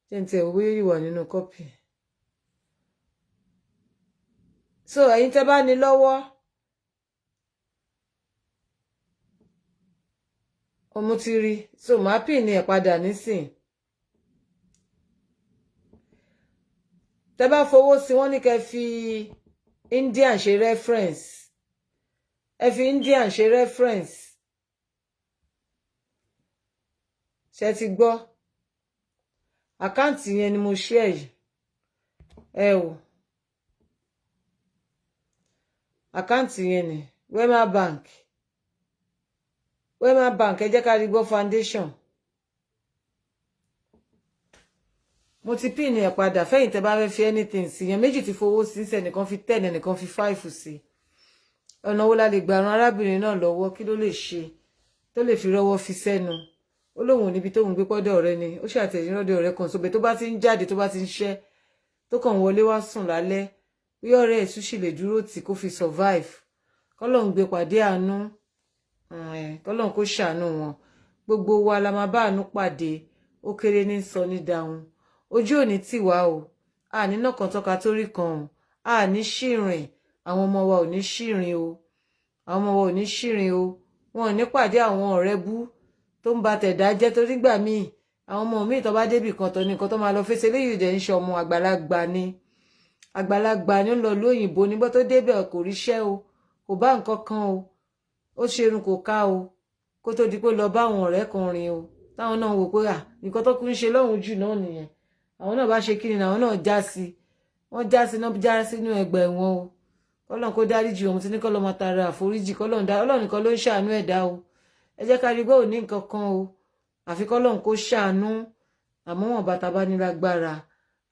jẹ́ ń tẹ̀ owó ìwà nínú copy so ẹ̀yin tẹ́ bá ní lọ́wọ́ mo ti rí so màá pin ní ẹ̀ padà nísìn tẹ́ bá fowó sí wọ́n ní kẹ́ fi Indian ṣe reference ẹ fi Indian ṣe reference ṣe ti gbọ́ àkáǹtì yẹn ni mo share yìí ẹ wò àkáǹtì yẹn ni Wema Bank ẹ jẹ́ ká rí gbọ́ foundation mo ti pin ẹ̀ padà fẹ́yìn tẹ́ bá fẹ́ fi anything sí yẹn méjì ti fowó sí ẹnìkan fi 10 ẹnìkan fi 5 sí ọ̀nà wo la lè gbà ran arábìnrin náà lọ́wọ́ kí ló lè ṣe tó lè fi rọ́wọ́ fi sẹ́nu ó lóun ò níbi tóun gbé pọ́dọ̀ ọ̀rẹ́ ni ó ṣàtẹ̀yìn lọ́dọ̀ ọ̀rẹ́ kan sóbẹ̀ tó bá ti ń jáde tó bá ti ń ṣẹ́ tó kàn wọlé wá sùn lálẹ́ bí ọ̀rẹ́ ẹ̀ tún sì lè dúró tì kó fi survive kọ́lọ́n gbé pàdé àánú kọ́lọ́n kó ṣàánú wọn gbogbo wa la máa bá àánú pàdé ó kéré ní sọ ní dáhùn ojú òní tì wá o àní náà kan tọ́ka tó rí kan o àní ṣìrìn àwọn ọmọ wa ò ní ṣìrìn o àwọn ọmọ wa ò ní ṣìrìn o wọn ò ní pàdé àwọn ọ̀rẹ́ bú tó ń ba tẹ̀dá jẹ́ torí gbà míì àwọn ọmọ míì tó bá débì kan tó ní nǹkan tó máa lọ fẹsẹ̀ léyìí dẹ̀ ń ṣe ọmọ àgbàlagbà ni ó ń lọ lóyìnbó nígbà tó débẹ̀ kò ríṣẹ́ o kò bá nǹkan kan o ó ṣerun kò ká o kó tó di pé lọ bá àwọn ọ̀rẹ́ kan rìn o táwọn náà wò pé nǹkan tó kún ń ṣe lọ́hùn jù náà nìyẹn àwọn náà bá ṣe kí ni àwọn náà já sí wọ́n já sí náà já sínú ẹgbẹ́ wọn o kọ́lọ́n kó dáríjì òun ti ní kọ́lọ́n máa tara àforíjì ọlọ́run nìkan ló ń ṣàánú ẹ̀dá o ẹ jẹ́ ká rí gbọ́ òní nǹkan kan o àfi kọ́lọ́n kó ṣàánú àmọ́ wọn bàtà bá ní lágbára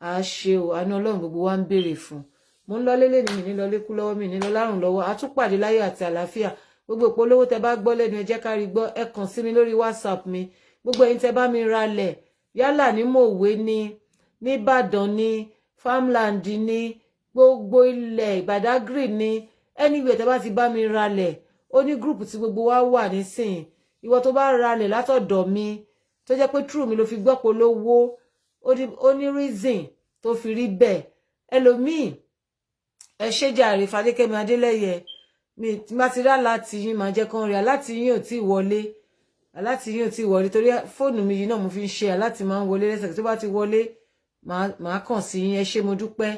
à á ṣe o àánú ọlọ́run gbogbo wa ń béèrè fún mo ń lọ lélẹ̀ ní mi ní lọ lékú lọ́wọ́ mi ní lọ lárùn lọ́wọ́ a tún pàdé láyọ̀ àti àlàáfíà gbogbo ìpolówó tẹ bá gbọ́ lẹ́nu ẹ jẹ́ ká rí gbọ́ ẹ kàn sí mi lórí WhatsApp mi gbogbo ẹ̀yin tẹ bá mi ralẹ̀ yálà ní Mòwe ní Ìbàdàn ní farmland ní gbogbo ilẹ̀ Badagry ní anywhere tẹ bá ti bá mi ralẹ̀ ó ní group tí gbogbo wa wà nísìnyí ìwọ tó bá ralẹ̀ látọ̀dọ̀ mi tó jẹ́ pé true mi ló fi gbọ́ polówó ó ní reason tó fi rí bẹ́ẹ̀ ẹlòmíì ẹ ṣé jàre Fadékẹ́mi Adélẹ́yẹ mi má ti rá láti yín máa jẹ́ kán rí aláti yín ò tí wọlé torí fóònù mi yìí náà mo fi ń ṣe aláti máa ń wọlé lẹ́sẹ̀ tó bá ti wọlé màá kàn sí yín ẹ ṣé mo dúpẹ́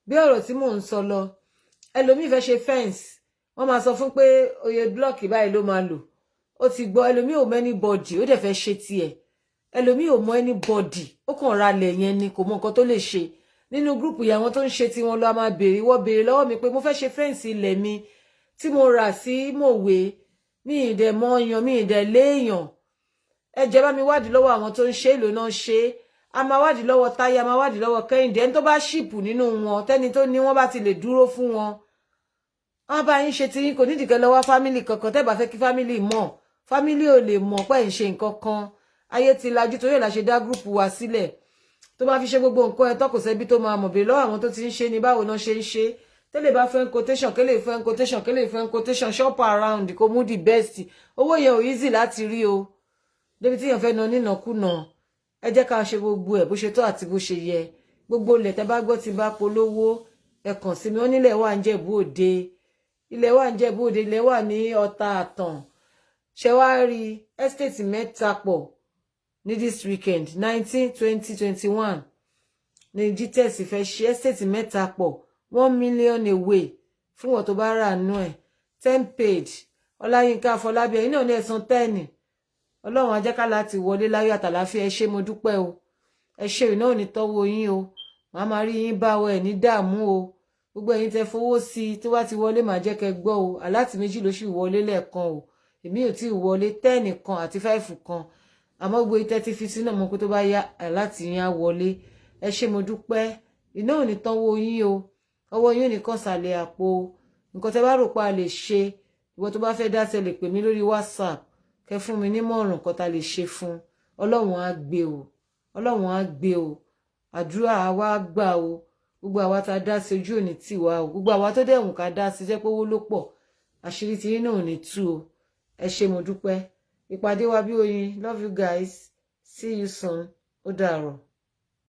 bí ọ̀rọ̀ tí mò ń sọ lọ ẹlòmíì fẹ́ ṣe fence wọ́n máa sọ fún pé oye blọọkì báyìí ló máa lò ó ti gbọ́ ẹlòmíì ò mọ anybody ó dẹ̀ fẹ́ ṣe tiẹ̀ ẹlòmíì ò mọ anybody ó kàn ralẹ̀ yẹn ni kò mọ nǹkan tó lè ṣe nínú gúrùpù yà wọn tó ń ṣe tí wọn lọ a máa béèrè wọ́n béèrè lọ́wọ́ mi pé mo fẹ́ ṣe fẹ́ǹsì ilẹ̀ mi tí mo rà sí Mòwe mi ì dẹ̀ mọ èèyàn mi ì dẹ̀ léèyàn ẹ jẹ́ bá mi wádìí lọ́wọ́ àwọn tó ń ṣe èlò náà ṣe a máa wádìí lọ́wọ́ Táyé a máa wádìí lọ́wọ́ Kẹ́hìndé ẹni tó bá ṣìpù nínú wọn tẹ́ni tó ní wọ́n bá ti lè dúró fún wọn wọ́n bá yín ṣe tí yín kò nídìí kẹ́ lọ́wọ́ fámìlì kankan tẹ́ bá fẹ́ kí fámìlì mọ̀ fámìlì ò lè mọ̀ pé ń ṣe nǹkan kan ayé ti lajú torí ẹ̀ la ṣe dá gúrùpù wa sílẹ̀ tó bá fi ṣe gbogbo nǹkan ẹ tọkọ sẹbi tó máa mọ̀ bèrè lọ́wọ́ àwọn tó ti ń ṣe ni báwo náà ṣe ń ṣe tẹ́lẹ̀ bá fẹ́ quotation kẹ́lẹ̀ fẹ́ quotation kẹ́lẹ̀ fẹ́ quotation shop around kó mú the best owó yẹn ò easy láti rí o débi tí yẹn fẹ́ ná nínàkúnà ẹ jẹ́ ká ṣe gbogbo ẹ̀ bó ṣe tó àti bó ṣe yẹ gbogbo ilẹ̀ tẹ́ bá gbọ́ ti bá polówó ẹ kàn sí mi wọ́n nílẹ̀ wà ń Jẹ̀bú Òde ilẹ̀ wà ń Jẹ̀bú Òde ilẹ̀ wà ní Ọ̀tà Àtàn ṣe wá rí estate mẹ́ta pọ̀ ní this weekend 19 20 21 ní GTS fẹ́ ṣe estate mẹ́ta pọ̀ 1 million away fún wọn tó bá rà nú ẹ̀ 10 paid Ọláyínká Afọlábí ẹ̀yin náà ní ẹ̀san 10 Ọlọ́run á jẹ́ ká láti wọlé láyọ̀ àtàlàáfíà ẹ ṣé mo dúpẹ́ o ẹ ṣé ìná ò ní tọ́wọ́ yín o màá máa rí yín bá ọ ẹ̀ ní dààmú o gbogbo ẹ̀yin tẹ́ fowó sí i tó bá ti wọlé màá jẹ́ kẹ́ gbọ́ o aláàtì méjì ló sì wọlé lẹ́ẹ̀kan o èmi ò tí ì wọlé 10 kan àti 5 kan àmọ́ gbogbo ìtẹ́ ti fi sínú ọmọ pé tó bá yá aláàtì yín á wọlé ẹ ṣé mo dúpẹ́ iná ò ní tọ́wọ́ yín o ọwọ́ yín ò ní kàn sàlẹ̀ àpò nǹkan tẹ́ bá rò pa lè ṣe ìwọ tó bá fẹ́ dá tẹ́ lè pè mí lórí WhatsApp kẹ́ fún mi nímọ̀ràn nǹkan tá lè ṣe fún Ọlọ́run á gbé o Ọlọ́run á gbé o àdúrà wa gbà o gbogbo àwa tá dá sí ojú òní tì wá o gbogbo àwa tó dẹ̀wùn ká dá sí jẹ́ pé owó ló pọ̀ àṣírí tí yín náà ò ní tú o ẹ ṣé mo dúpẹ́ ìpàdé wa bí oyin love you guys see you soon ó dàárọ̀.